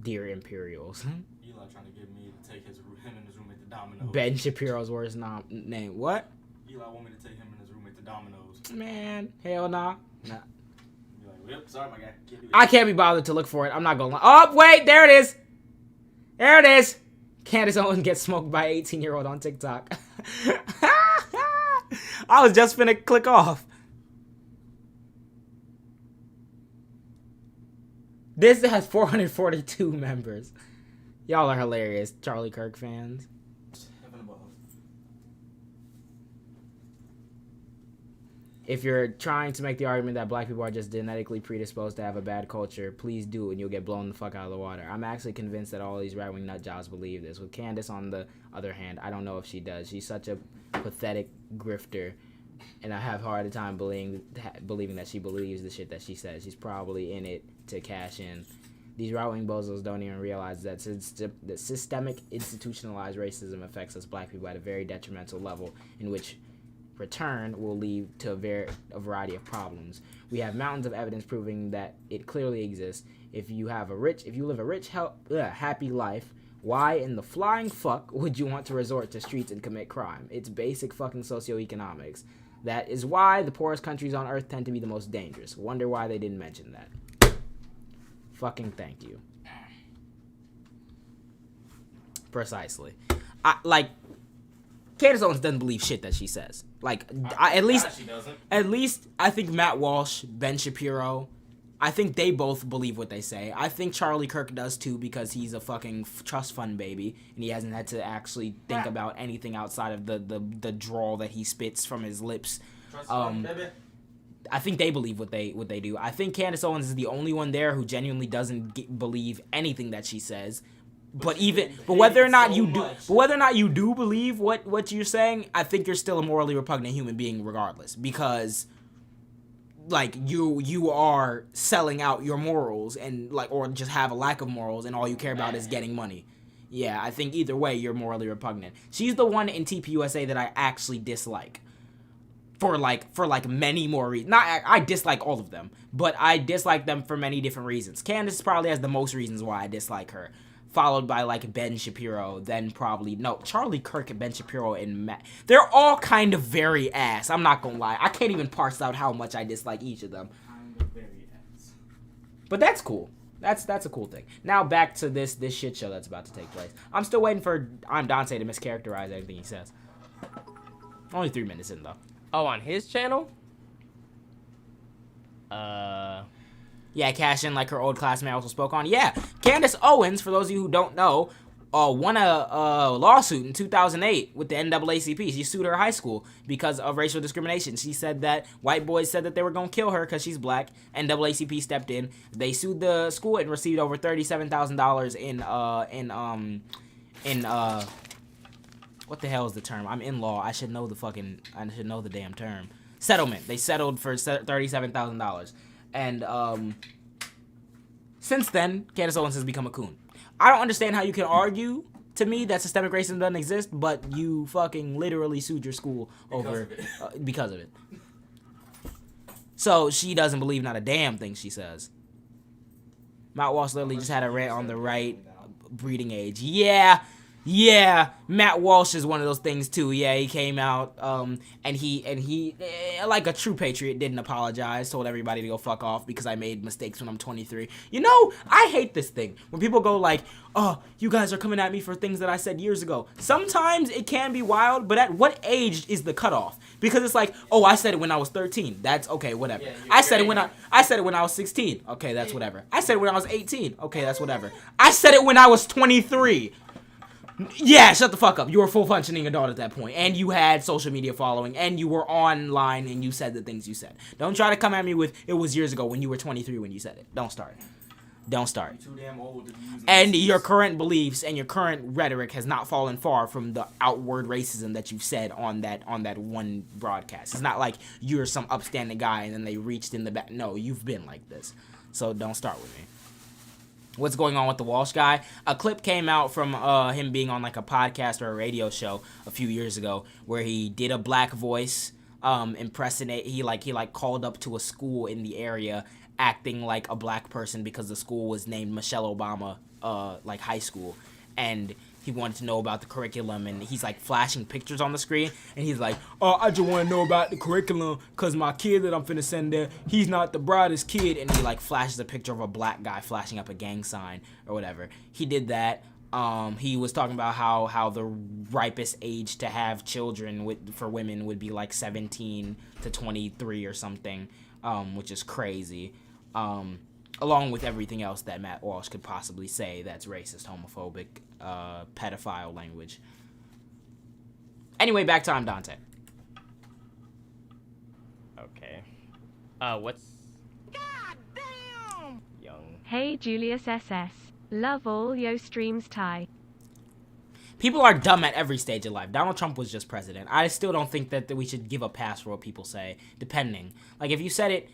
Dear Imperials. Eli trying to get me to take him and his roommate to Domino's. Ben Shapiro's worst name. What? Eli want me to take him and his roommate to Domino's. Man, hell nah. Be like, yep, sorry my guy. Can't do it. I can't be bothered to look for it. I'm not gonna lie. Oh, wait, there it is. There it is. Candace Owens gets smoked by 18-year-old on TikTok. I was just finna click off. This has 442 members. Y'all are hilarious, Charlie Kirk fans. Heaven above. If you're trying to make the argument that black people are just genetically predisposed to have a bad culture, please do, and you'll get blown the fuck out of the water. I'm actually convinced that all these right-wing nut jobs believe this. With Candace, on the other hand, I don't know if she does. She's such a pathetic grifter, and I have a hard time believing that she believes the shit that she says. She's probably in it to cash in. These right-wing bozos don't even realize that systemic institutionalized racism affects us black people at a very detrimental level, in which return will lead to a variety of problems. We have mountains of evidence proving that it clearly exists. If you live a rich, happy life, why in the flying fuck would you want to resort to streets and commit crime? It's basic fucking socioeconomics. That is why the poorest countries on earth tend to be the most dangerous. Wonder why they didn't mention that. Fucking thank you. Precisely. Candace Owens doesn't believe shit that she says. At least I think Matt Walsh, Ben Shapiro, I think they both believe what they say. I think Charlie Kirk does too, because he's a fucking trust fund baby and he hasn't had to actually think about anything outside of the drawl that he spits from his lips. I think they believe what they do. I think Candace Owens is the only one there who genuinely doesn't believe anything that she says. But whether or not you do believe what you're saying, I think you're still a morally repugnant human being regardless, because you are selling out your morals and or just have a lack of morals, and all you care about is getting money. Yeah, I think either way you're morally repugnant. She's the one in TPUSA that I actually dislike. For many more reasons. I dislike all of them, but I dislike them for many different reasons. Candace probably has the most reasons why I dislike her, followed by Ben Shapiro, then Charlie Kirk and Ben Shapiro and Matt. They're all kind of very ass. I'm not gonna lie. I can't even parse out how much I dislike each of them. Kind of very ass. But that's cool. That's a cool thing. Now back to this shit show that's about to take place. I'm still waiting for I'm Dante to mischaracterize anything he says. Only 3 minutes in though. Oh, on his channel? Yeah, cash in like her old classmate also spoke on. Yeah, Candace Owens, for those of you who don't know, won a lawsuit in 2008 with the NAACP. She sued her high school because of racial discrimination. She said that white boys said that they were going to kill her because she's black. NAACP stepped in. They sued the school and received over $37,000 in what the hell is the term? I'm in law. I should know the damn term. Settlement. They settled for $37,000. And since then, Candace Owens has become a coon. I don't understand how you can argue to me that systemic racism doesn't exist, but you fucking literally sued your school because of it. So she doesn't believe not a damn thing she says. Matt Walsh literally just had a rant on the right breeding age. Yeah, Matt Walsh is one of those things too. Yeah, he came out and he like a true patriot didn't apologize, told everybody to go fuck off because I made mistakes when I'm 23. You know, I hate this thing when people go like, "Oh, you guys are coming at me for things that I said years ago." Sometimes it can be wild, but at what age is the cutoff? Because it's like, "Oh, I said it when I was 13." That's okay, whatever. Yeah, I said it when I was 16. Okay, that's whatever. I said it when I was 18. Okay, that's whatever. I said it when I was 23. Yeah, shut the fuck up. You were a full functioning adult at that point, and you had social media following, and you were online, and you said the things you said. Don't try to come at me with, it was years ago when you were 23 when you said it. Don't start. You're too damn old to be using and your current beliefs and your current rhetoric has not fallen far from the outward racism that you've said on that one broadcast. It's not like you're some upstanding guy and then they reached in the back. No, you've been like this. So don't start with me. What's going on with the Walsh guy? A clip came out from him being on like a podcast or a radio show a few years ago where he did a black voice impersonate. He called up to a school in the area acting like a black person because the school was named Michelle Obama high school, and he wanted to know about the curriculum, and he's like flashing pictures on the screen, and he's like, "Oh, I just want to know about the curriculum because my kid that I'm finna send there, he's not the brightest kid," and he like flashes a picture of a black guy flashing up a gang sign or whatever. He did that. He was talking about how the ripest age to have children for women would be like 17 to 23 or something, which is crazy. Along with everything else that Matt Walsh could possibly say that's racist, homophobic, pedophile language. Anyway, back to I'm Dante. Okay. What's... God damn! Young. Hey Julius SS. Love all yo streams Ty. People are dumb at every stage of life. Donald Trump was just president. I still don't think that we should give a pass for what people say, depending. Like, if you said it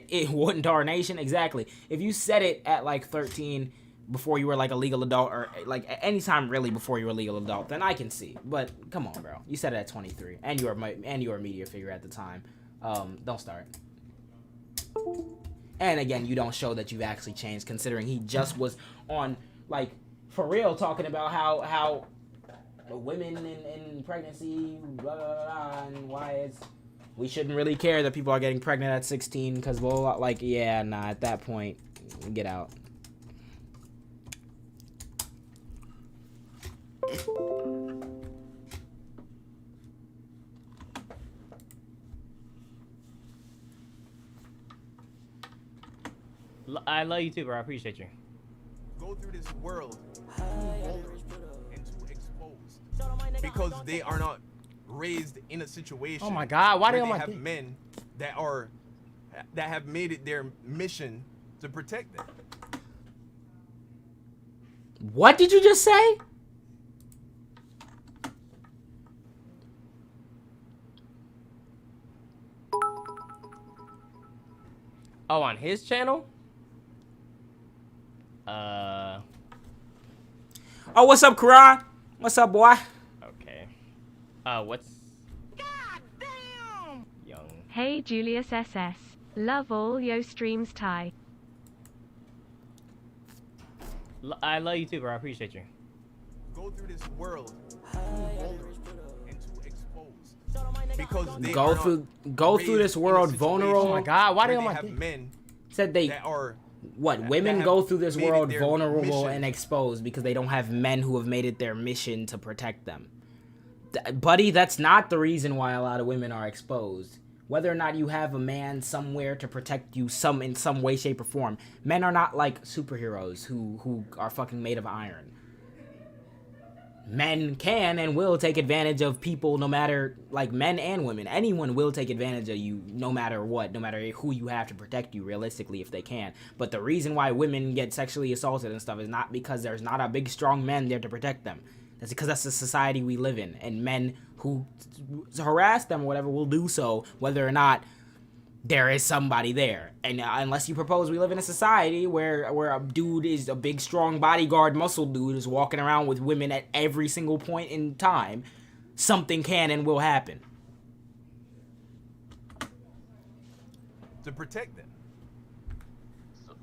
in what darnation, exactly. If you said it at, like, 13 before you were, like, a legal adult, or, like, any time really before you were a legal adult, then I can see. But, come on, bro. You said it at 23, and you were a media figure at the time. Don't start. And, again, you don't show that you've actually changed, considering he just was on, like... For real, talking about how women in pregnancy, blah, blah, blah, and why we shouldn't really care that people are getting pregnant at 16, because, well, like, yeah, nah, at that point, get out. I love you too, bro. I appreciate you. Go through this world too vulnerable and too exposed because they are not raised in a situation. Oh my God, why where they on they my have dick? men that have made it their mission to protect them. What did you just say? Oh, on his channel? Oh, what's up, Karan? What's up, boy? Okay. What's... God damn! Young. Hey Julius SS. Love all yo streams Ty. I love you too, bro. I appreciate you. Go through this world too vulnerable and too exposed because they Go are through not this raised in a world situation vulnerable. Oh my God, why they where on my have dick? men Said they that are what that women have go through this made it world their vulnerable mission. and exposed because they don't have men who have made it their mission to protect them. Buddy, that's not the reason why a lot of women are exposed. Whether or not you have a man somewhere to protect you in some way, shape, or form. Men are not like superheroes who are fucking made of iron. Men can and will take advantage of people no matter, like, men and women. Anyone will take advantage of you no matter what, no matter who you have to protect you, realistically, if they can. But the reason why women get sexually assaulted and stuff is not because there's not a big, strong man there to protect them. That's because that's the society we live in. And men who harass them or whatever will do so, whether or not there is somebody there. And unless you propose we live in a society where a dude is a big, strong bodyguard muscle dude is walking around with women at every single point in time, something can and will happen. to protect them.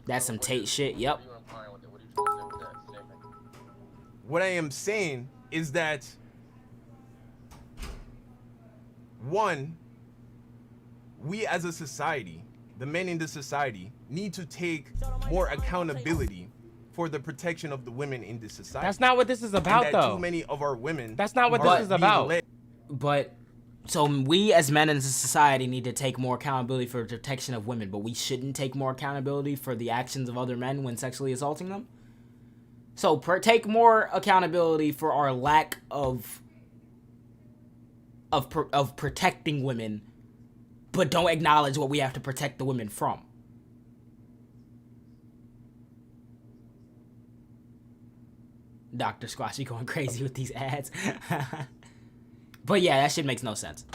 That's some Tate shit, yep. What I am saying is that, one, we as a society, the men in the society, need to take more accountability for the protection of the women in this society. That's not what this is about, and that though. Too many of our women. That's not what are this is being about. led. But so we as men in society need to take more accountability for the protection of women, but we shouldn't take more accountability for the actions of other men when sexually assaulting them? So take more accountability for our lack of protecting women, but don't acknowledge what we have to protect the women from. Dr. Squashy going crazy with these ads. But yeah, that shit makes no sense.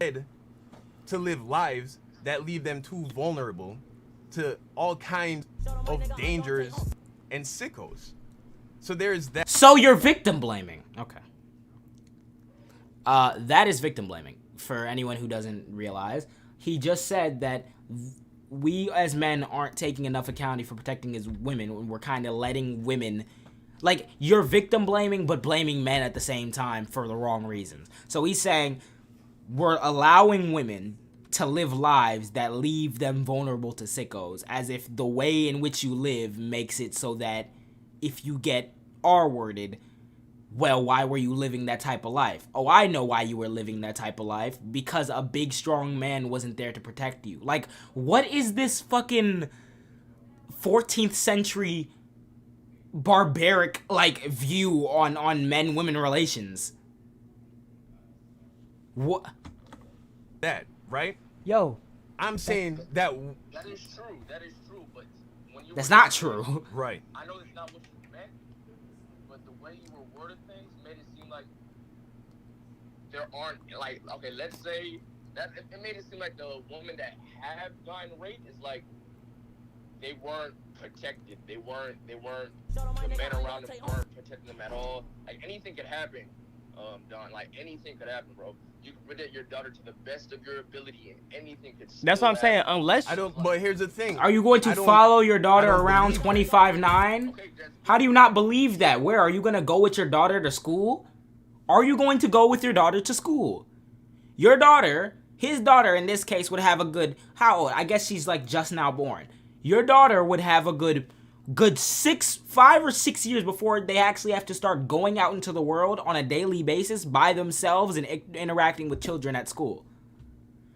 To live lives that leave them too vulnerable to all kinds of dangers and sickos. So there's that. So you're victim blaming. Okay. That is victim blaming. For anyone who doesn't realize, he just said that we as men aren't taking enough accountability for protecting as women when we're kind of letting women. Like, you're victim blaming, but blaming men at the same time for the wrong reasons. So he's saying we're allowing women to live lives that leave them vulnerable to sickos, as if the way in which you live makes it so that if you get R-worded, well, why were you living that type of life? Oh, I know why you were living that type of life. Because a big, strong man wasn't there to protect you. Like, what is this fucking 14th century barbaric like view on men-women relations? What? That right? Yo, I'm saying that. That is true. That is true. But when you That's were not saying- true. Right. I know that's not what you meant, but the way you were worded things made it seem like there aren't like okay. Let's say that it made it seem like the women that have gotten raped is like they weren't protected. They weren't. The men around them weren't protecting them at all. Like anything could happen. Don, like anything could happen, bro. You can protect your daughter to the best of your ability, and anything could. that's what I'm saying. Unless I don't. But here's the thing. Are you going to I don't- follow your daughter I don't around believe 25/9? Okay, that's How do you not believe that? Where are you going to go with your daughter to school? Are you going to go with your daughter to school? Your daughter, his daughter in this case, would have a good, how old? I guess she's like just now born. Your daughter would have a good 5 or 6 years before they actually have to start going out into the world on a daily basis by themselves and interacting with children at school.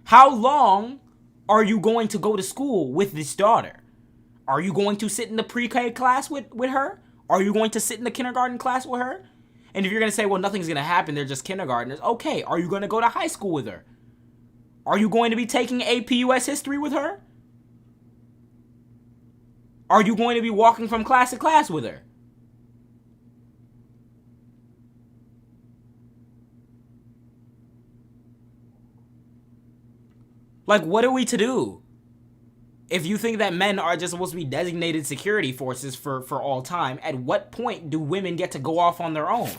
How long are you going to go to school with this daughter? Are you going to sit in the pre-K class with her? Are you going to sit in the kindergarten class with her? And if you're going to say, well, nothing's going to happen, they're just kindergartners. Okay, are you going to go to high school with her? Are you going to be taking AP US history with her? Are you going to be walking from class to class with her? Like, what are we to do? If you think that men are just supposed to be designated security forces for all time, at what point do women get to go off on their own?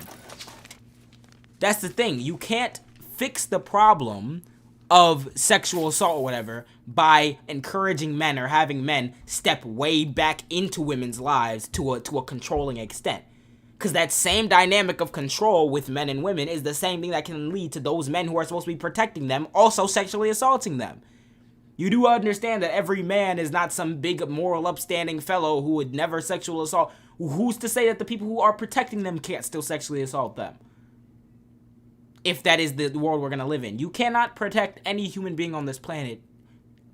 That's the thing. You can't fix the problem of sexual assault or whatever by encouraging men or having men step way back into women's lives to a controlling extent. Because that same dynamic of control with men and women is the same thing that can lead to those men who are supposed to be protecting them also sexually assaulting them. You do understand that every man is not some big moral upstanding fellow who would never sexual assault. Who's to say that the people who are protecting them can't still sexually assault them? If that is the world we're going to live in. You cannot protect any human being on this planet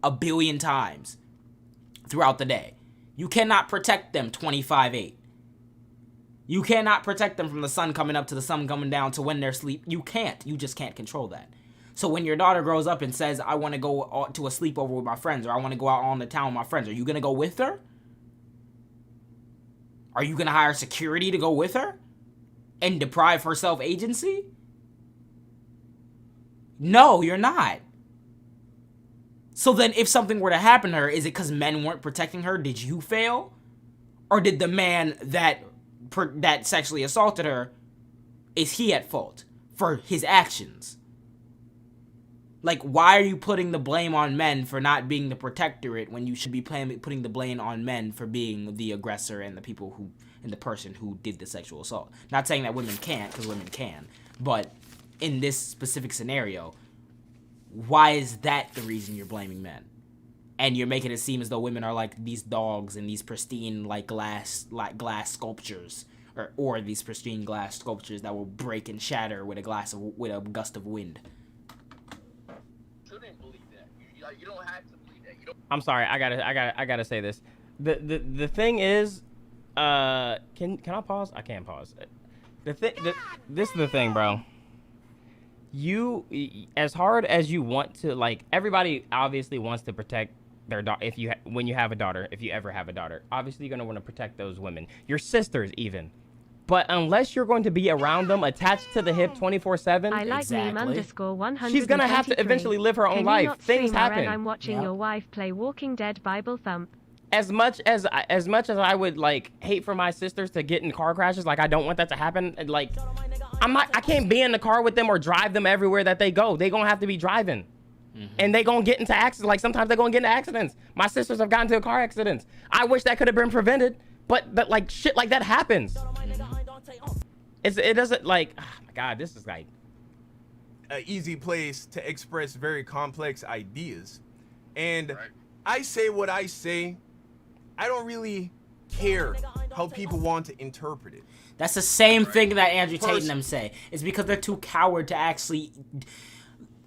1 billion times throughout the day. You cannot protect them 25/8. You cannot protect them from the sun coming up to the sun coming down to when they're asleep. You can't. You just can't control that. So when your daughter grows up and says, I want to go to a sleepover with my friends, or I want to go out on the town with my friends, are you going to go with her? Are you going to hire security to go with her and deprive her self-agency? No, you're not. So then if something were to happen to her, is it because men weren't protecting her? Did you fail? Or did the man that sexually assaulted her, is he at fault for his actions? Like, why are you putting the blame on men for not being the protectorate when you should be putting the blame on men for being the aggressor and the person who did the sexual assault? Not saying that women can't, because women can, but in this specific scenario, why is that the reason you're blaming men? And you're making it seem as though women are like these dogs and these pristine glass sculptures, or these pristine glass sculptures that will break and shatter with a gust of wind. You don't have to believe that. I'm sorry. I gotta say this. The thing is, can I pause? I can't pause. This is the thing, bro. You, as hard as you want to, like, everybody obviously wants to protect their daughter. When you have a daughter, if you ever have a daughter, obviously you're gonna want to protect those women, your sisters even. But unless you're going to be around them, attached to the hip 24/7, I like meme_100. she's gonna have to eventually live her own life. Things happen. I'm watching your wife play Walking Dead Bible Thump. As much as I would like hate for my sisters to get in car crashes, like I don't want that to happen. Like I can't be in the car with them or drive them everywhere that they go. They gonna have to be driving, and they gonna get into accidents. Like sometimes they're gonna get into accidents. My sisters have gotten into car accidents. I wish that could have been prevented, but like shit like that happens. It doesn't like. Oh my God, this is like an easy place to express very complex ideas, and I say what I say. I don't really care how people want to interpret it. That's the same thing that Andrew Tate and them say. It's because they're too coward to actually...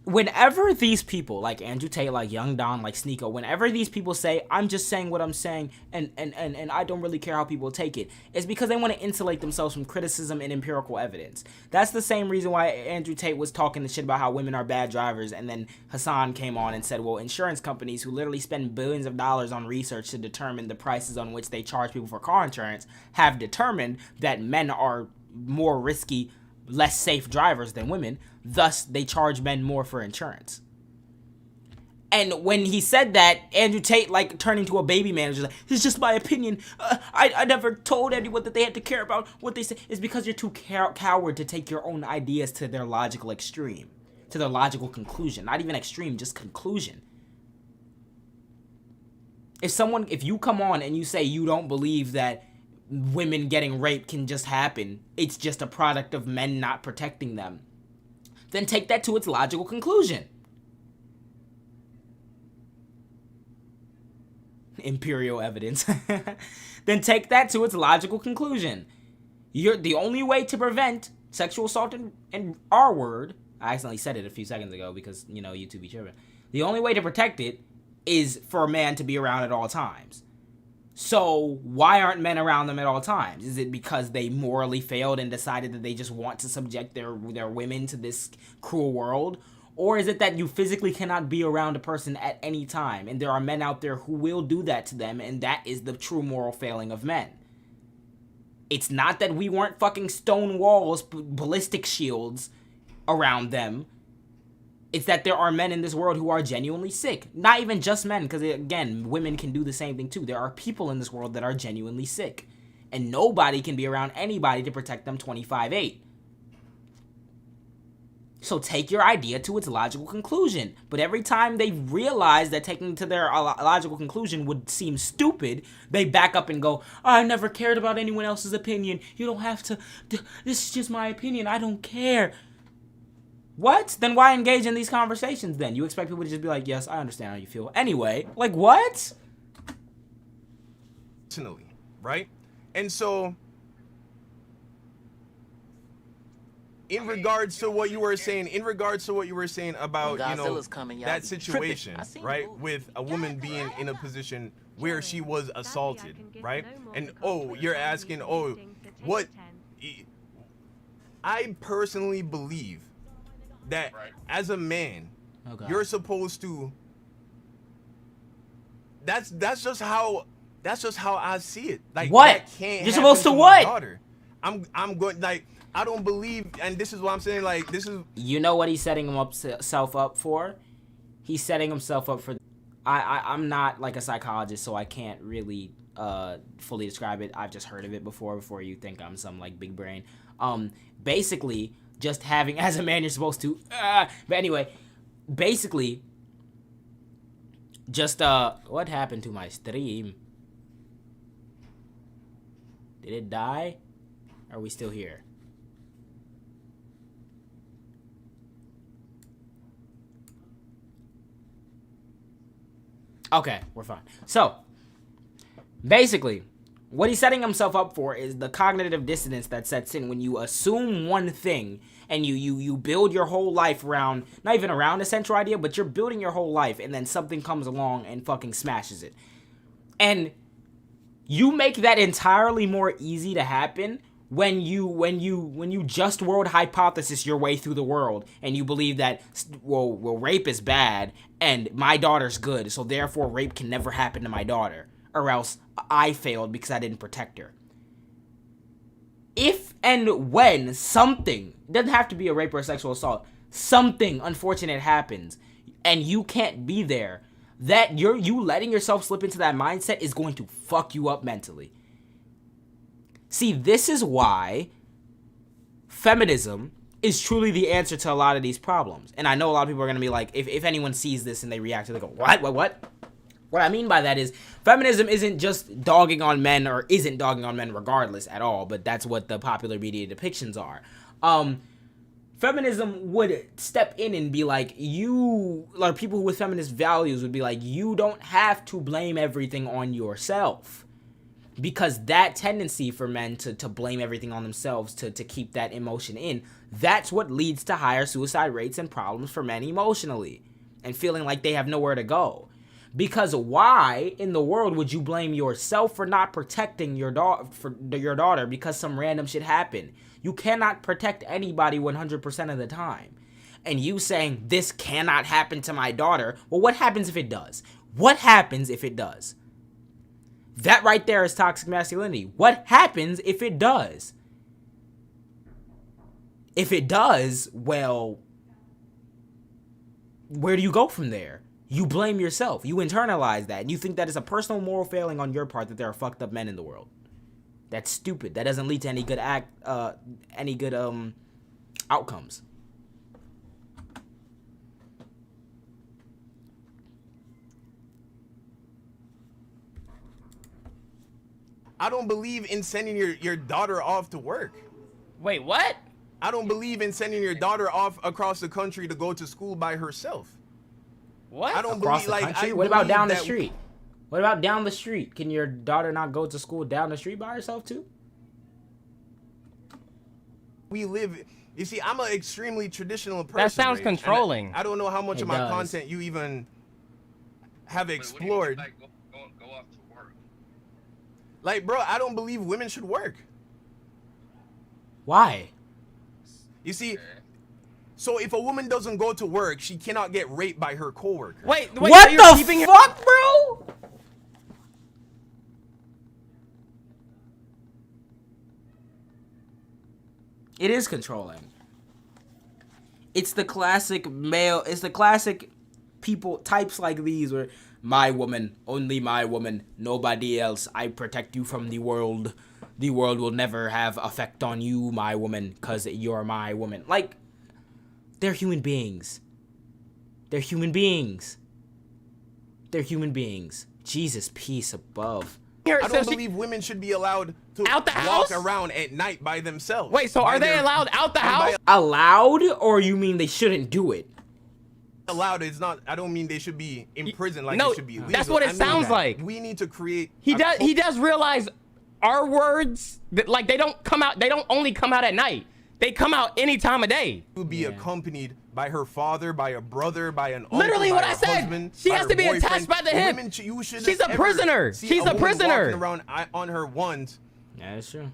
whenever these people, like Andrew Tate, like Young Don, like Sneeko, whenever these people say, I'm just saying what I'm saying, and I don't really care how people take it, it's because they want to insulate themselves from criticism and empirical evidence. That's the same reason why Andrew Tate was talking the shit about how women are bad drivers, and then Hassan came on and said, well, insurance companies who literally spend billions of dollars on research to determine the prices on which they charge people for car insurance have determined that men are more risky, less safe drivers than women. Thus, they charge men more for insurance. And when he said that, Andrew Tate, like, turned into a baby man. Was like, it's just my opinion. I never told anyone that they had to care about what they say. It's because you're too coward to take your own ideas to their logical extreme. To their logical conclusion. Not even extreme, just conclusion. If you come on and you say you don't believe that women getting raped can just happen, it's just a product of men not protecting them, then take that to its logical conclusion. Imperial evidence. Then take that to its logical conclusion. The only way to prevent sexual assault and R word, I accidentally said it a few seconds ago because, YouTube be tripping. The only way to protect it is for a man to be around at all times. So why aren't men around them at all times? Is it because they morally failed and decided that they just want to subject their women to this cruel world? Or is it that you physically cannot be around a person at any time, and there are men out there who will do that to them, and that is the true moral failing of men? It's not that we weren't fucking stone walls, ballistic shields around them. It's that there are men in this world who are genuinely sick. Not even just men, because again, women can do the same thing too. There are people in this world that are genuinely sick. And nobody can be around anybody to protect them 25/8. So take your idea to its logical conclusion. But every time they realize that taking to their logical conclusion would seem stupid, they back up and go, I never cared about anyone else's opinion. You don't have to. This is just my opinion. I don't care. What? Then why engage in these conversations then? You expect people to just be like, yes, I understand how you feel. Anyway, like what? Personally, right? And so, in regards to what you were saying about, that situation, right? With a woman being in a position where she was assaulted, right? And, you're asking, what? I personally believe that as a man, you're supposed to. That's just how I see it. Like what? That can't you're supposed to my what? daughter. I'm going like I don't believe, and this is what I'm saying. Like this is. You know what he's setting himself up for? He's setting himself up for. I'm not like a psychologist, so I can't really fully describe it. I've just heard of it before you think I'm some like big brain. Basically. Just having, as a man, you're supposed to, but anyway, basically, just, what happened to my stream? Did it die? Are we still here? Okay, we're fine. So, basically, what he's setting himself up for is the cognitive dissonance that sets in when you assume one thing and you build your whole life around, not even around a central idea, but you're building your whole life and then something comes along and fucking smashes it. And you make that entirely more easy to happen when you just world hypothesis your way through the world and you believe that, well, rape is bad and my daughter's good, so therefore rape can never happen to my daughter. Or else I failed because I didn't protect her. If and when something, doesn't have to be a rape or a sexual assault, something unfortunate happens and you can't be there, that you letting yourself slip into that mindset is going to fuck you up mentally. See, this is why feminism is truly the answer to a lot of these problems. And I know a lot of people are going to be like, if anyone sees this and they react to it, they go, what? What I mean by that is feminism isn't just dogging on men or isn't dogging on men regardless at all, but that's what the popular media depictions are. Feminism would step in and be like, people with feminist values would be like, you don't have to blame everything on yourself. Because that tendency for men to blame everything on themselves, to keep that emotion in, that's what leads to higher suicide rates and problems for men emotionally, and feeling like they have nowhere to go. Because why in the world would you blame yourself for not protecting your daughter because some random shit happened? You cannot protect anybody 100% of the time. And you saying, this cannot happen to my daughter, well, what happens if it does? What happens if it does? That right there is toxic masculinity. What happens if it does? If it does, well, where do you go from there? You blame yourself. You internalize that. And you think that is a personal moral failing on your part that there are fucked up men in the world. That's stupid. That doesn't lead to any good outcomes. I don't believe in sending your daughter off to work. Wait, what? I don't believe in sending your daughter off across the country to go to school by herself. What? I don't Across believe the like country? I What about believe down the that street? What about down the street? Can your daughter not go to school down the street by herself too? We live. You see, I'm an extremely traditional person. That sounds Ray, controlling. and I don't know how much It of my does. content you even have Wait, explored. what do you mean, like, go off to work? Like, bro, I don't believe women should work. Why? You see, so if a woman doesn't go to work, she cannot get raped by her coworker. Wait, What so you're the keeping her- fuck, bro? It is controlling. It's the classic male, it's the classic people, types like these where, my woman, only my woman, nobody else, I protect you from the world. The world will never have effect on you, my woman, because you're my woman. Like, they're human beings. They're human beings. They're human beings. Jesus, peace above. I don't believe women should be allowed to Out the walk house? around at night by themselves. Wait, so By are they their- allowed out the by house? Allowed, or you mean they shouldn't do it? Allowed is not. I don't mean they should be in prison like no, they should be illegal. that's what it I mean sounds that like. We need to create. He a does. cul- He does realize our words that, like, they don't come out. They don't only come out at night. They come out any time of day. To be accompanied by her father, by a brother, by an uncle, Literally by what her I said. husband, She by has her to be boyfriend. attached by the hip. Women, you shouldn't She's a ever prisoner. see She's a woman prisoner. walking around on her ones Yeah, that's true.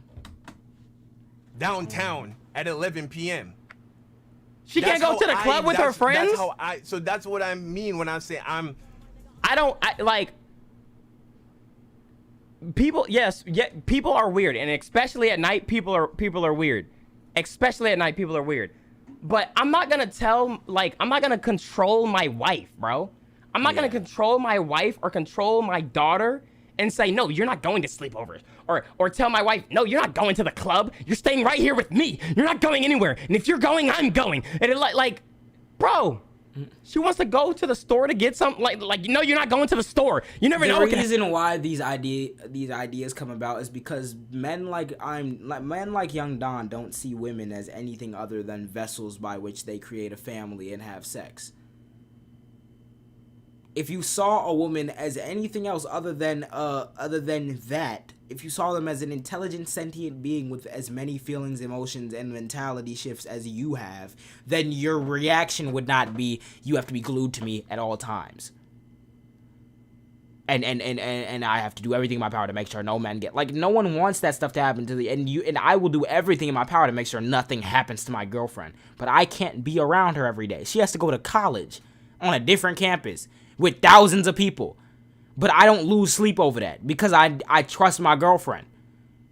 downtown at 11 p.m. She can't go to the club with her friends. That's how so that's what I mean when I say I'm. Like people. Yes, yeah, people are weird, and especially at night, people are weird. Especially at night, people are weird. But I'm not gonna I'm not gonna control my wife, bro. I'm not gonna control my wife or control my daughter and say, no, you're not going to sleepovers. Or tell my wife, no, you're not going to the club. You're staying right here with me. You're not going anywhere. And if you're going, I'm going. And it like, bro, she wants to go to the store to get something. Like, no, you're not going to the store. You never know. The reason why these ideas come about is because men like young Don don't see women as anything other than vessels by which they create a family and have sex. If you saw a woman as anything else other than that, if you saw them as an intelligent, sentient being with as many feelings, emotions, and mentality shifts as you have, then your reaction would not be, you have to be glued to me at all times. And I have to do everything in my power to make sure no men get, like, no one wants that stuff to happen to and I will do everything in my power to make sure nothing happens to my girlfriend. But I can't be around her every day. She has to go to college on a different campus with thousands of people. But I don't lose sleep over that because I trust my girlfriend.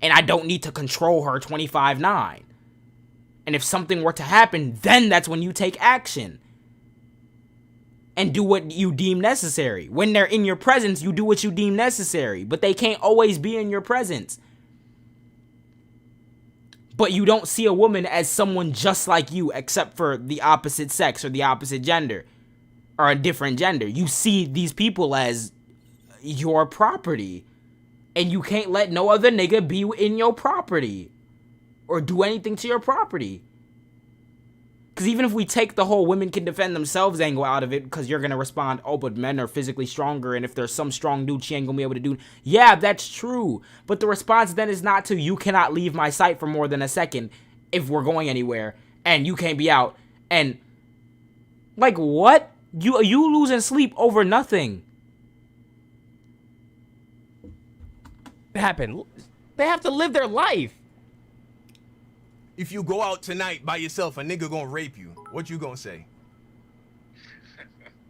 And I don't need to control her 25/9. And if something were to happen, then that's when you take action. And do what you deem necessary. When they're in your presence, you do what you deem necessary. But they can't always be in your presence. But you don't see a woman as someone just like you, except for the opposite sex or the opposite gender. Or a different gender. You see these people as your property. And you can't let no other nigga be in your property. Or do anything to your property. Because even if we take the whole women can defend themselves angle out of it, because you're going to respond, oh, but men are physically stronger, and if there's some strong dude, she ain't going to be able to do. Yeah, that's true. But the response then is not to, you cannot leave my sight for more than a second if we're going anywhere, and you can't be out. And, like, what? You losing sleep over nothing. Happen. They have to live their life. If you go out tonight by yourself, a nigga gonna rape you. What you gonna say?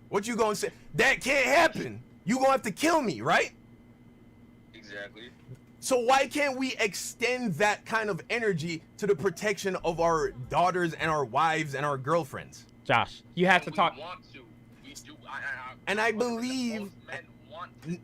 What you gonna say? That can't happen. You gonna have to kill me, right? Exactly. So why can't we extend that kind of energy to the protection of our daughters and our wives and our girlfriends? Josh, you have to talk. We want to. We do. And I believe. Most men want to,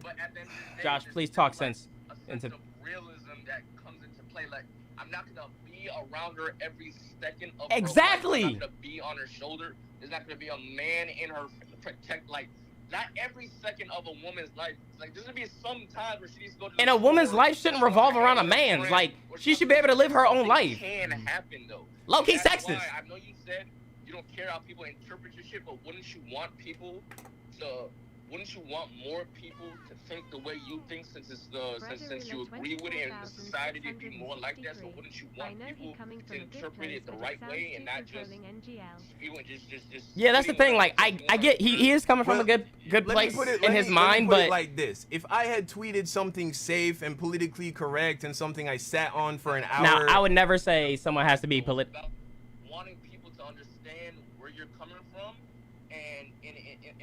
but at the end of the day, Josh, there's please talk like sense a into. sense of realism that comes into play. Like, I'm not gonna be around her every second of Exactly. her life. I'm not gonna be on her shoulder. There's not gonna be a man in her protect. Like, not every second of a woman's life. Like, there's gonna be some times where she needs to go to. And a woman's life shouldn't revolve around a man's. Like, she should be able to live her own life. Can happen though. Low-key That's sexist. why I know you said you don't care how people interpret your shit, but wouldn't you want people to? Wouldn't you want more people to think the way you think, since it's since you agree with it, and the society to be more like that? So wouldn't you want people to interpret it the right way and not just people just Yeah, that's the thing. Like, I get he is coming from a good place in his mind, but like this: if I had tweeted something safe and politically correct and something I sat on for an hour, now I would never say someone has to be about wanting people to understand where you're coming from, and in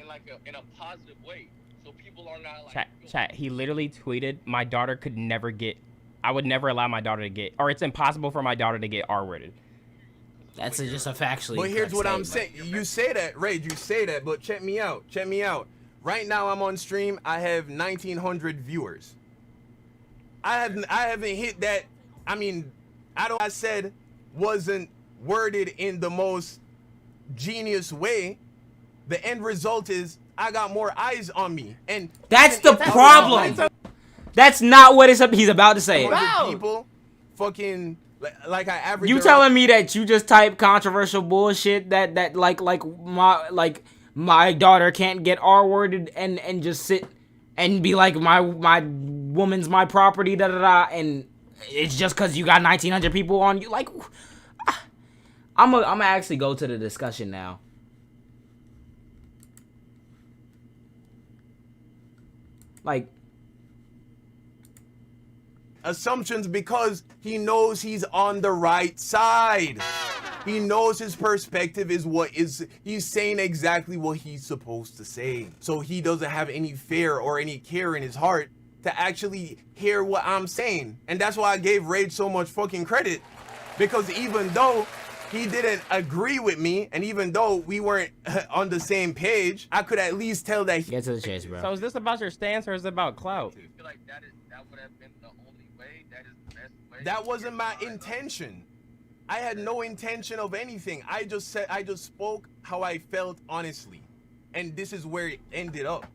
like in a positive way, so people are not like chat. He literally tweeted, "My daughter could never get. I would never allow my daughter to get, or it's impossible for my daughter to get R-worded." That's just a factually. But here's what I'm saying. saying. You say that, Rage. You say that, but check me out. Check me out. Right now, I'm on stream. I have 1,900 viewers. I haven't hit that. I mean, I said wasn't worded in the most genius way. The end result is I got more eyes on me, and That's the problem. That's not what he's about to say. People, fucking like I average. You telling me that you just type controversial bullshit that like my daughter can't get R-worded and just sit and be like my woman's my property and it's just because you got 1,900 people on you? Like, I'm gonna actually go to the discussion now. Like, assumptions because he knows he's on the right side. He knows his perspective is he's saying exactly what he's supposed to say. So he doesn't have any fear or any care in his heart to actually hear what I'm saying. And that's why I gave Rage so much fucking credit, because even though he didn't agree with me, and even though we weren't on the same page, I could at least tell that get to the chase, bro. So is this about your stance or is it about clout? I feel like that would have been the only way. That is the best way. that wasn't my intention. I had no intention of anything. I just spoke how I felt honestly, and this is where it ended up.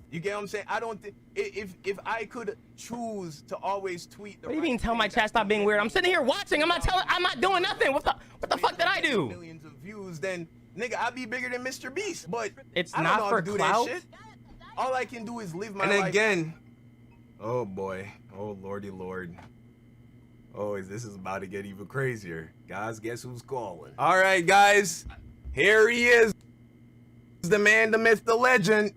You get what I'm saying? I don't think if I could choose to always tweet. What do you mean? Tell my chat stop being weird. I'm sitting here watching. I'm not doing nothing. What the fuck did I do? Millions of views, then nigga, I'd be bigger than Mr. Beast. But it's I don't not know for how to do clout. that shit. All I can do is live my life. And again, oh boy, oh lordy lord. Oh, this is about to get even crazier. Guys, guess who's calling? All right, guys, here he is. The man, the myth, the legend.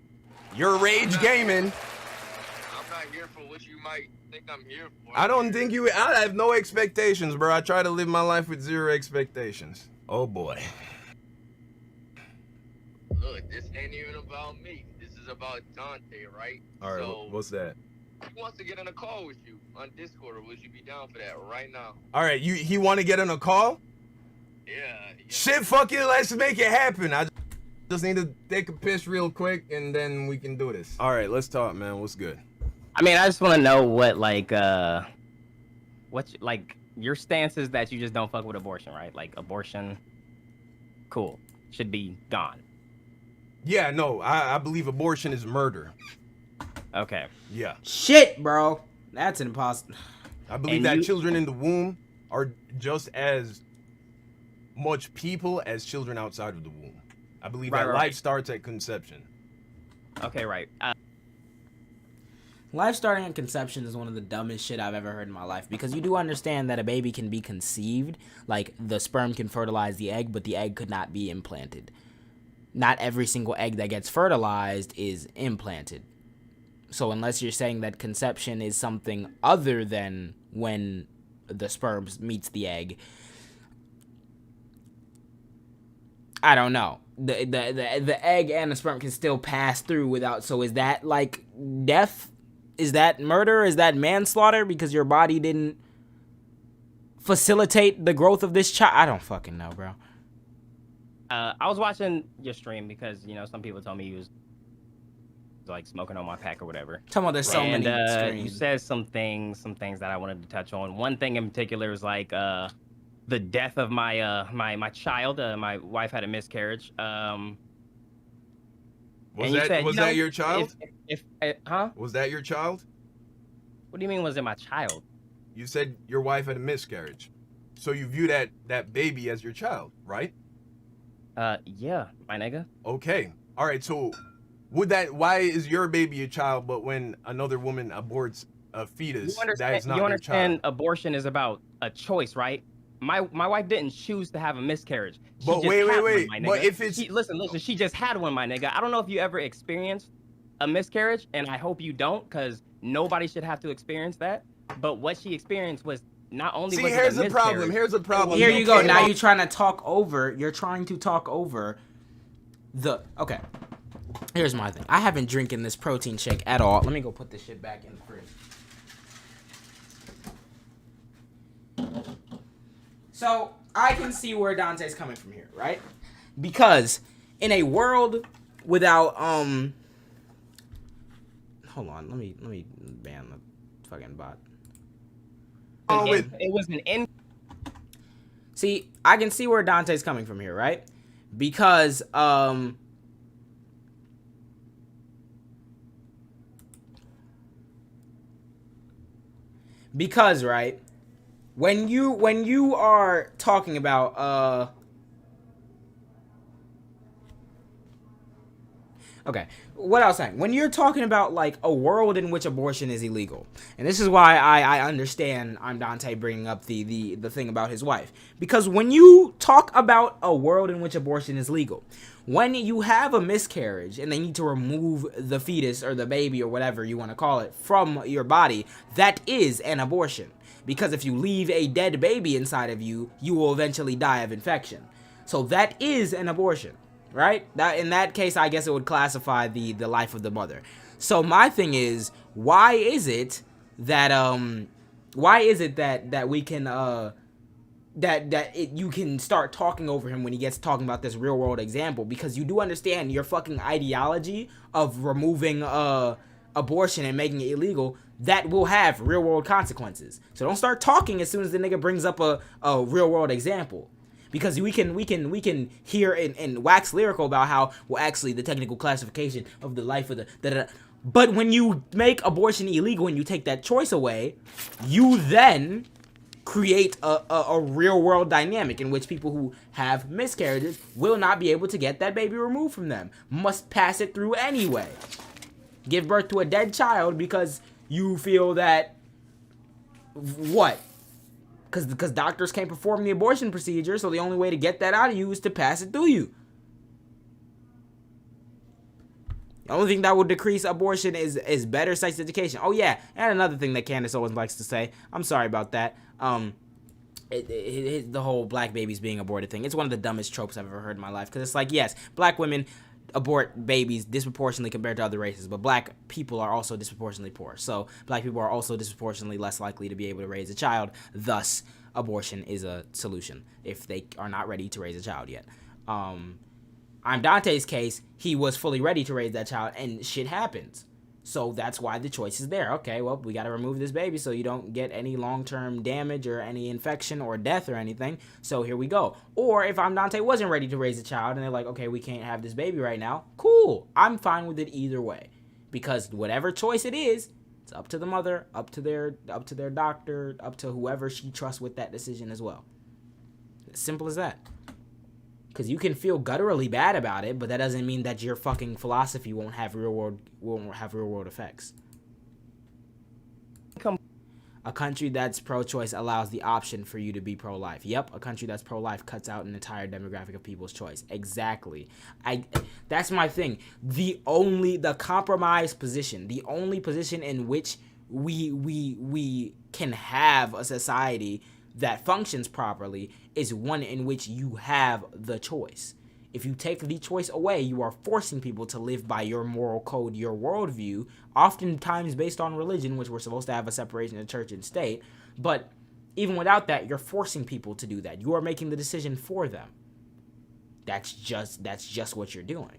Your Rage Gaming. I'm not here for what you might think I'm here for. I don't think you. I have no expectations, bro. I try to live my life with zero expectations. Oh boy. Look, this ain't even about me. This is about Dante, right? All right, so, what's that? He wants to get on a call with you on Discord. Would you be down for that right now? All right, he want to get on a call? Yeah. Shit, fuck it, let's make it happen. I just need to take a piss real quick, and then we can do this. All right, let's talk, man. What's good? I mean, I just want to know what your stance is that you just don't fuck with abortion, right? Like, abortion, cool, should be gone. Yeah, no, I believe abortion is murder. Okay. Yeah. Shit, bro. That's an impossible. I believe that children in the womb are just as much people as children outside of the womb. I believe Right, that right, life right. starts at conception. Okay, right. Life starting at conception is one of the dumbest shit I've ever heard in my life, because you do understand that a baby can be conceived, like the sperm can fertilize the egg, but the egg could not be implanted. Not every single egg that gets fertilized is implanted. So unless you're saying that conception is something other than when the sperm meets the egg, I don't know. The egg and the sperm can still pass through without. So is that like death? Is that murder? Is that manslaughter because your body didn't facilitate the growth of this child? I don't fucking know, bro. I was watching your stream because, you know, some people told me you was like smoking on my pack or whatever. Talking about there's so many streams. You said some things that I wanted to touch on. One thing in particular is like the death of my my child. My wife had a miscarriage. Was that your child? Huh? Was that your child? What do you mean, was it my child? You said your wife had a miscarriage. So you view that baby as your child, right? Yeah, my nigga. Okay. All right, so why is your baby a child, but when another woman aborts a fetus, that is not you your understand child? abortion is about a choice, right? My wife didn't choose to have a miscarriage. She But just wait. had one, my But nigga. if it's listen, she just had one, my nigga. I don't know if you ever experienced a miscarriage, and I hope you don't, because nobody should have to experience that. But what she experienced was not only was it a here's the miscarriage. problem. Here's the problem. Here you go. Now you're trying to talk over. You're trying to talk over the. Okay. Here's my thing. I haven't drinking this protein shake at all. Let me go put this shit back in the fridge. So I can see where Dante's coming from here, right? Because in a world without hold on, let me ban the fucking bot. It was an in. See, I can see where Dante's coming from here, right? Because right, when you are talking about okay, what I was saying, when you're talking about like a world in which abortion is illegal, and this is why I understand I'm Dante bringing up the thing about his wife, because when you talk about a world in which abortion is legal, when you have a miscarriage and they need to remove the fetus or the baby or whatever you want to call it from your body, that is an abortion. Because if you leave a dead baby inside of you, you will eventually die of infection. So that is an abortion, right? That in that case, I guess it would classify the life of the mother. So my thing is, why is it that we can you can start talking over him when he gets talking about this real world example? Because you do understand your fucking ideology of removing abortion and making it illegal, that will have real world consequences. So don't start talking as soon as the nigga brings up a real world example. Because we can hear and wax lyrical about how, well, actually the technical classification of the life of the but when you make abortion illegal and you take that choice away, you then create a real world dynamic in which people who have miscarriages will not be able to get that baby removed from them, must pass it through anyway. Give birth to a dead child because you feel that what? Because doctors can't perform the abortion procedure, so the only way to get that out of you is to pass it through you. The only thing that would decrease abortion is better sex education. Oh yeah, and another thing that Candace always likes to say. I'm sorry about that. The whole black babies being aborted thing. It's one of the dumbest tropes I've ever heard in my life. Because it's like, yes, black women abort babies disproportionately compared to other races, but black people are also disproportionately poor. So black people are also disproportionately less likely to be able to raise a child. Thus, abortion is a solution if they are not ready to raise a child yet. I'm Dante's case, he was fully ready to raise that child, and shit happens. So that's why the choice is there. Okay, well, we got to remove this baby so you don't get any long-term damage or any infection or death or anything. So here we go. Or if I'm Dante wasn't ready to raise a child and they're like, okay, we can't have this baby right now. Cool. I'm fine with it either way. Because whatever choice it is, it's up to the mother, up to their doctor, up to whoever she trusts with that decision as well. As simple as that. Because you can feel gutturally bad about it, but that doesn't mean that your fucking philosophy won't have real world effects. A country that's pro-choice allows the option for you to be pro-life. Yep, a country that's pro-life cuts out an entire demographic of people's choice. Exactly. That's my thing. The compromise position, the only position in which we can have a society that functions properly is one in which you have the choice. If you take the choice away, you are forcing people to live by your moral code, your worldview, oftentimes based on religion, which we're supposed to have a separation of church and state. But even without that, you're forcing people to do that. You are making the decision for them. That's just what you're doing.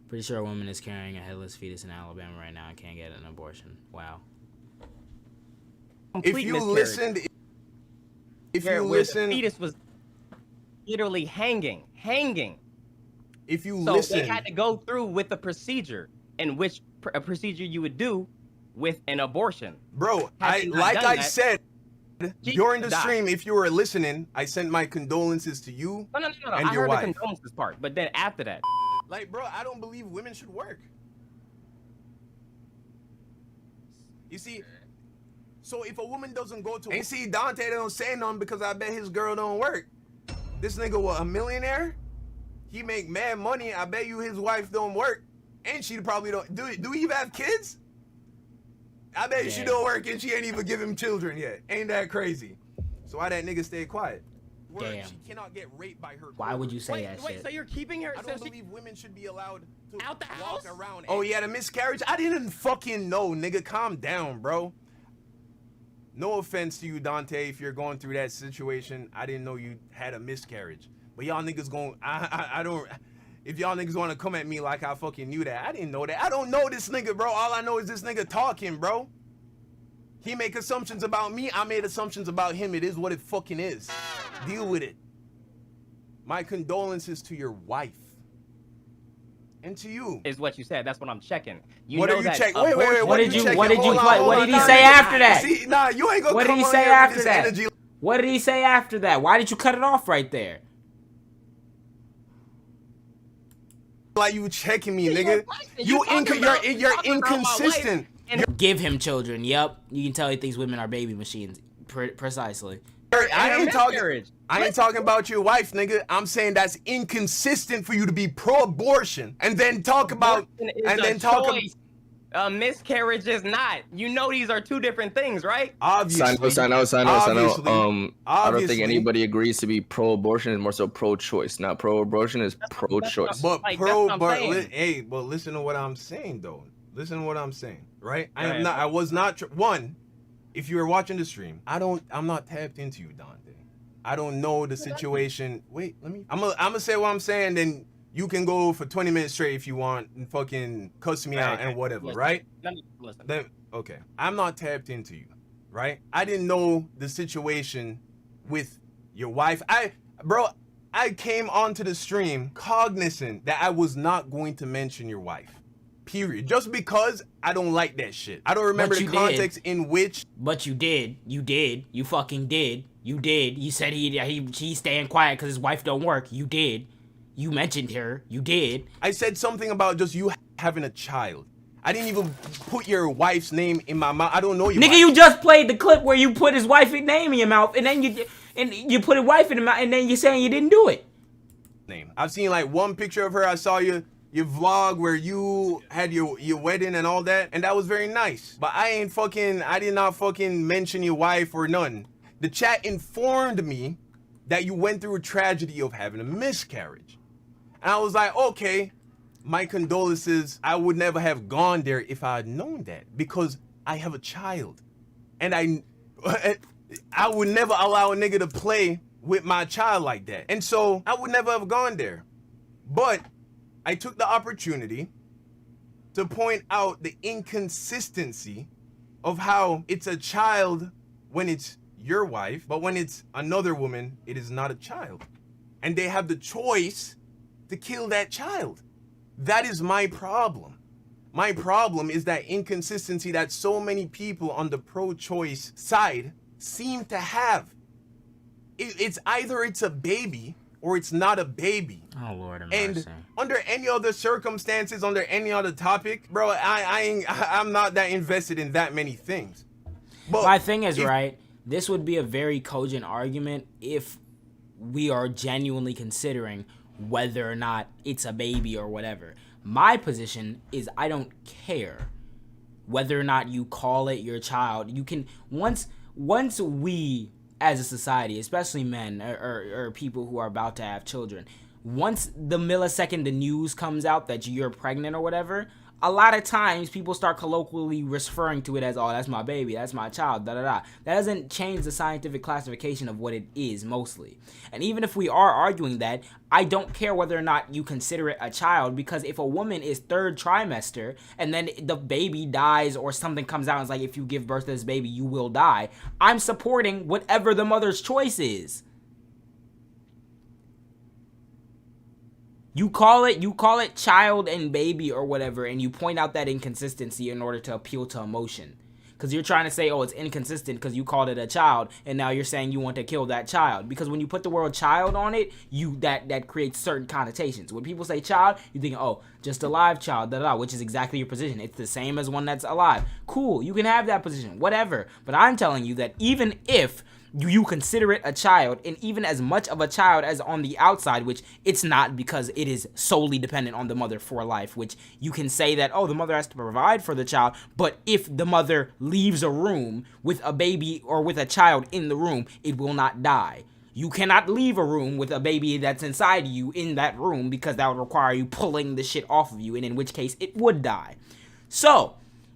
Pretty sure a woman is carrying a headless fetus in Alabama right now and can't get an abortion. Wow. If you listened, if you listen, the fetus was literally hanging. If you so listen, they had to go through with the procedure, in which a procedure you would do with an abortion. Bro, I said during the stream, if you were listening, I sent my condolences to you No. and I your heard wife. the condolences part, but then after that, Like, bro, I don't believe women should work. You see, so if a woman doesn't go to... And see, Dante don't say nothing because I bet his girl don't work. This nigga, what, a millionaire? He make mad money. I bet you his wife don't work. And she probably don't... Do he even have kids? I bet she don't work and she ain't even give him children yet. Ain't that crazy? So why that nigga stay quiet? Damn. She cannot get raped by her. Why would you say that wait, shit? so you're keeping her? I don't believe women should be allowed to out the walk house around. Oh, yeah, the miscarriage? I didn't fucking know, nigga. Calm down, bro. No offense to you, Dante, if you're going through that situation. I didn't know you had a miscarriage. But y'all niggas going, I don't, if y'all niggas want to come at me like I fucking knew that, I didn't know that. I don't know this nigga, bro. All I know is this nigga talking, bro. He make assumptions about me. I made assumptions about him. It is what it fucking is. Deal with it. My condolences to your wife. And to you. Is what you said. That's what I'm checking. What are you checking? Wait. What did he say after that? See, nah, you ain't gonna What did he say after that? What did he say after that? Why did you cut it off right there? Like you checking me, nigga. You're inconsistent. Give him children. Yep. You can tell he thinks women are baby machines. Precisely. I ain't talking about your wife, nigga. I'm saying that's inconsistent for you to be pro-abortion and then talk about a miscarriage is not. You know these are two different things, right? Obviously. I know. I don't think anybody agrees to be pro-abortion. It's more so pro-choice. Not pro-abortion is pro-choice. But listen to what I'm saying, though. Listen to what I'm saying, right? I was not one. If you were watching the stream, I'm not tapped into you, Dante. I don't know the situation. Wait, I'm gonna say what I'm saying, then you can go for 20 minutes straight if you want and fucking cuss me out and whatever, right? Then, okay. I'm not tapped into you, right? I didn't know the situation with your wife. I came onto the stream cognizant that I was not going to mention your wife. Period. Just because I don't like that shit. I don't remember the context in which. But you did. You did. You fucking did. You did. You said he's staying quiet because his wife don't work. You did. You mentioned her. You did. I said something about just you having a child. I didn't even put your wife's name in my mouth. I don't know you. Nigga, you just played the clip where you put his wife's name in your mouth, and then you put his wife in the mouth, and then you're saying you didn't do it. Name. I've seen like one picture of her. I saw your vlog where you had your wedding and all that, and that was very nice. But I did not fucking mention your wife or none. The chat informed me that you went through a tragedy of having a miscarriage. And I was like, okay, my condolences. I would never have gone there if I had known that, because I have a child. And I would never allow a nigga to play with my child like that. And so I would never have gone there. But I took the opportunity to point out the inconsistency of how it's a child when it's your wife, but when it's another woman, it is not a child. And they have the choice to kill that child. That is my problem. My problem is that inconsistency that so many people on the pro-choice side seem to have. it's either it's a baby or it's not a baby. Oh Lord have And mercy. under any other circumstances, under any other topic, bro, I'm not that invested in that many things. But My thing is, right, this would be a very cogent argument if we are genuinely considering whether or not it's a baby or whatever. My position is I don't care whether or not you call it your child. You can once we as a society, especially men or people who are about to have children, once the millisecond the news comes out that you're pregnant or whatever, a lot of times people start colloquially referring to it as, oh, that's my baby, that's my child, da-da-da. That doesn't change the scientific classification of what it is mostly. And even if we are arguing that, I don't care whether or not you consider it a child, because if a woman is third trimester and then the baby dies or something comes out and it's like, if you give birth to this baby, you will die, I'm supporting whatever the mother's choice is. You call it child and baby or whatever, and you point out that inconsistency in order to appeal to emotion. Because you're trying to say, oh, it's inconsistent because you called it a child, and now you're saying you want to kill that child. Because when you put the word child on it, that creates certain connotations. When people say child, you think, oh, just a live child, da-da-da, which is exactly your position. It's the same as one that's alive. Cool, you can have that position, whatever. But I'm telling you that even if you consider it a child, and even as much of a child as on the outside, which it's not because it is solely dependent on the mother for life, which you can say that, oh, the mother has to provide for the child, but if the mother leaves a room with a baby or with a child in the room, it will not die. You cannot leave a room with a baby that's inside you in that room, because that would require you pulling the shit off of you, and in which case it would die. So,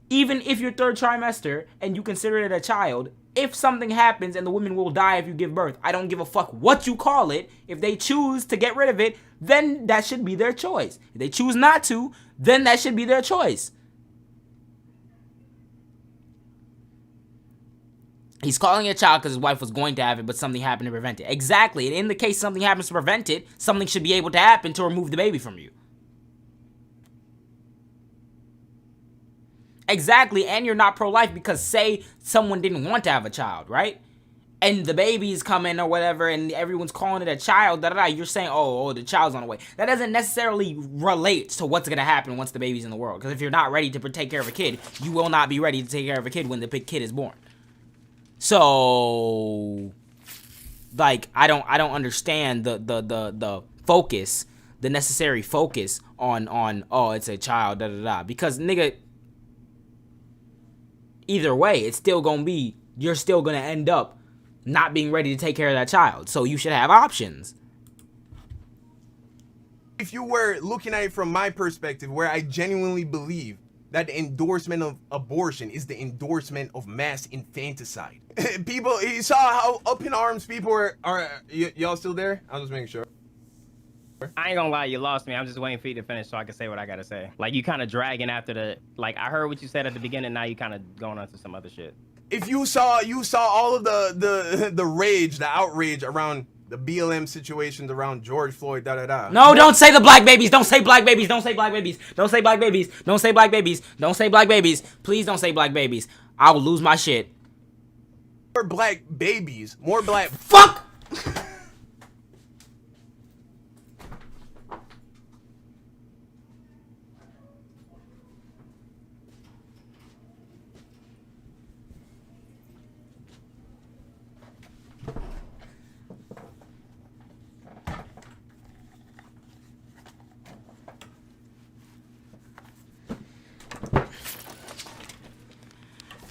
even if you're third trimester and you consider it a child, if something happens and the woman will die if you give birth, I don't give a fuck what you call it. If they choose to get rid of it, then that should be their choice. If they choose not to, then that should be their choice. He's calling it a child because his wife was going to have it, but something happened to prevent it. Exactly. And in the case something happens to prevent it, something should be able to happen to remove the baby from you. Exactly, and you're not pro-life because say someone didn't want to have a child, right? And the baby's coming or whatever, and everyone's calling it a child, da-da-da, you're saying, oh, the child's on the way. That doesn't necessarily relate to what's going to happen once the baby's in the world. Because if you're not ready to take care of a kid, you will not be ready to take care of a kid when the kid is born. So, like, I don't understand the focus, the necessary focus on oh, it's a child, da-da-da. Because, nigga, either way, it's still gonna be, you're still gonna end up not being ready to take care of that child. So you should have options. If you were looking at it from my perspective, where I genuinely believe that the endorsement of abortion is the endorsement of mass infanticide. People, you saw how up in arms people are y'all still there? I'm just making sure. I ain't gonna lie, you lost me. I'm just waiting for you to finish so I can say what I gotta say. Like, you kind of dragging after the, like, I heard what you said at the beginning, now you kind of going on to some other shit. If you saw all of the rage, the outrage around the BLM situations around George Floyd, da-da-da. No, don't say the black babies. Don't say black babies. Don't say black babies. Don't say black babies. Don't say black babies. Don't say black babies. Please don't say black babies. I will lose my shit. More black babies. More black... Fuck!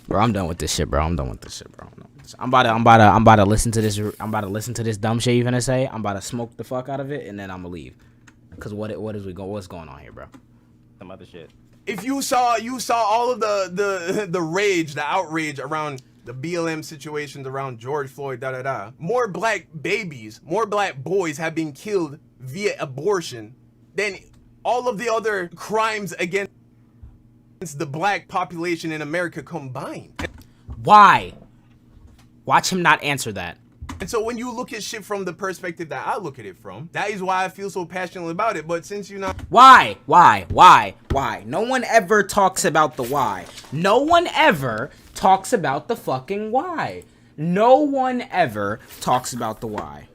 Bro, I'm done with this shit, bro. I'm about to listen to this. I'm about to listen to this dumb shit you're gonna say. I'm about to smoke the fuck out of it, and then I'm gonna leave. Cause what's going on here, bro? Some other shit. If you saw all of the rage, the outrage around the BLM situations around George Floyd, da-da-da. More black babies, more black boys have been killed via abortion than all of the other crimes against the black population in America combined. Why? Watch him not answer that. And so when you look at shit from the perspective that I look at it from, that is why I feel so passionate about it. But since you're not... Why? No one ever talks about the why. No one ever talks about the fucking why. No one ever talks about the why.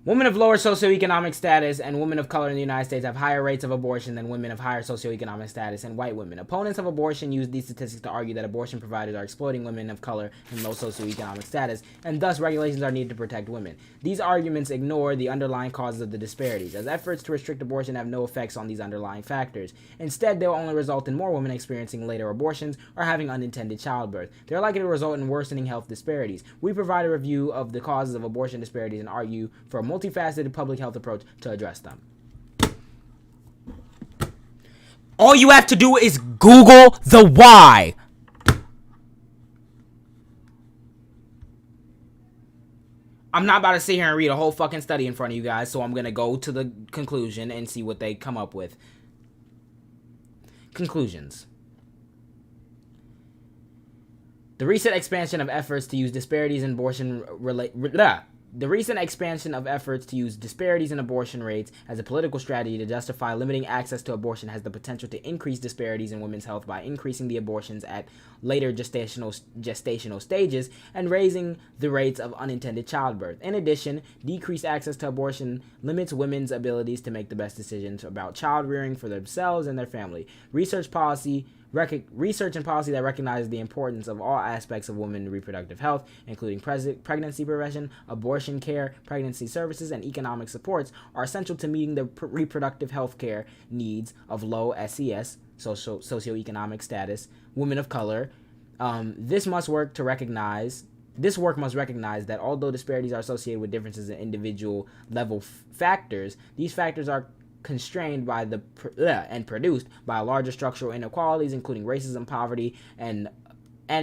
Women of lower socioeconomic status and women of color in the United States have higher rates of abortion than women of higher socioeconomic status and white women. Opponents of abortion use these statistics to argue that abortion providers are exploiting women of color and low socioeconomic status, and thus regulations are needed to protect women. These arguments ignore the underlying causes of the disparities, as efforts to restrict abortion have no effects on these underlying factors. Instead, they will only result in more women experiencing later abortions or having unintended childbirth. They are likely to result in worsening health disparities. We provide a review of the causes of abortion disparities and argue for a multifaceted public health approach to address them. All you have to do is Google the why. I'm not about to sit here and read a whole fucking study in front of you guys, so I'm going to go to the conclusion and see what they come up with. Conclusions. The recent expansion of efforts to use disparities in abortion The recent expansion of efforts to use disparities in abortion rates as a political strategy to justify limiting access to abortion has the potential to increase disparities in women's health by increasing the abortions at later gestational stages and raising the rates of unintended childbirth. In addition, decreased access to abortion limits women's abilities to make the best decisions about child rearing for themselves and their family. Research and policy that recognizes the importance of all aspects of women's reproductive health, including pregnancy prevention, abortion care, pregnancy services, and economic supports, are essential to meeting the reproductive health care needs of low SES, socioeconomic status, women of color. This work must recognize that although disparities are associated with differences in individual level factors, these factors are constrained by and produced by larger structural inequalities, including racism, poverty, and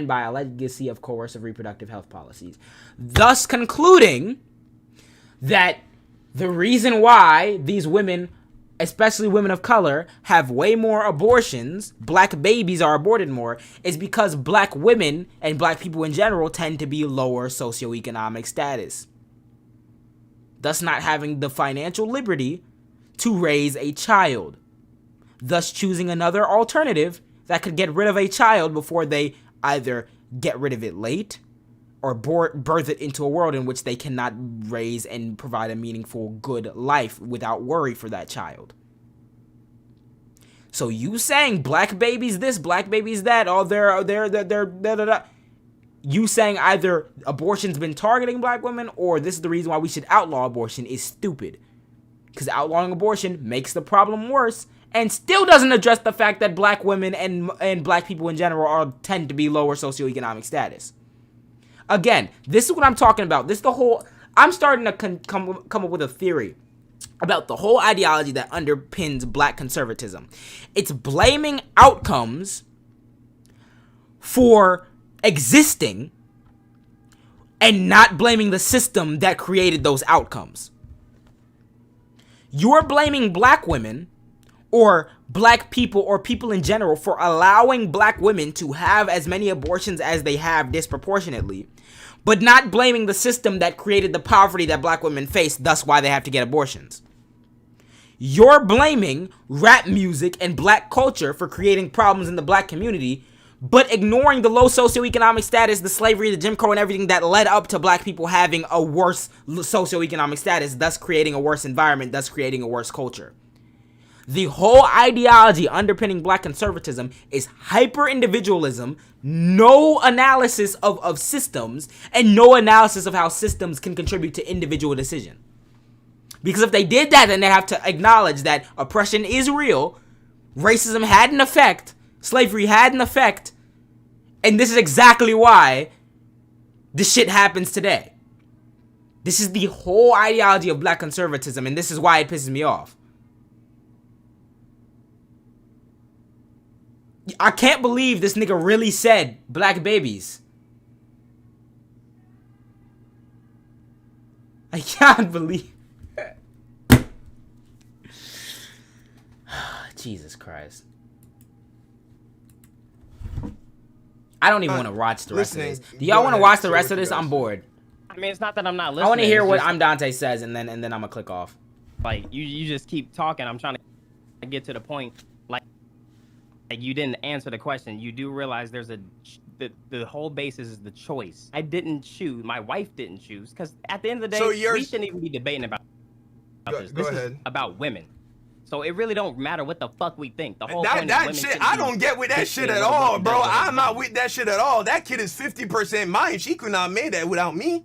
by a legacy of coercive reproductive health policies. Thus concluding that the reason why these women, especially women of color, have way more abortions, black babies are aborted more, is because black women and black people in general tend to be lower socioeconomic status, thus not having the financial liberty to raise a child, thus choosing another alternative that could get rid of a child before they either get rid of it late or birth it into a world in which they cannot raise and provide a meaningful, good life without worry for that child. So you saying black babies this, black babies that, oh, they're you saying either abortion's been targeting black women or this is the reason why we should outlaw abortion is stupid. Because outlawing abortion makes the problem worse and still doesn't address the fact that black women and black people in general tend to be lower socioeconomic status. Again, this is what I'm talking about. This is the whole... I'm starting to come up with a theory about the whole ideology that underpins black conservatism. It's blaming outcomes for existing and not blaming the system that created those outcomes. You're blaming black women or black people or people in general for allowing black women to have as many abortions as they have disproportionately, but not blaming the system that created the poverty that black women face, thus why they have to get abortions. You're blaming rap music and black culture for creating problems in the black community, but ignoring the low socioeconomic status, the slavery, the Jim Crow, and everything that led up to black people having a worse socioeconomic status, thus creating a worse environment, thus creating a worse culture. The whole ideology underpinning black conservatism is hyper-individualism, no analysis of systems, and no analysis of how systems can contribute to individual decision. Because if they did that, then they have to acknowledge that oppression is real, racism had an effect, slavery had an effect, and this is exactly why this shit happens today. This is the whole ideology of black conservatism, and this is why it pisses me off. I can't believe this nigga really said black babies. I can't believe. Jesus Christ. I don't even want to watch the rest of this. Do y'all want to watch the rest of this? I'm bored. I mean, it's not that I'm not listening. I want to hear it's what just, I'm Dante says, and then I'm gonna click off. Like you just keep talking. I'm trying to get to the point. Like you didn't answer the question. You do realize there's the whole basis is the choice. I didn't choose. My wife didn't choose, because at the end of the day, we shouldn't even be debating about this. This is about women. So it really don't matter what the fuck we think. The whole point that is shit, I don't get with that shit at all, bro. I'm not with that shit at all. That kid is 50% mine. She could not have made that without me.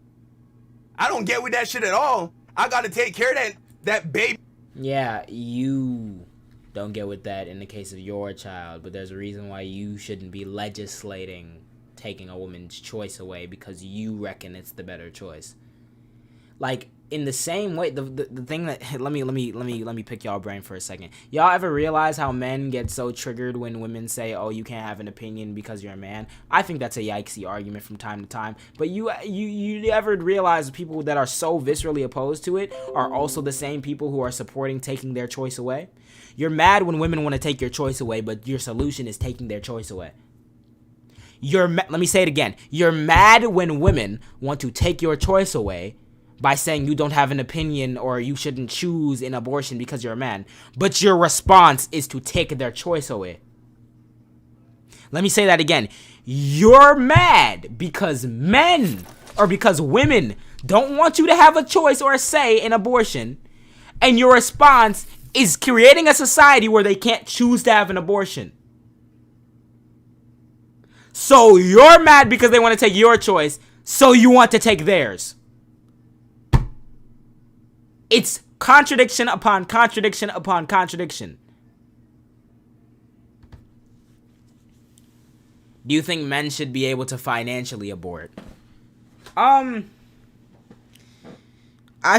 I don't get with that shit at all. I gotta take care of that baby. Yeah, you don't get with that in the case of your child, but there's a reason why you shouldn't be legislating taking a woman's choice away because you reckon it's the better choice. Like, in the same way, the thing that let me pick y'all brain for a second. Y'all ever realize how men get so triggered when women say, "Oh, you can't have an opinion because you're a man"? I think that's a yikesy argument from time to time. But you ever realize people that are so viscerally opposed to it are also the same people who are supporting taking their choice away? You're mad when women want to take your choice away, but your solution is taking their choice away. Let me say it again. You're mad when women want to take your choice away by saying you don't have an opinion or you shouldn't choose an abortion because you're a man. But your response is to take their choice away. Let me say that again. You're mad because men or because women don't want you to have a choice or a say in abortion. And your response is creating a society where they can't choose to have an abortion. So you're mad because they want to take your choice, so you want to take theirs. It's contradiction upon contradiction upon contradiction. Do you think men should be able to financially abort? I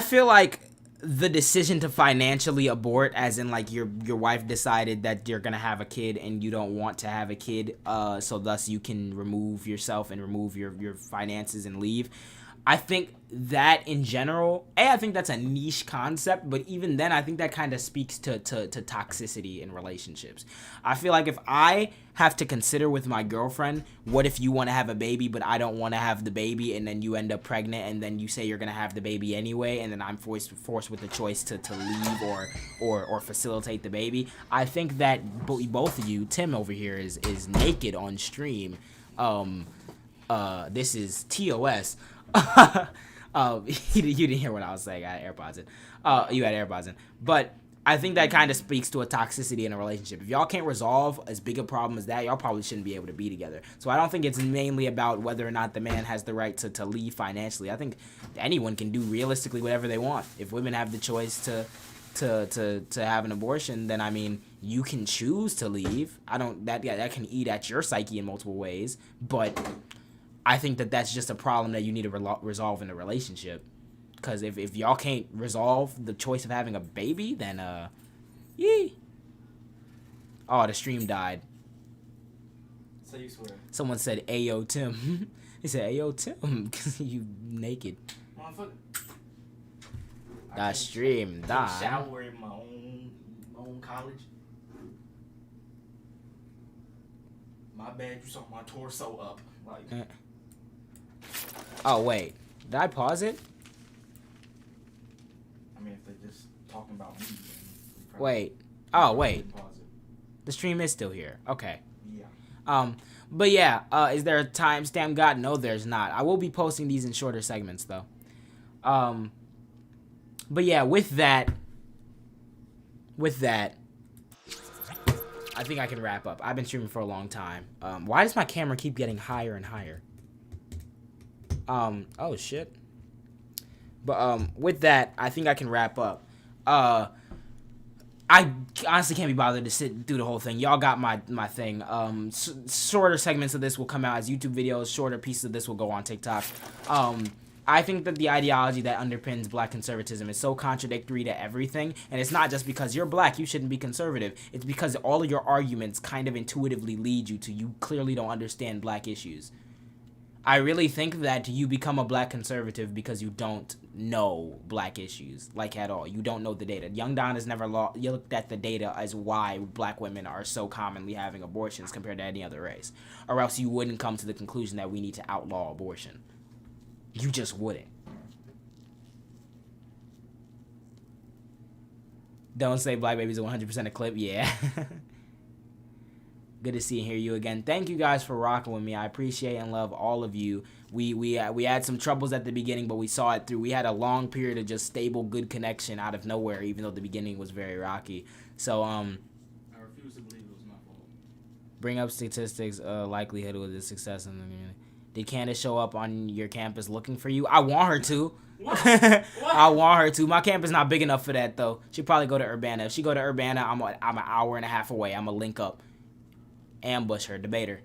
feel like the decision to financially abort, as in like your wife decided that you're gonna have a kid and you don't want to have a kid, so thus you can remove yourself and remove your finances and leave. I think that in general, I think that's a niche concept, but even then, I think that kind of speaks to toxicity in relationships. I feel like if I have to consider with my girlfriend, what if you want to have a baby, but I don't want to have the baby, and then you end up pregnant, and then you say you're going to have the baby anyway, and then I'm forced with the choice to leave or facilitate the baby. I think that both of you, Tim over here is naked on stream. This is TOS. You didn't hear what I was saying. I had AirPods in. You had AirPods in. But I think that kind of speaks to a toxicity in a relationship. If y'all can't resolve as big a problem as that, y'all probably shouldn't be able to be together. So I don't think it's mainly about whether or not the man has the right to leave financially. I think anyone can do realistically whatever they want. If women have the choice to have an abortion, then I mean, you can choose to leave. That can eat at your psyche in multiple ways, but I think that's just a problem that you need to resolve in a relationship. Because if y'all can't resolve the choice of having a baby, then, yee. Oh, the stream died. So you swear. Someone said, "Ayo, Tim." He said, "Ayo, Tim," because you naked. Motherfucker. That stream died. Shower in my own college. My bad, you saw my torso up. Like. Oh, wait. Did I pause it? I mean, if they're just talking about me, then wait. Oh, wait. Pause it. The stream is still here. Okay. Yeah. But yeah, is there a timestamp? God, no, there's not. I will be posting these in shorter segments, though. But yeah, with that, I think I can wrap up. I've been streaming for a long time. Why does my camera keep getting higher and higher? Oh shit. But with that, I think I can wrap up. I honestly can't be bothered to sit through the whole thing. Y'all got my thing. Shorter segments of this will come out as YouTube videos. Shorter pieces of this will go on TikTok. I think that the ideology that underpins black conservatism is so contradictory to everything, and it's not just because you're black, you shouldn't be conservative. It's because all of your arguments kind of intuitively lead you to you clearly don't understand black issues. I really think that you become a black conservative because you don't know black issues, like, at all. You don't know the data. Young Don has never looked at the data as why black women are so commonly having abortions compared to any other race. Or else you wouldn't come to the conclusion that we need to outlaw abortion. You just wouldn't. Don't say black babies are 100% a clip. Yeah. Good to see and hear you again. Thank you guys for rocking with me. I appreciate and love all of you. We had some troubles at the beginning, but we saw it through. We had a long period of just stable, good connection out of nowhere, even though the beginning was very rocky. So I refuse to believe it was my fault. Bring up statistics, likelihood of the success in the community. Did Candace show up on your campus looking for you? I want her to. What? I want her to. My campus not big enough for that though. She'd probably go to Urbana. If she go to Urbana, I'm an hour and a half away. I'm gonna link up. Ambush her, debate her.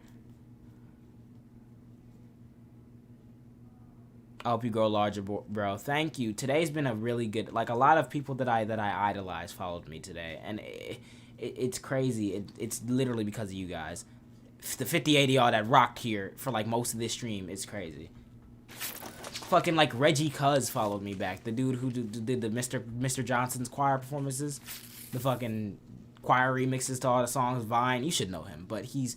I hope you grow larger, bro. Thank you. Today's been a really good, like, a lot of people that I idolize followed me today, and it's crazy. It's literally because of you guys. The 50-80 all that rocked here for like most of this stream. It's crazy. Fucking like Reggie Cuz followed me back. The dude who did the Mr. Johnson's choir performances, the fucking choir remixes to all the songs. Vine, you should know him, but he's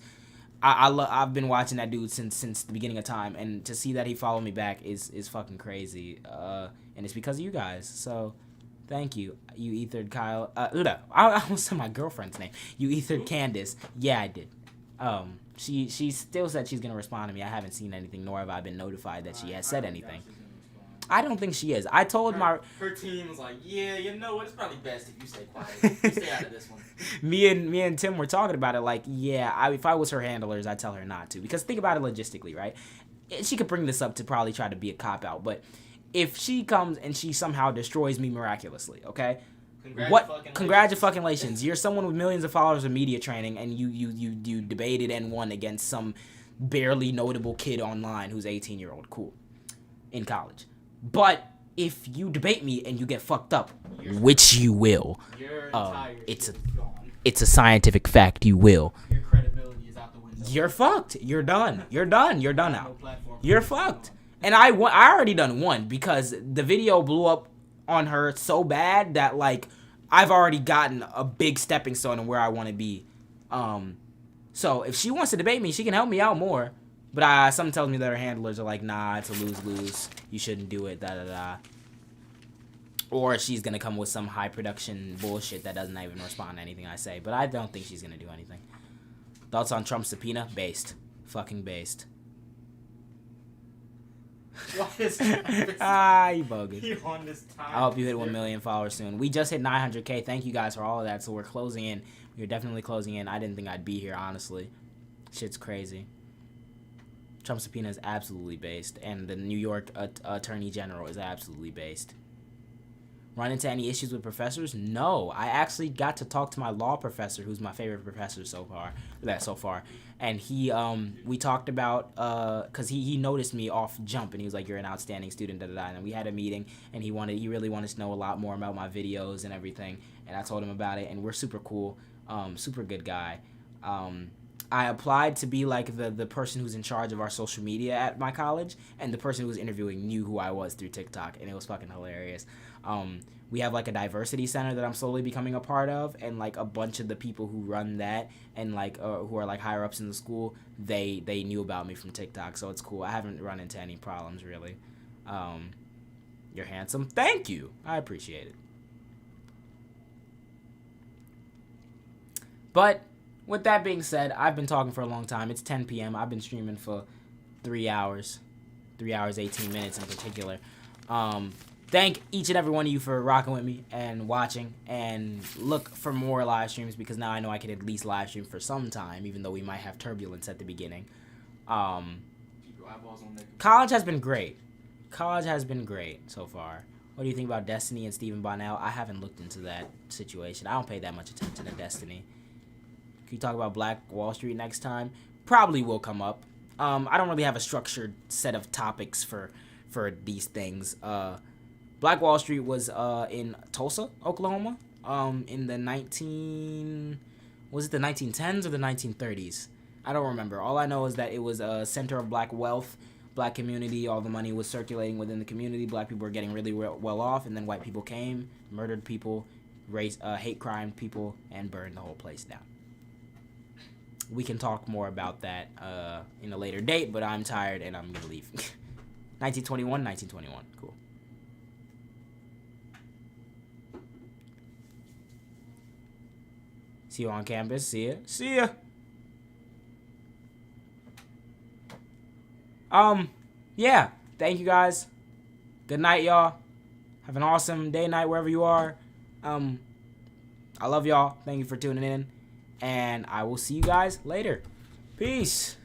I've been watching that dude since the beginning of time, and to see that he followed me back is fucking crazy. And it's because of you guys. So thank you. You ethered Kyle. I almost said my girlfriend's name. You ethered Candace. Yeah, I did. She still said she's gonna respond to me. I haven't seen anything, nor have I been notified that she has said anything. I don't think she is. I told her team was like, yeah, you know what? It's probably best if you stay quiet. You stay out of this one. me and Tim were talking about it. Like, yeah, if I was her handlers, I'd tell her not to. Because think about it logistically, right? She could bring this up to probably try to be a cop out, but if she comes and she somehow destroys me miraculously, okay? Congratulations. You're someone with millions of followers of media training, and you debated and won against some barely notable kid online who's 18-year-old. Cool. In college. But if you debate me and you get fucked up, which you will, it's a scientific fact, you will. Your credibility is out the window. You're fucked. You're done. You're done now. You're fucked. And I already done won because the video blew up on her so bad that, like, I've already gotten a big stepping stone in where I want to be. So if she wants to debate me, she can help me out more. But something tells me that her handlers are like, nah, it's a lose-lose. You shouldn't do it, da-da-da. Or she's going to come with some high production bullshit that doesn't even respond to anything I say. But I don't think she's going to do anything. Thoughts on Trump's subpoena? Based. Fucking based. What is you bogus. You on this time? I hope you hit 1 million followers soon. We just hit 900K. Thank you guys for all of that. So we're closing in. We're definitely closing in. I didn't think I'd be here, honestly. Shit's crazy. Trump's subpoena is absolutely based, and the New York Attorney General is absolutely based. Run into any issues with professors? No, I actually got to talk to my law professor, who's my favorite professor so far. And he, we talked about, cause he noticed me off jump, and he was like, "You're an outstanding student," da da da. And we had a meeting, and he really wanted to know a lot more about my videos and everything. And I told him about it, and we're super cool, super good guy. I applied to be like the person who's in charge of our social media at my college, and the person who was interviewing knew who I was through TikTok, and it was fucking hilarious. We have like a diversity center that I'm slowly becoming a part of, and like a bunch of the people who run that and like who are like higher ups in the school, they knew about me from TikTok, so it's cool. I haven't run into any problems really. You're handsome. Thank you. I appreciate it. But with that being said, I've been talking for a long time. It's 10 p.m. I've been streaming for 3 hours. 3 hours, 18 minutes in particular. Thank each and every one of you for rocking with me and watching. And look for more live streams because now I know I can at least live stream for some time, even though we might have turbulence at the beginning. College has been great. College has been great so far. What do you think about Destiny and Stephen Bonnell? I haven't looked into that situation. I don't pay that much attention to Destiny. Can you talk about Black Wall Street next time? Probably will come up. I don't really have a structured set of topics for these things. Black Wall Street was in Tulsa, Oklahoma, in the 1910s or the 1930s? I don't remember. All I know is that it was a center of black wealth, black community, all the money was circulating within the community. Black people were getting really well off, and then white people came, murdered people, hate crime people, and burned the whole place down. We can talk more about that in a later date, but I'm tired and I'm gonna leave. 1921. Cool. See you on campus. See ya. Yeah. Thank you guys. Good night, y'all. Have an awesome day, night, wherever you are. I love y'all. Thank you for tuning in. And I will see you guys later. Peace.